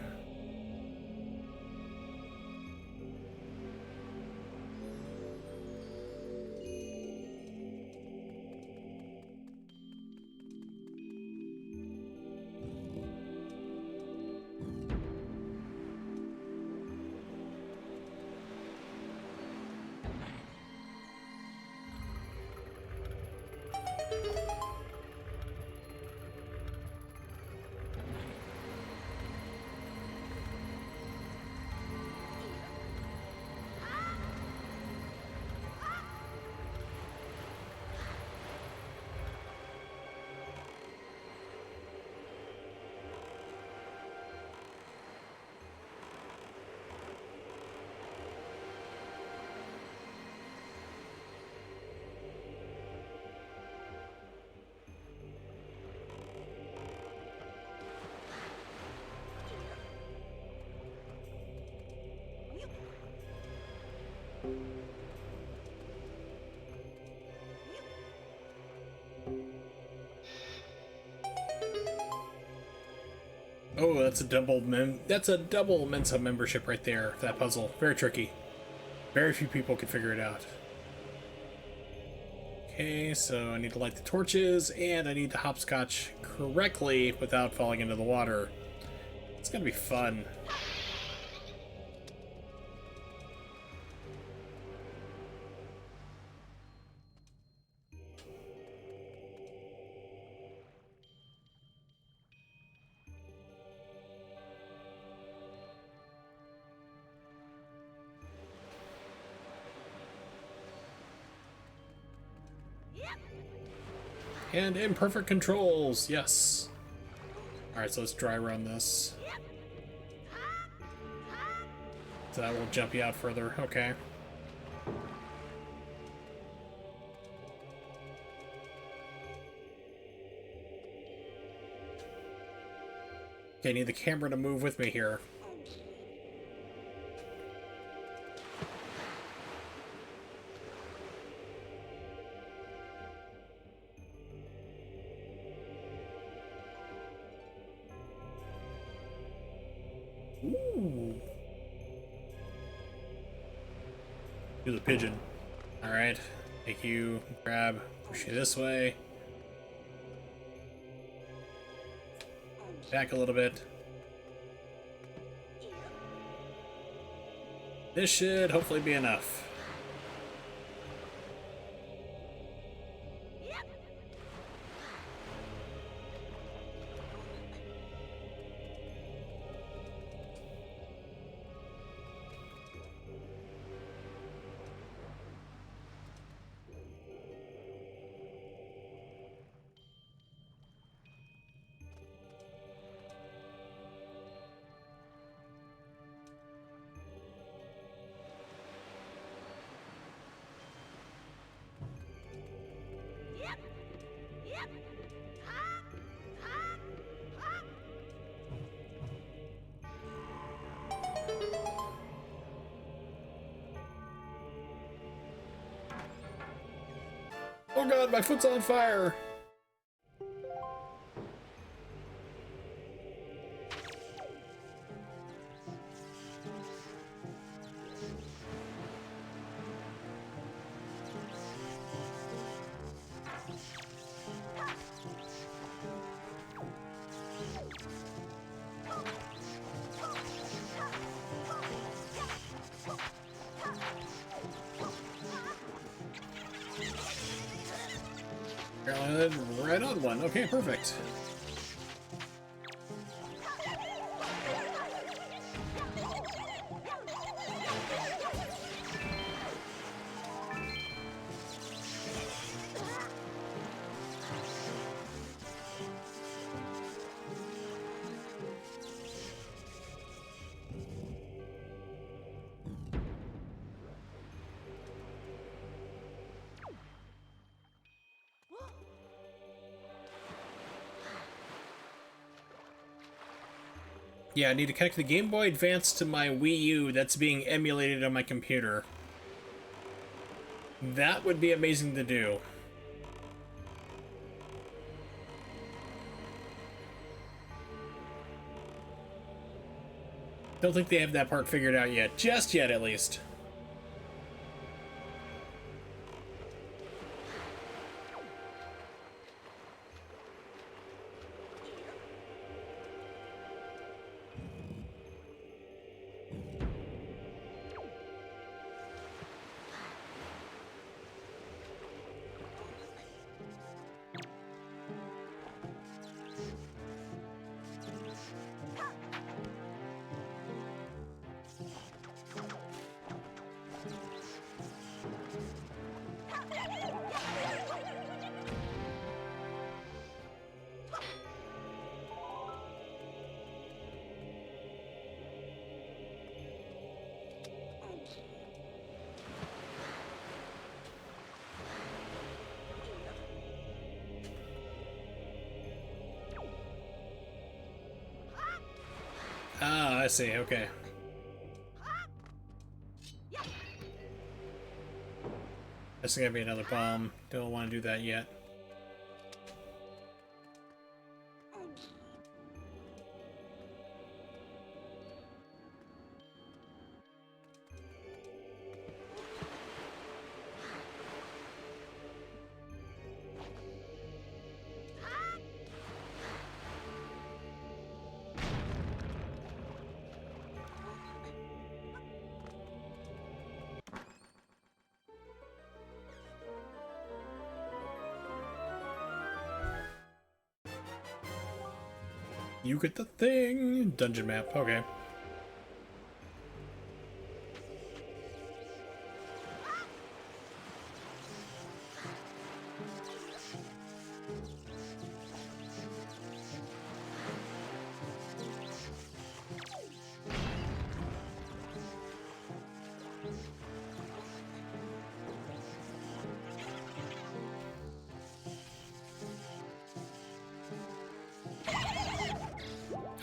Oh, that's a double Mensa membership right there. That puzzle, very tricky. Very few people could figure it out. Okay, so I need to light the torches, and I need to hopscotch correctly without falling into the water. It's gonna be fun. And imperfect controls, yes. Alright, so let's dry run this. So that will jump you out further. Okay. Okay, I need the camera to move with me here. Ooh. Do the pigeon. Alright. Take you, grab, push you this way. Back a little bit. This should hopefully be enough. Oh god, my foot's on fire! Right on one. Okay, perfect. Yeah, I need to connect the Game Boy Advance to my Wii U that's being emulated on my computer. That would be amazing to do. Don't think they have that part figured out yet. Just yet, at least. Ah, I see, okay. That's gonna be another bomb. Don't want to do that yet. You get the thing! Dungeon map, okay.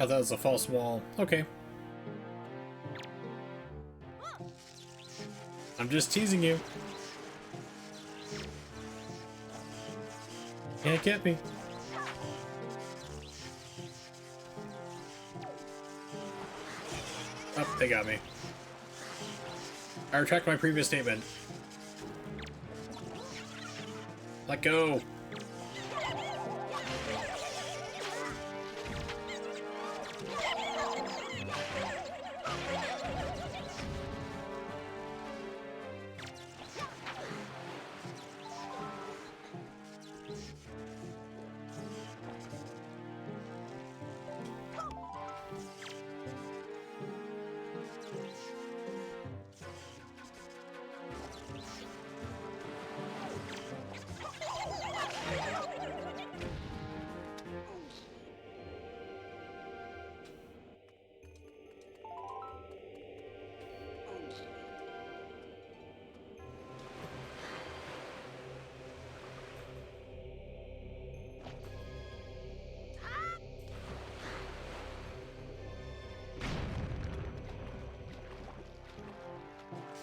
thought that was a false wall. Okay. I'm just teasing you. Can't get me. Oh, they got me. I retract my previous statement. Let go.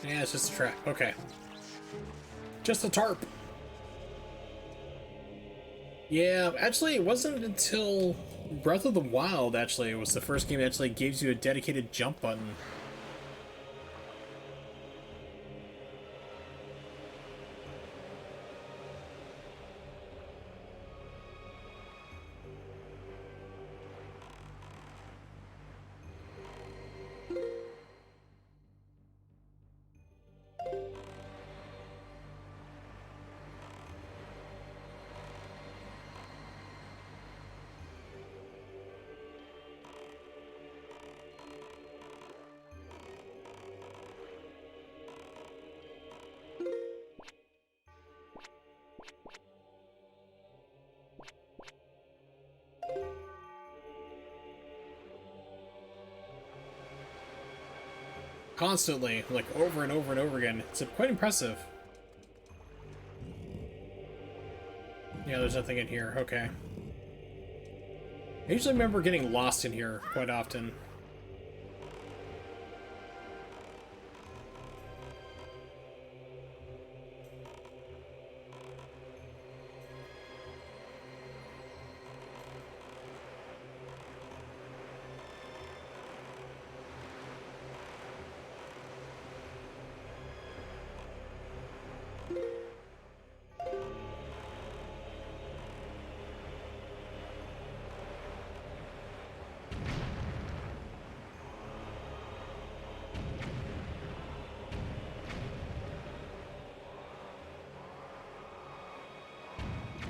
Yeah, it's just a trap. Okay. Just a tarp. Yeah, actually, it wasn't until Breath of the Wild, actually, it was the first game that actually gives you a dedicated jump button. Constantly, like over and over and over again. It's quite impressive. Yeah, there's nothing in here. Okay. I usually remember getting lost in here quite often.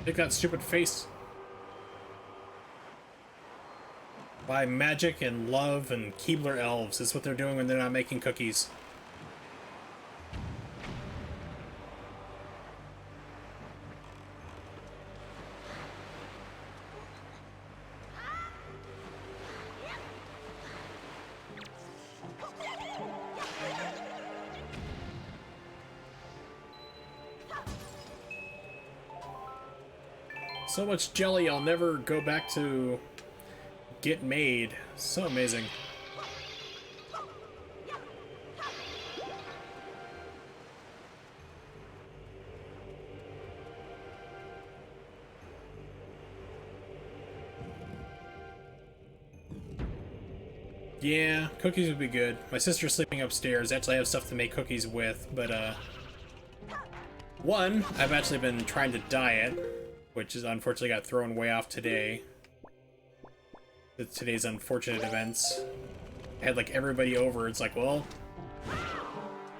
Take that stupid face. By magic and love and Keebler elves is what they're doing when they're not making cookies. So much jelly I'll never go back to get made. So amazing. Yeah, cookies would be good. My sister's sleeping upstairs. Actually, I have stuff to make cookies with, but one, I've actually been trying to diet, which is unfortunately got thrown way off today. With today's unfortunate events. I had like everybody over. It's like, well,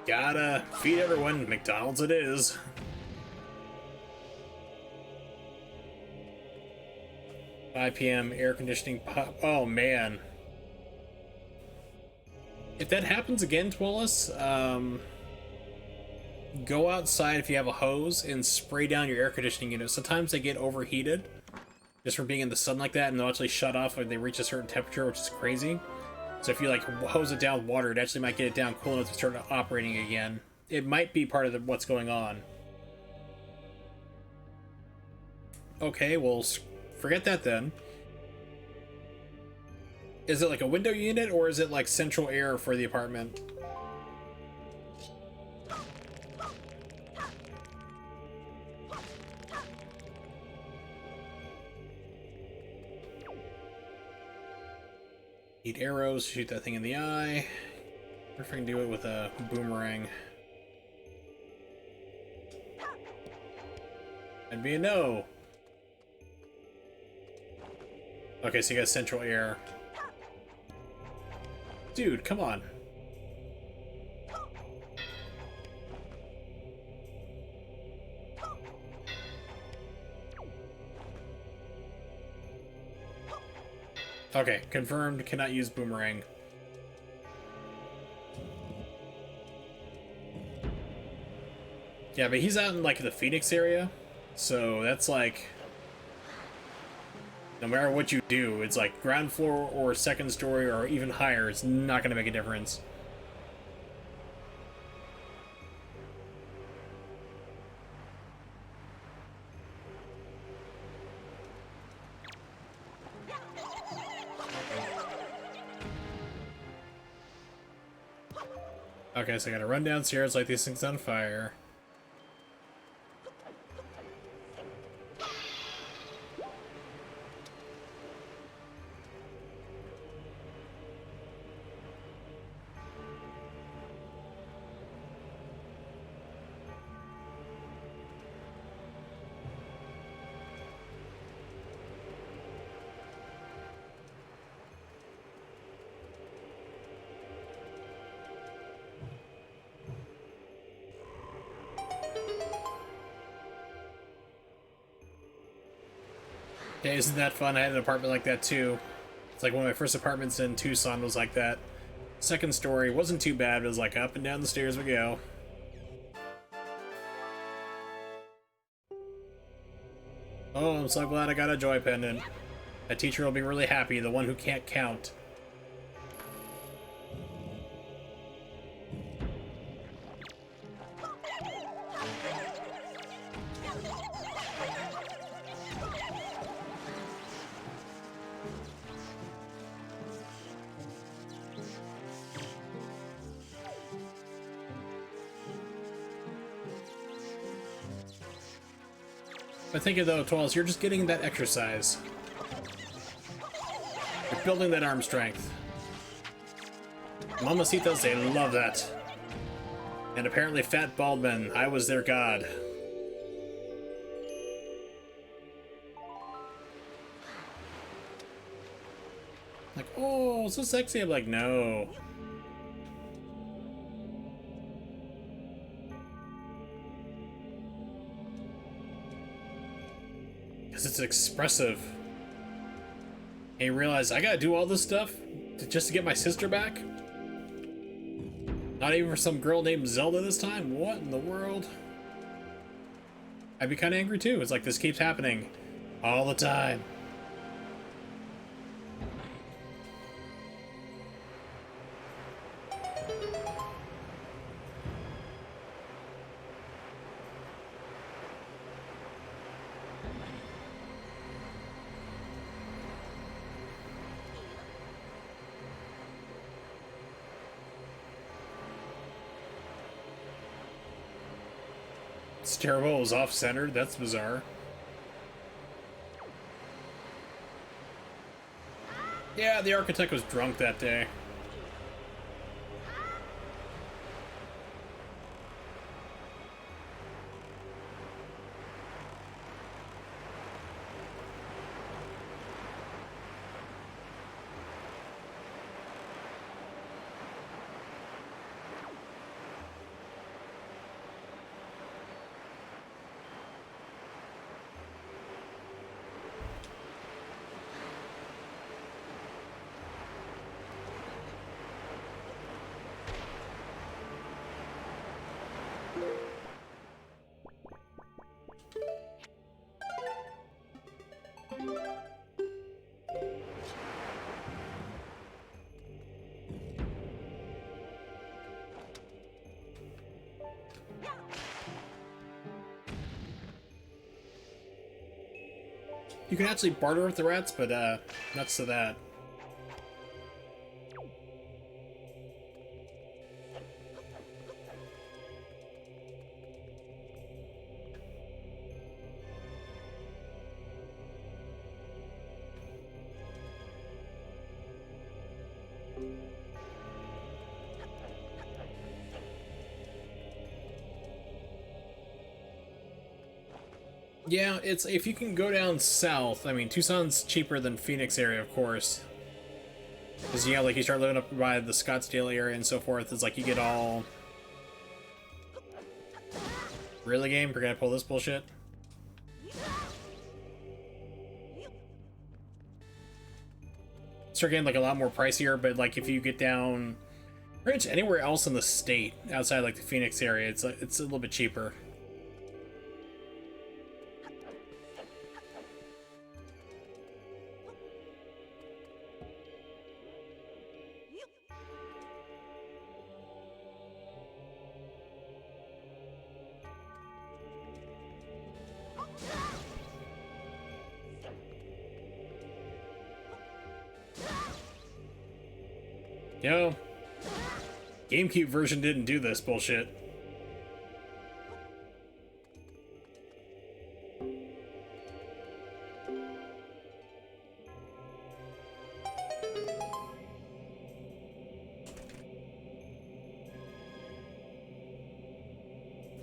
gotta feed everyone. McDonald's it is. $5 p.m. air conditioning pop. Oh man. If that happens again, Twillis, go outside if you have a hose and spray down your air conditioning unit. Sometimes they get overheated just from being in the sun like that, and they'll actually shut off when they reach a certain temperature, which is crazy. So if you like hose it down with water, it actually might get it down cool enough to start operating again. It might be part of what's going on. Okay, well, forget that then. Is it like a window unit, or is it like central air for the apartment? Need arrows, shoot that thing in the eye. What if I can do it with a boomerang? And be a no. Okay, so you got central air. Dude, come on. Okay, confirmed, cannot use boomerang. Yeah, but he's out in, like, the Phoenix area, so that's, like... No matter what you do, it's like ground floor or second story or even higher, it's not going to make a difference. Okay, so I gotta run downstairs like these things on fire. Yeah, isn't that fun? I had an apartment like that too. It's like one of my first apartments in Tucson was like that. Second story wasn't too bad, but it was like up and down the stairs we go. Oh, I'm so glad I got a joy pendant. That teacher will be really happy, the one who can't count. But think of though, Twirls, you're just getting that exercise. You're building that arm strength. Mamacitas, they love that. And apparently fat bald men, I was their god. Like, oh, so sexy. I'm like, no. Because it's expressive. And you realize, I gotta do all this stuff just to get my sister back? Not even for some girl named Zelda this time? What in the world? I'd be kind of angry too. It's like this keeps happening all the time. It's terrible. It was off-centered. That's bizarre. Yeah, the architect was drunk that day. You can actually barter with the rats, but nuts to that. Yeah, it's if you can go down south. I mean, Tucson's cheaper than Phoenix area, of course. Because, yeah, like, you start living up by the Scottsdale area and so forth, it's like you get all... Really, game? We're gonna pull this bullshit? Start getting, like, a lot more pricier, but, like, if you get down... Pretty much anywhere else in the state, outside, like, the Phoenix area, it's a little bit cheaper. Yo, GameCube version didn't do this bullshit.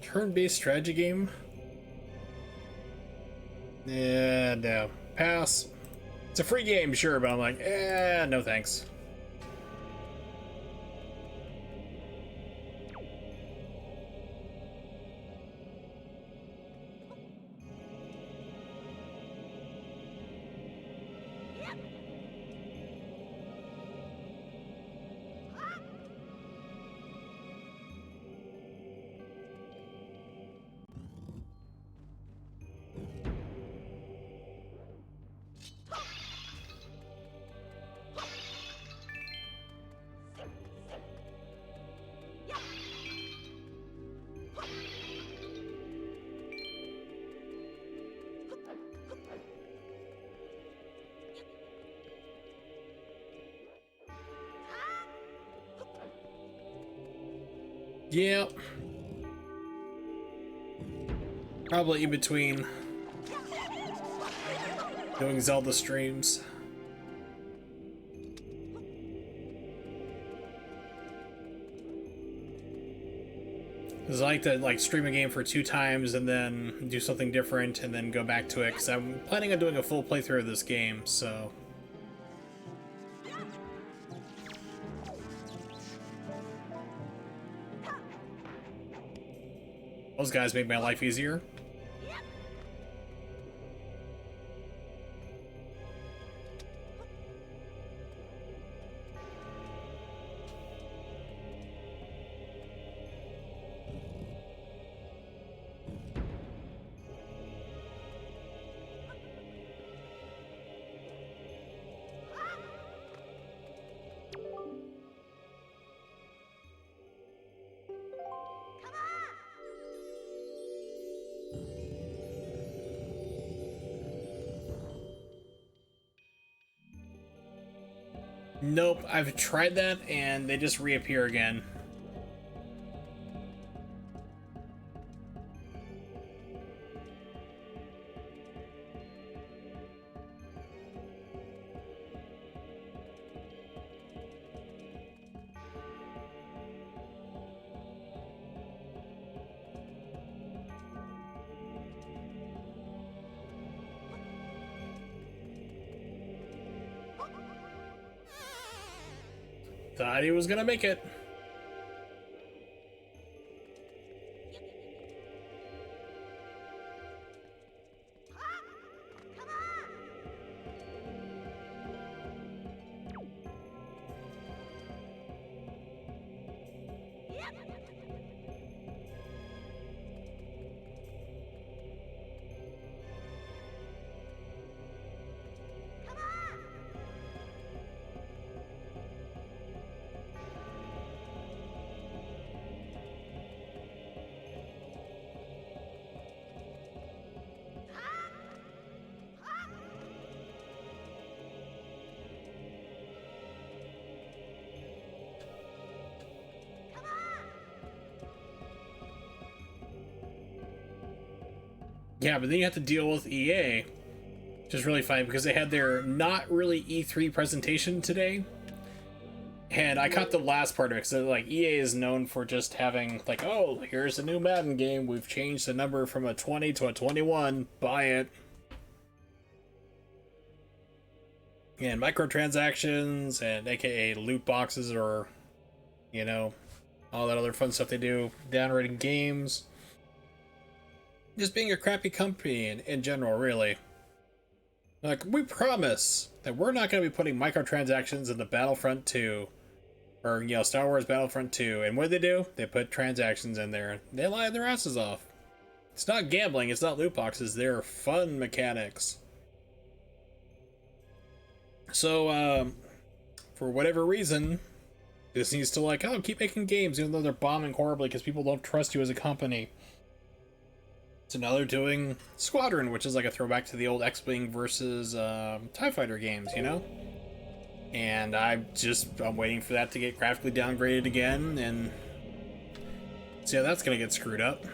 Turn-based strategy game? Yeah, no. Pass. It's a free game, sure, but I'm like, no thanks. Yep. Probably in between doing Zelda streams. Cause I like to stream a game for 2 times and then do something different and then go back to it. Cause I'm planning on doing a full playthrough of this game, so. Those guys make my life easier. Nope, I've tried that and they just reappear again. Thought he was gonna make it. Yeah, but then you have to deal with EA, which is really funny because they had their not really E3 presentation today. And I caught the last part of it, because like EA is known for just having like, oh, here's a new Madden game. We've changed the number from a 20 to a 21. Buy it. And microtransactions and aka loot boxes, or you know, all that other fun stuff they do, downrating games. Just being a crappy company in general, really. Like, we promise that we're not going to be putting microtransactions in the Battlefront 2, or, you know, Star Wars Battlefront 2. And what do? They put transactions in there. They lie their asses off. It's not gambling, it's not loot boxes, they're fun mechanics. So, for whatever reason, Disney's still like, oh, keep making games, even though they're bombing horribly because people don't trust you as a company. So now they're doing Squadron, which is like a throwback to the old X-Wing versus TIE Fighter games, you know? And I'm waiting for that to get graphically downgraded again, and see how that's gonna get screwed up.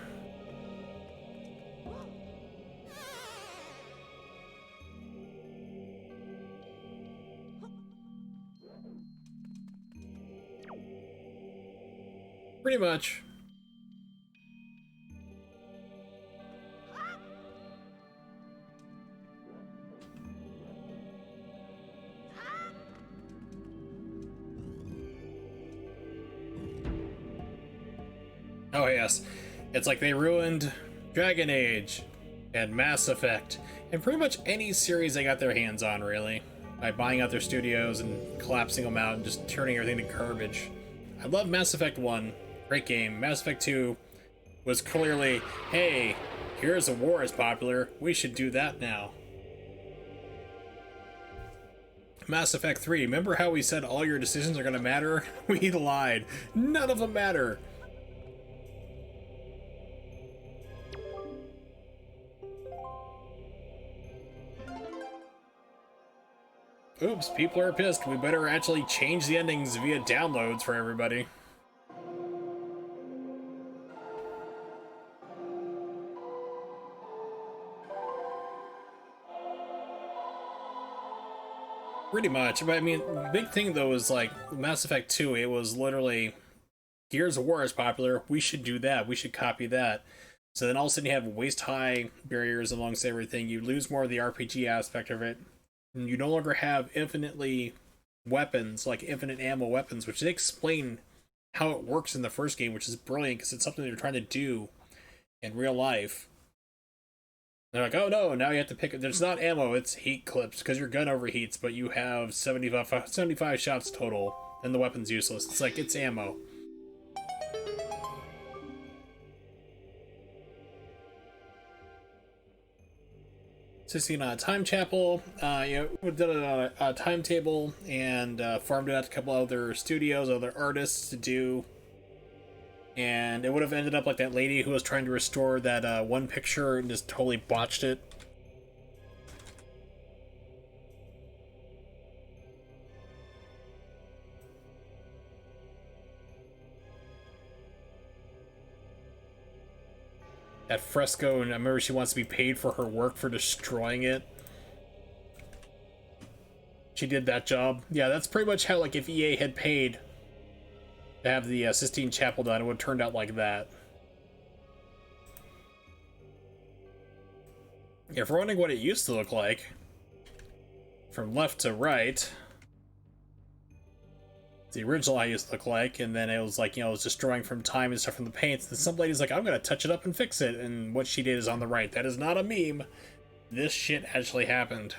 Pretty much. Oh yes, it's like they ruined Dragon Age and Mass Effect and pretty much any series they got their hands on, really, by buying out their studios and collapsing them out and just turning everything to garbage. I love Mass Effect 1, great game. Mass Effect 2 was clearly, hey, here's a war is popular, we should do that now. Mass Effect 3, remember how we said all your decisions are gonna matter? We lied. None of them matter. Oops, people are pissed. We better actually change the endings via downloads for everybody. Pretty much. But I mean, the big thing though is like Mass Effect 2, it was literally, Gears of War is popular, we should do that, we should copy that. So then all of a sudden you have waist high barriers amongst everything, you lose more of the RPG aspect of it. You no longer have infinitely weapons, like infinite ammo weapons, which they explain how it works in the first game, which is brilliant because it's something they're trying to do in real life. They're like, oh no, now you have to pick it. There's not ammo, it's heat clips because your gun overheats, but you have 75 shots total, and the weapon's useless. It's like, it's ammo. Seen a time chapel, we did it on a timetable and farmed it out to a couple other studios, other artists to do, and it would have ended up like that lady who was trying to restore that one picture and just totally botched it. That fresco, and I remember she wants to be paid for her work for destroying it. She did that job. Yeah, that's pretty much how, like, if EA had paid to have the Sistine Chapel done, it would have turned out like that. If we're wondering what it used to look like, from left to right, the original I used to look like, and then it was like, you know, it was destroying from time and stuff from the paints. And some lady's like, I'm gonna touch it up and fix it, and what she did is on the right. That is not a meme. This shit actually happened.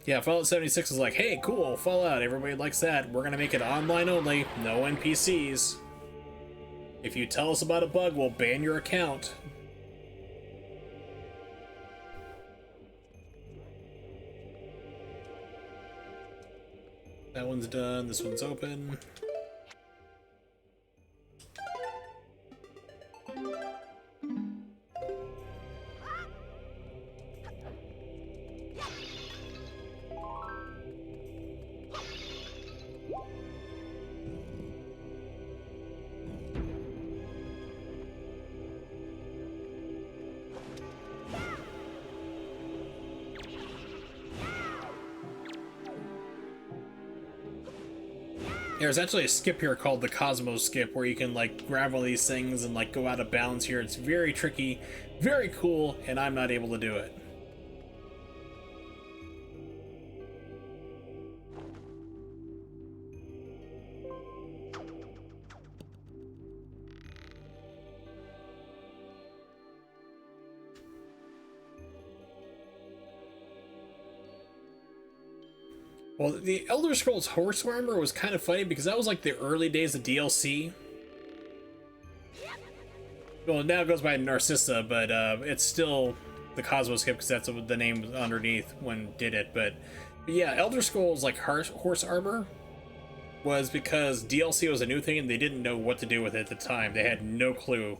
Yeah, Fallout 76 is like, hey, cool, Fallout, everybody likes that. We're gonna make it online only, no NPCs. If you tell us about a bug, we'll ban your account. That one's done, this one's open. There's actually a skip here called the Cosmos skip where you can like grab all these things and like go out of bounds here. It's very tricky, very cool, and I'm not able to do it. Well, the Elder Scrolls Horse Armor was kind of funny because that was like the early days of DLC. Well, now it goes by Narcissa, but it's still the Cosmos skip because that's what the name was underneath when did it. But yeah, Elder Scrolls like Horse Armor was because DLC was a new thing and they didn't know what to do with it at the time. They had no clue.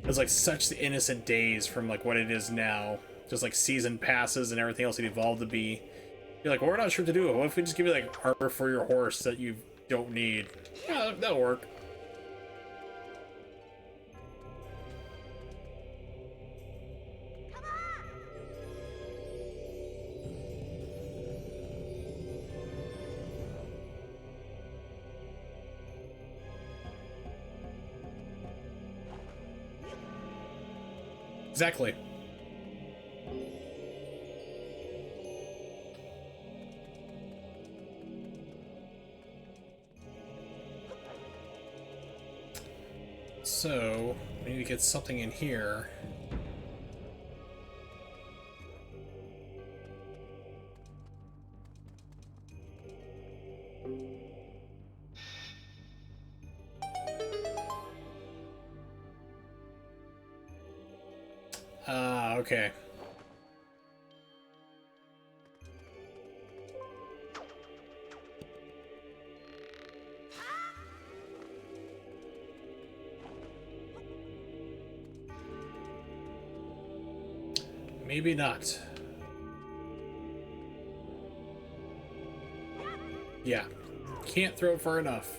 It was like such the innocent days from like what it is now. Just like season passes and everything else it evolved to be. You're like, well, we're not sure what to do. What if we just give you like armor for your horse that you don't need? Yeah, that'll work. Exactly. So, we need to get something in here. Ah, okay. Maybe not. Yeah. Can't throw far enough.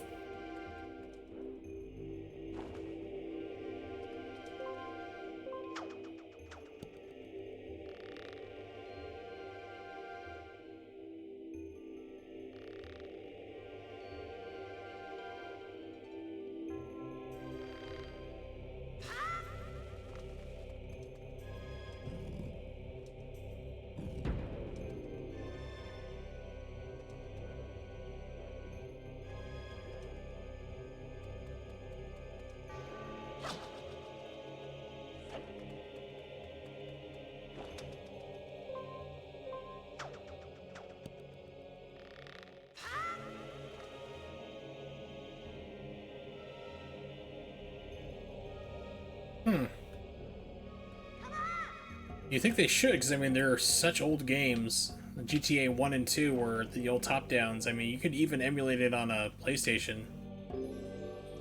You think they should, because I mean, they're such old games. GTA 1 and 2 were the old top-downs. I mean, you could even emulate it on a PlayStation.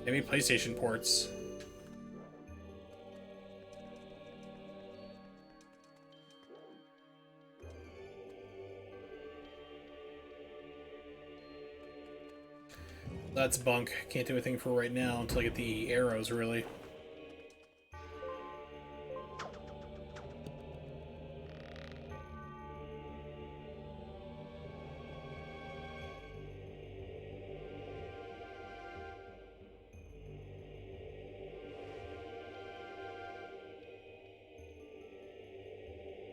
Maybe PlayStation ports. That's bunk. Can't do anything for right now until I get the arrows, really.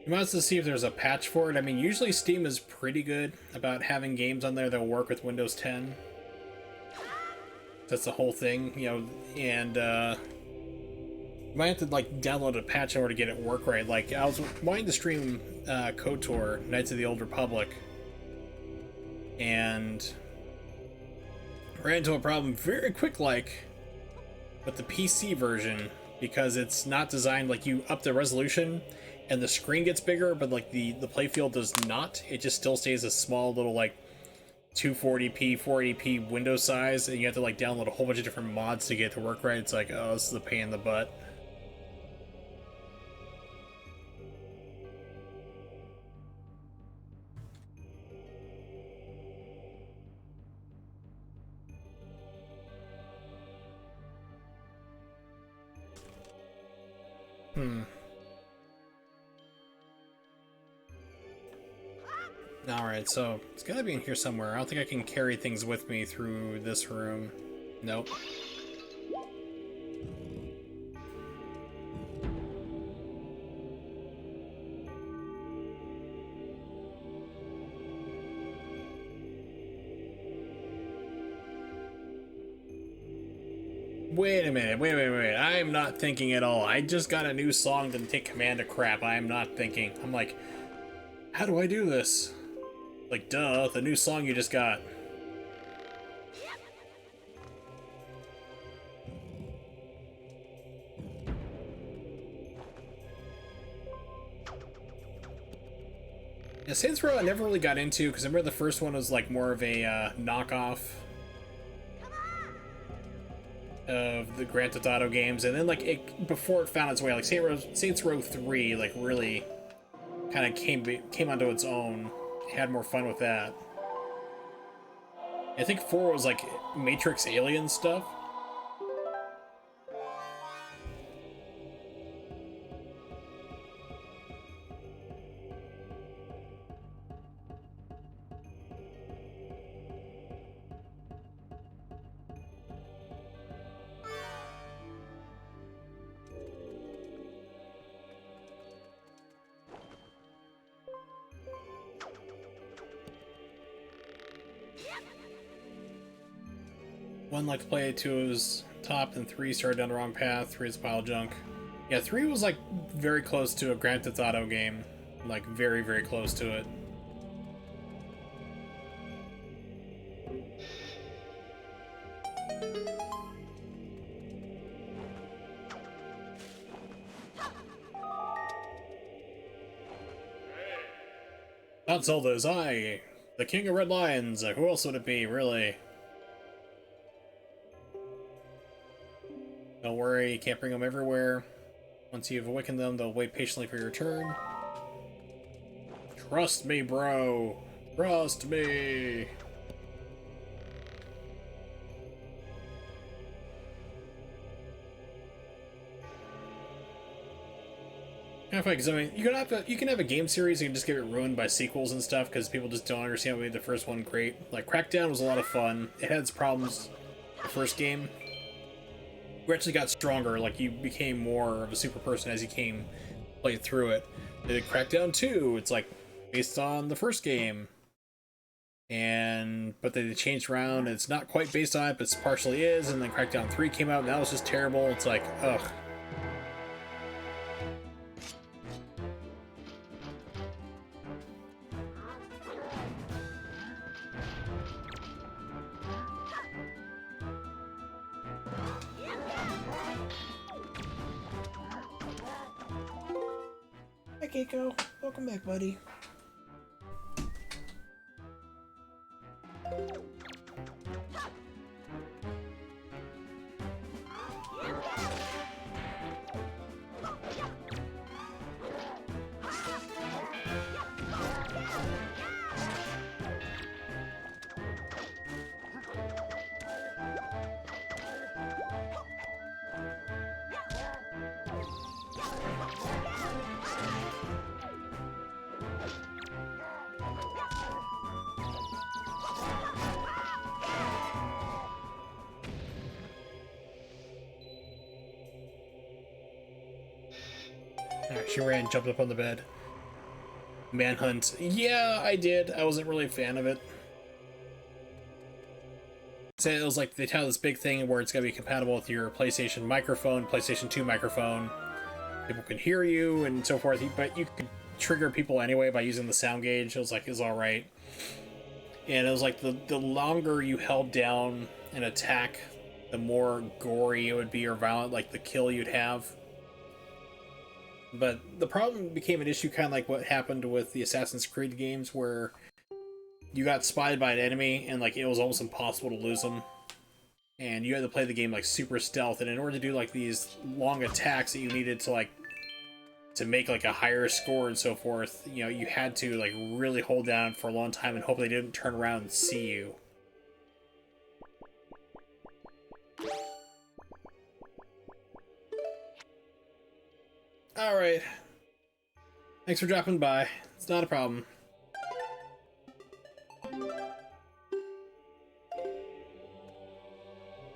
You might as well see if there's a patch for it. I mean, usually Steam is pretty good about having games on there that work with Windows 10. That's the whole thing, you know, and you might have to like download a patch in order to get it work right. Like, I was wanting to stream KOTOR, Knights of the Old Republic, and ran into a problem very quick, like with the PC version, because it's not designed like you up the resolution and the screen gets bigger, but like the playfield does not. It just still stays a small little like 240p 480p window size, and you have to like download a whole bunch of different mods to get it to work right. It's like, oh, this is a pain in the butt. Alright, so it's gotta be in here somewhere. I don't think I can carry things with me through this room. Nope. Wait a minute, wait. I am not thinking at all. I just got a new song to take command of crap. I am not thinking. I'm like, how do I do this? Like, duh, the new song you just got. Yeah, Saints Row I never really got into, because I remember the first one was like more of a knockoff of the Grand Theft Auto games, and then like before it found its way, like Saints Row 3 like really kind of came onto its own. Had more fun with that. I think 4 was like Matrix Alien stuff. One liked to play, 2 was top, and 3 started down the wrong path. 3 is a pile of junk. Yeah, 3 was like very close to a Grand Theft Auto game. Like very close to it. Not Zelda, is I, the King of Red Lions. Who else would it be, really? Don't worry, you can't bring them everywhere. Once you've awakened them, they'll wait patiently for your turn. Trust me, bro. Trust me. Kind of funny, because I mean, you can have a game series and you can just get it ruined by sequels and stuff because people just don't understand what made the first one great. Like Crackdown was a lot of fun. It had its problems. The first game, you actually got stronger. Like you became more of a super person as you played through it. They did Crackdown 2. It's like based on the first game, but they changed around. It's not quite based on it, but it partially is. And then Crackdown 3 came out, and that was just terrible. It's like, ugh. Hi, Keiko. Welcome back, buddy. Alright, she ran, jumped up on the bed. Manhunt. Yeah, I did. I wasn't really a fan of it. So it was like they tell this big thing where it's going to be compatible with your PlayStation microphone, PlayStation 2 microphone. People can hear you and so forth, but you could trigger people anyway by using the sound gauge. It was like, it's alright. And it was like the longer you held down an attack, the more gory it would be or violent, like the kill you'd have. But the problem became an issue kind of like what happened with the Assassin's Creed games, where you got spotted by an enemy and like it was almost impossible to lose them. And you had to play the game like super stealth, and in order to do like these long attacks that you needed to make like a higher score and so forth, you know, you had to like really hold down for a long time and hope they didn't turn around and see you. Alright. Thanks for dropping by. It's not a problem.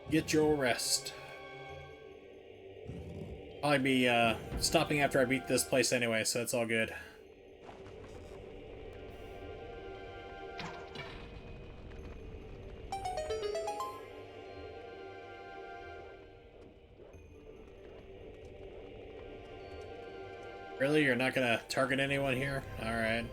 Get your rest. I'll be stopping after I beat this place anyway, so it's all good. Really? You're not gonna target anyone here? Alright.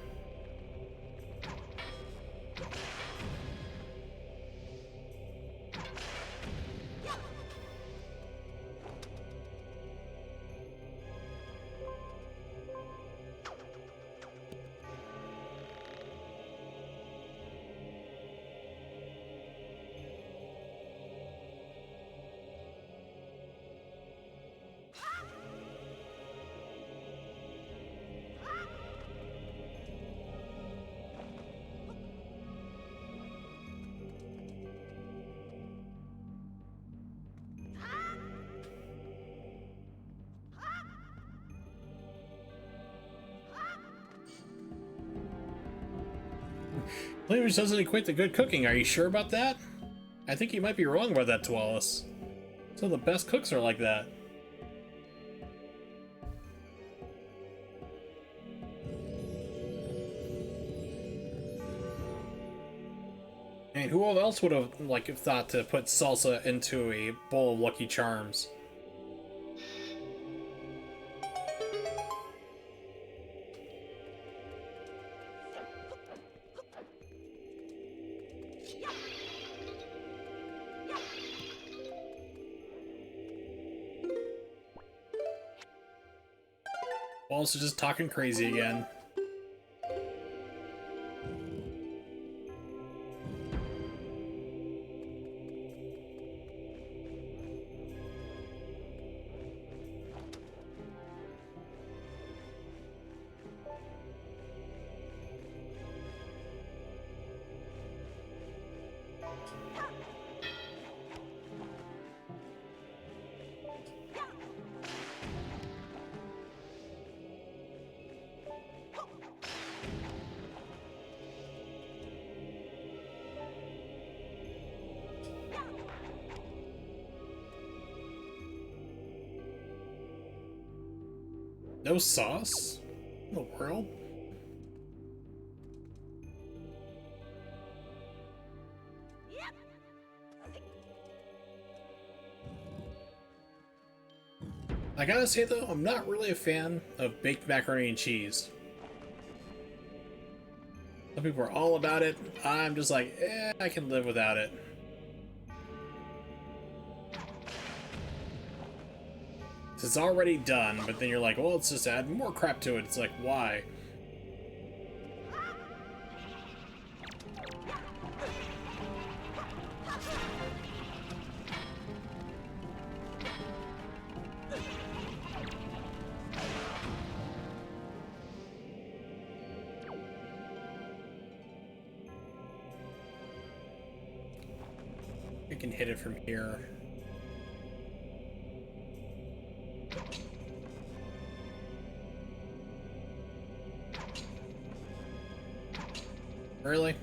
Language doesn't equate to good cooking. Are you sure about that? I think you might be wrong about that, Wallace. Some of the best cooks are like that. And who else would have thought to put salsa into a bowl of Lucky Charms? Also just talking crazy again. No sauce? In the world? I gotta say though, I'm not really a fan of baked macaroni and cheese. Some people are all about it. I'm just like, I can live without it. It's already done, but then you're like, well, let's just add more crap to it. It's like, why? I can hit it from here. Really?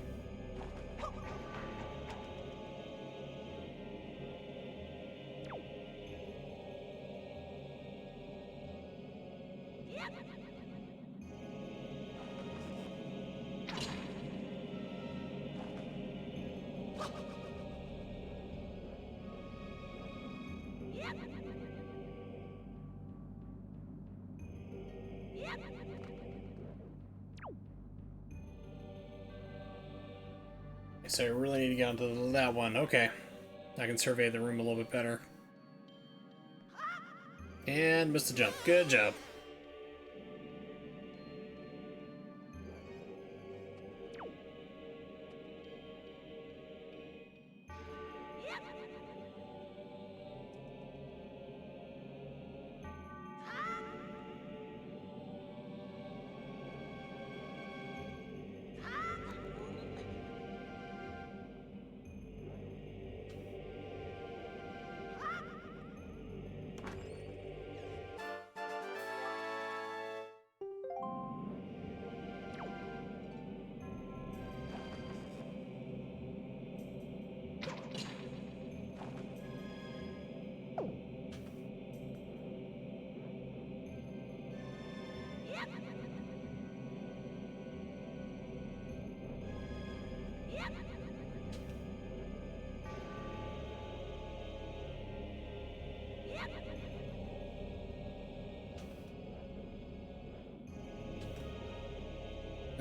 So I really need to get onto that one. Okay. I can survey the room a little bit better. And missed the jump. Good job.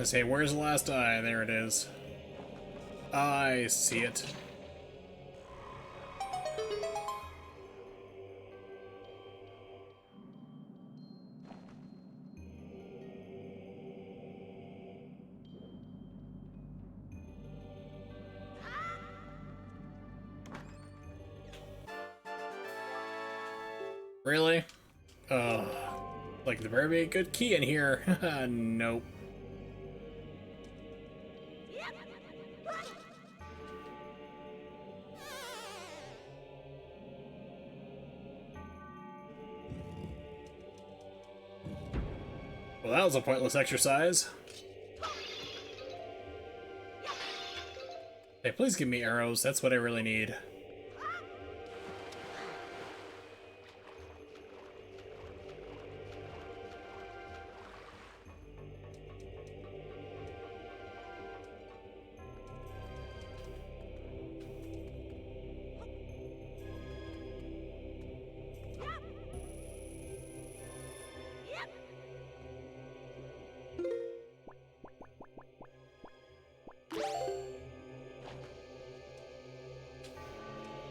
I say, where's the last eye? There it is. I see it. Really? Oh, like the very good key in here. Nope. Well, that was a pointless exercise. Hey, please give me arrows. That's what I really need.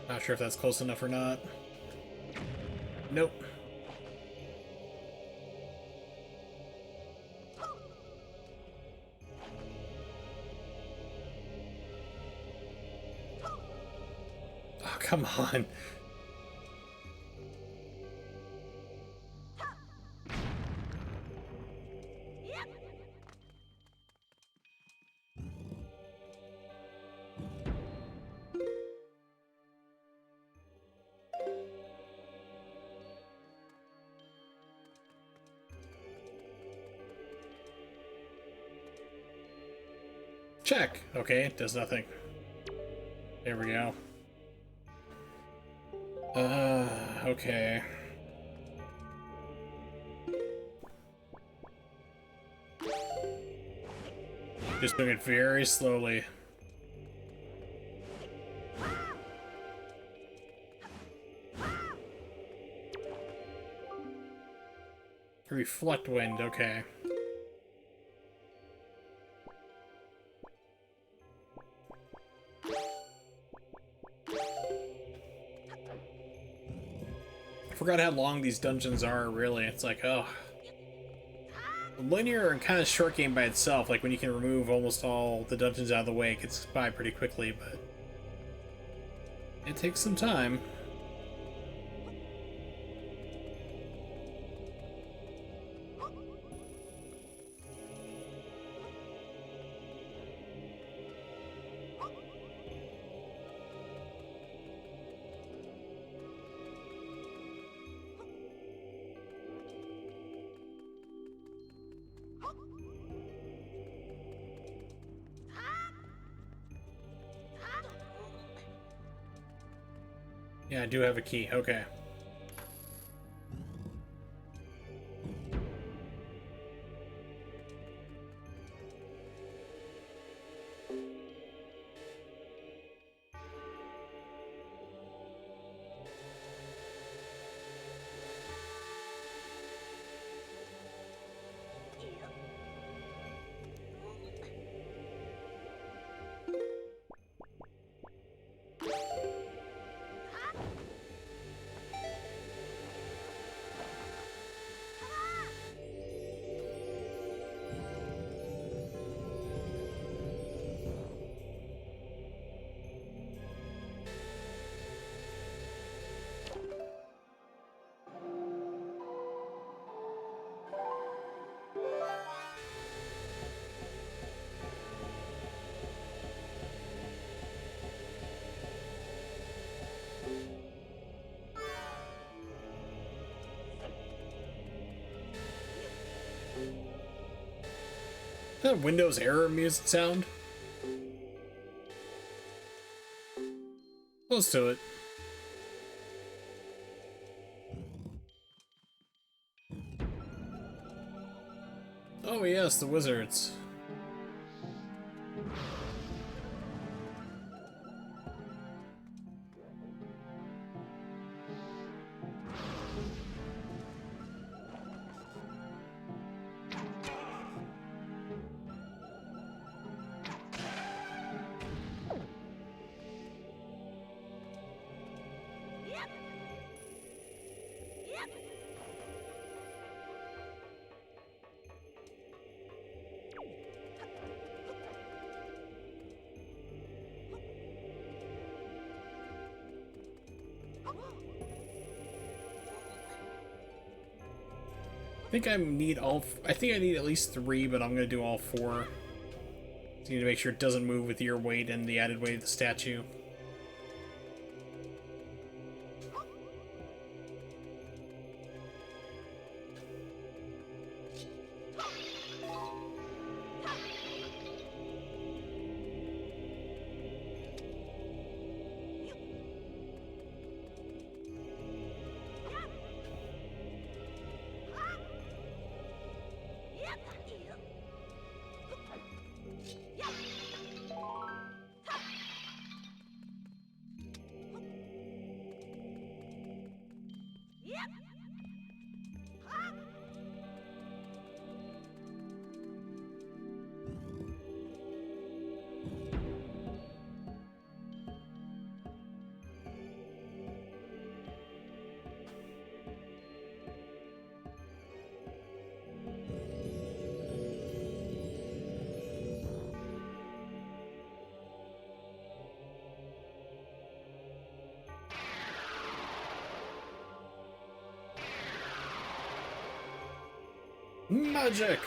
Not sure if that's close enough or not. Nope. Oh, come on. Check. Okay, does nothing. There we go. Okay. Just doing it very slowly. Reflect wind, okay. I forgot how long these dungeons are, really. It's like, oh. Linear and kind of short game by itself, like when you can remove almost all the dungeons out of the way, it gets by pretty quickly, but it takes some time. Yeah, I do have a key. Okay. Is that Windows error music sound? Close to it. Oh yes, the wizards. I think I need I think I need at least 3, but I'm gonna do all 4. So you need to make sure it doesn't move with your weight and the added weight of the statue. Magic!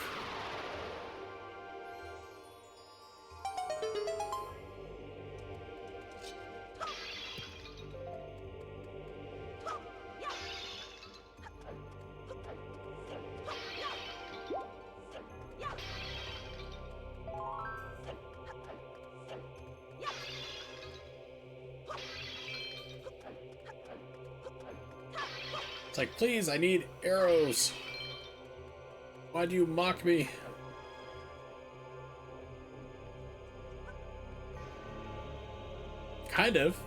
It's like, please, I need arrows. Why do you mock me? Kind of.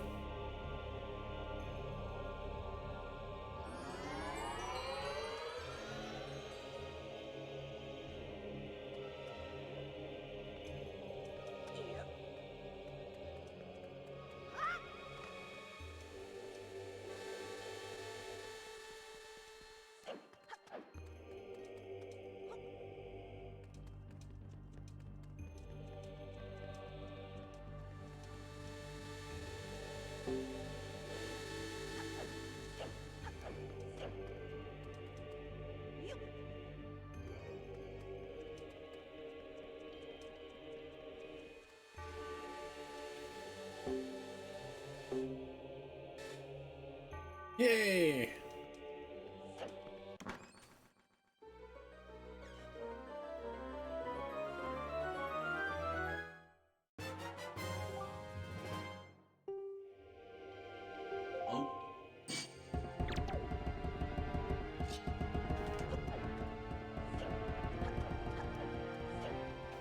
Yay!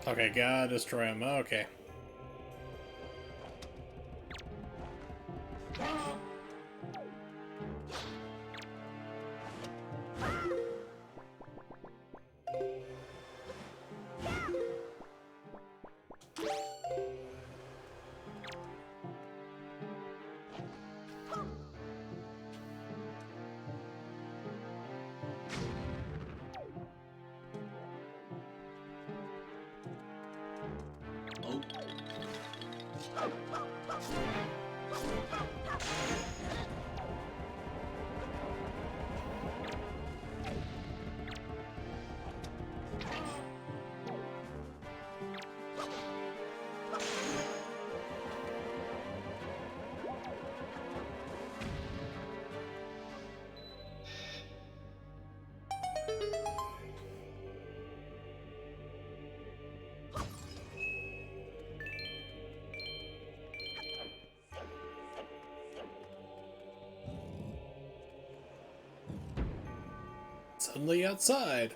Okay, gotta destroy him. Okay. Suddenly outside.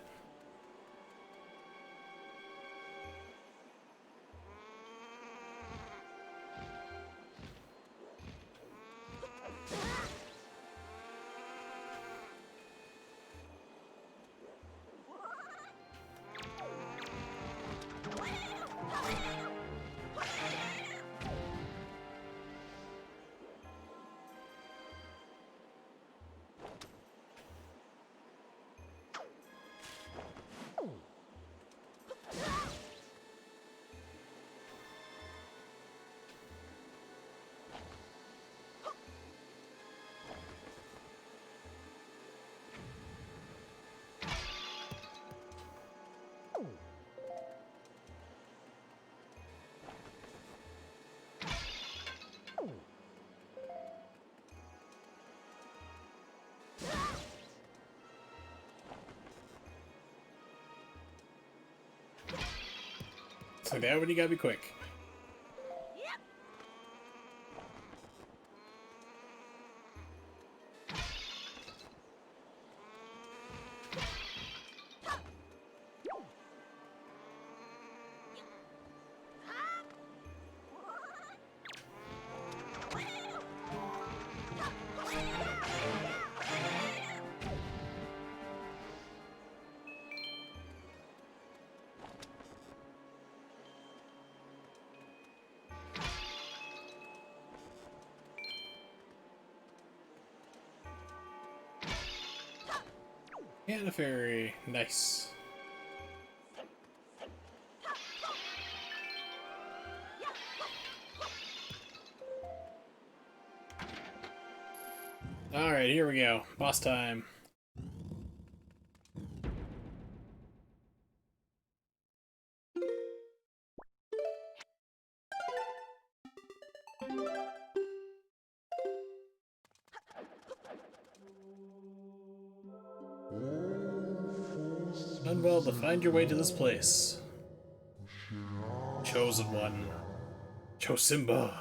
Looks like that one you gotta be quick. And a fairy. Nice. Alright, here we go. Boss time. Done well to find your way to this place. Chosen one. Chosimba.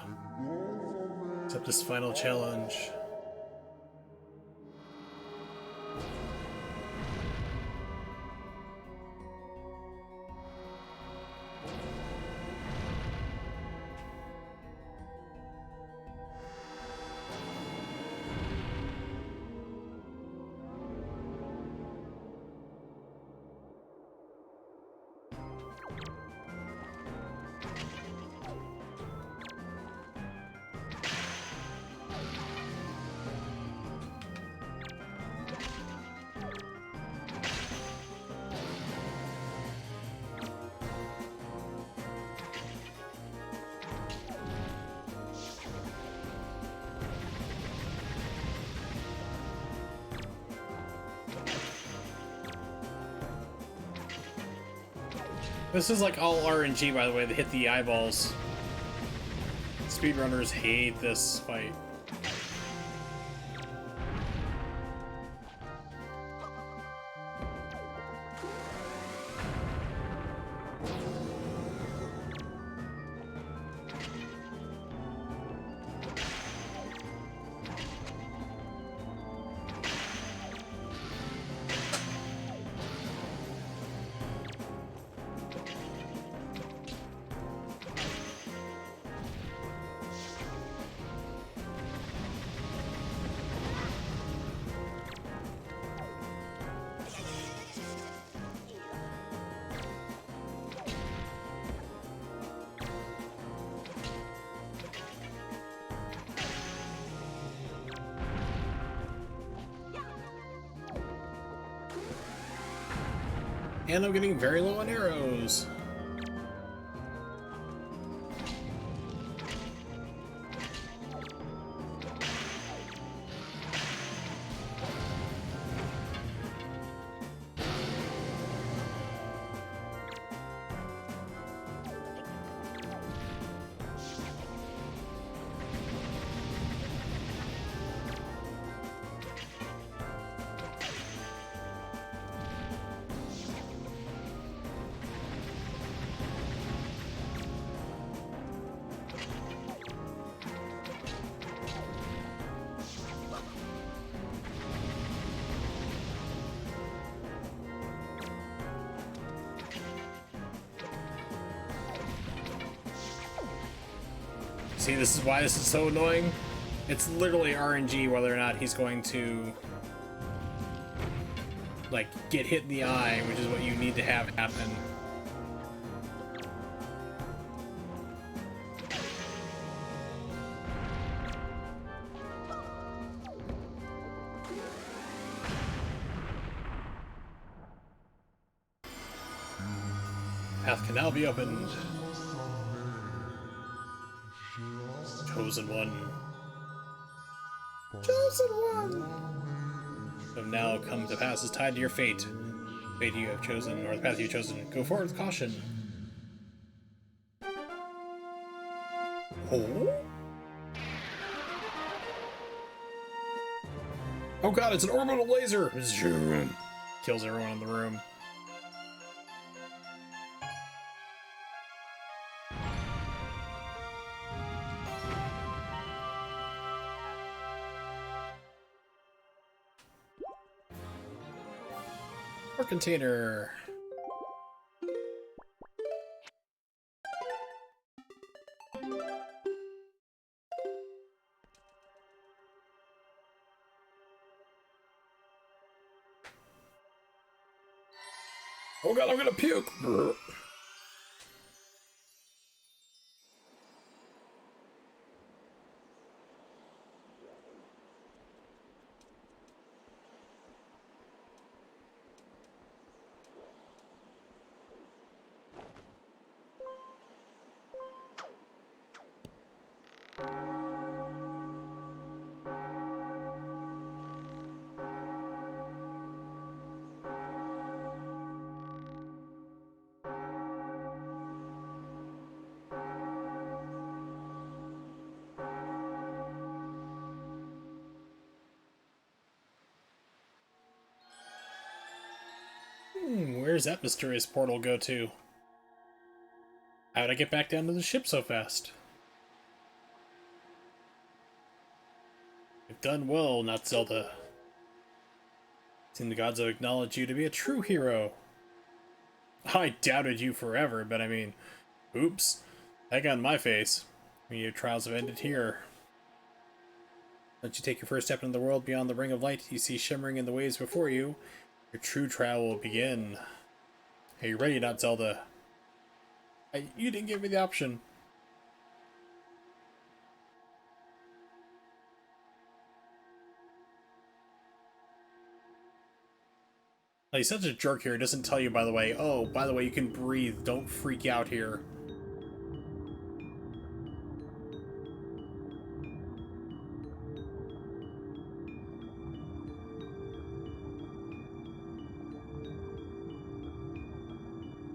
Accept this final challenge. This is like all RNG, by the way, to hit the eyeballs. Speedrunners hate this fight. And I'm getting very low on arrows. See, this is why this is so annoying. It's literally RNG whether or not he's going to, like, get hit in the eye, which is what you need to have happen. Path can now be opened. Chosen one. Chosen one! Have now come to pass is tied to your fate. Fate you have chosen, or the path you have chosen. Go forward with caution. Oh? Oh god, it's an orbital laser! Zoom! Kills everyone in the room. Or container. Oh god, I'm gonna puke! Brr. Where's that mysterious portal go to? How'd I get back down to the ship so fast? You've done well, not Zelda. Seem the gods have acknowledged you to be a true hero. I doubted you forever, but I mean, oops. That got in my face. Your trials have ended here. Once you take your first step into the world beyond the ring of light you see shimmering in the waves before you, your true trial will begin. Are you ready, not Zelda? You didn't give me the option. He's such a jerk here. He doesn't tell you, by the way, oh, by the way, you can breathe. Don't freak out here.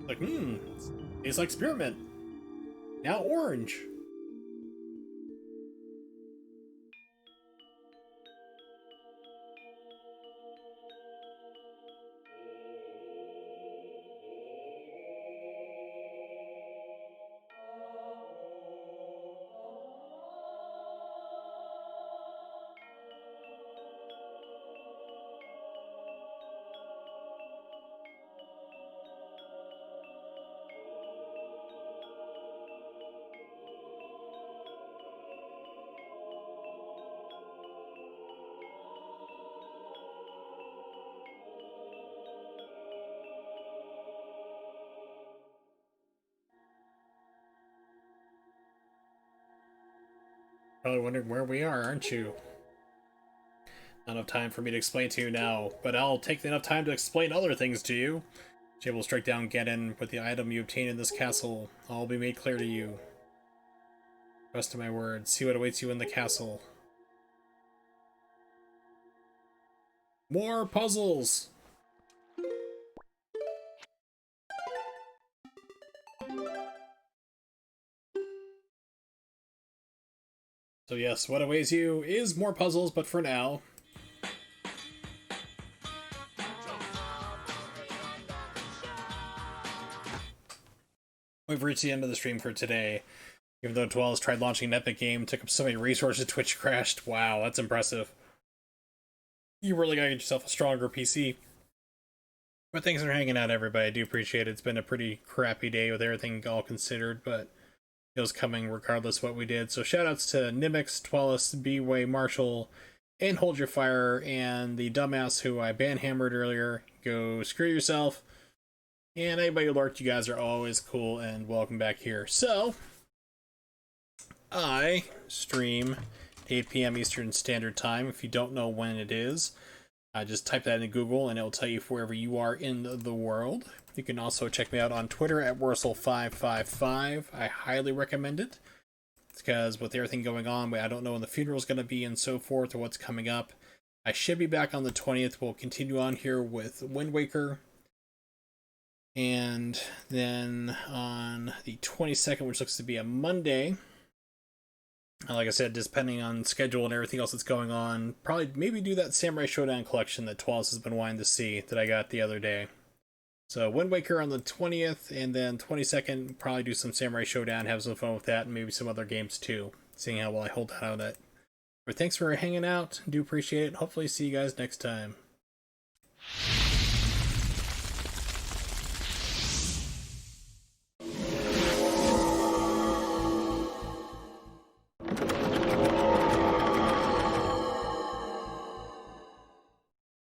Like, it's like spearmint. Now orange. Probably wondering where we are, aren't you? Not enough time for me to explain to you now, but I'll take enough time to explain other things to you. She will strike down Ganon with the item you obtain in this castle. All will be made clear to you. Trust in my words. See what awaits you in the castle. More puzzles! So yes, what awaits you is more puzzles, but for now... we've reached the end of the stream for today. Even though Dwell's tried launching an epic game, took up so many resources, Twitch crashed. Wow, that's impressive. You really gotta get yourself a stronger PC. But thanks for hanging out, everybody. I do appreciate it. It's been a pretty crappy day with everything all considered, but it was coming regardless what we did. So shoutouts to Nimix, Twellis, B-Way, Marshall, and Hold Your Fire, and the dumbass who I banhammered earlier. Go screw yourself. And anybody who lurked, you guys are always cool and welcome back here. So, I stream 8 p.m. Eastern Standard Time. If you don't know when it is, just type that into Google and it will tell you wherever you are in the world. You can also check me out on Twitter at Wursel555. I highly recommend it. It's because with everything going on, I don't know when the funeral is going to be and so forth or what's coming up. I should be back on the 20th. We'll continue on here with Wind Waker. And then on the 22nd, which looks to be a Monday, like I said, depending on schedule and everything else that's going on, probably maybe do that Samurai Showdown collection that Twellis has been wanting to see that I got the other day. So Wind Waker on the 20th, and then 22nd, probably do some Samurai Showdown, have some fun with that, and maybe some other games too, seeing how well I hold out on it. But thanks for hanging out, do appreciate it, hopefully see you guys next time.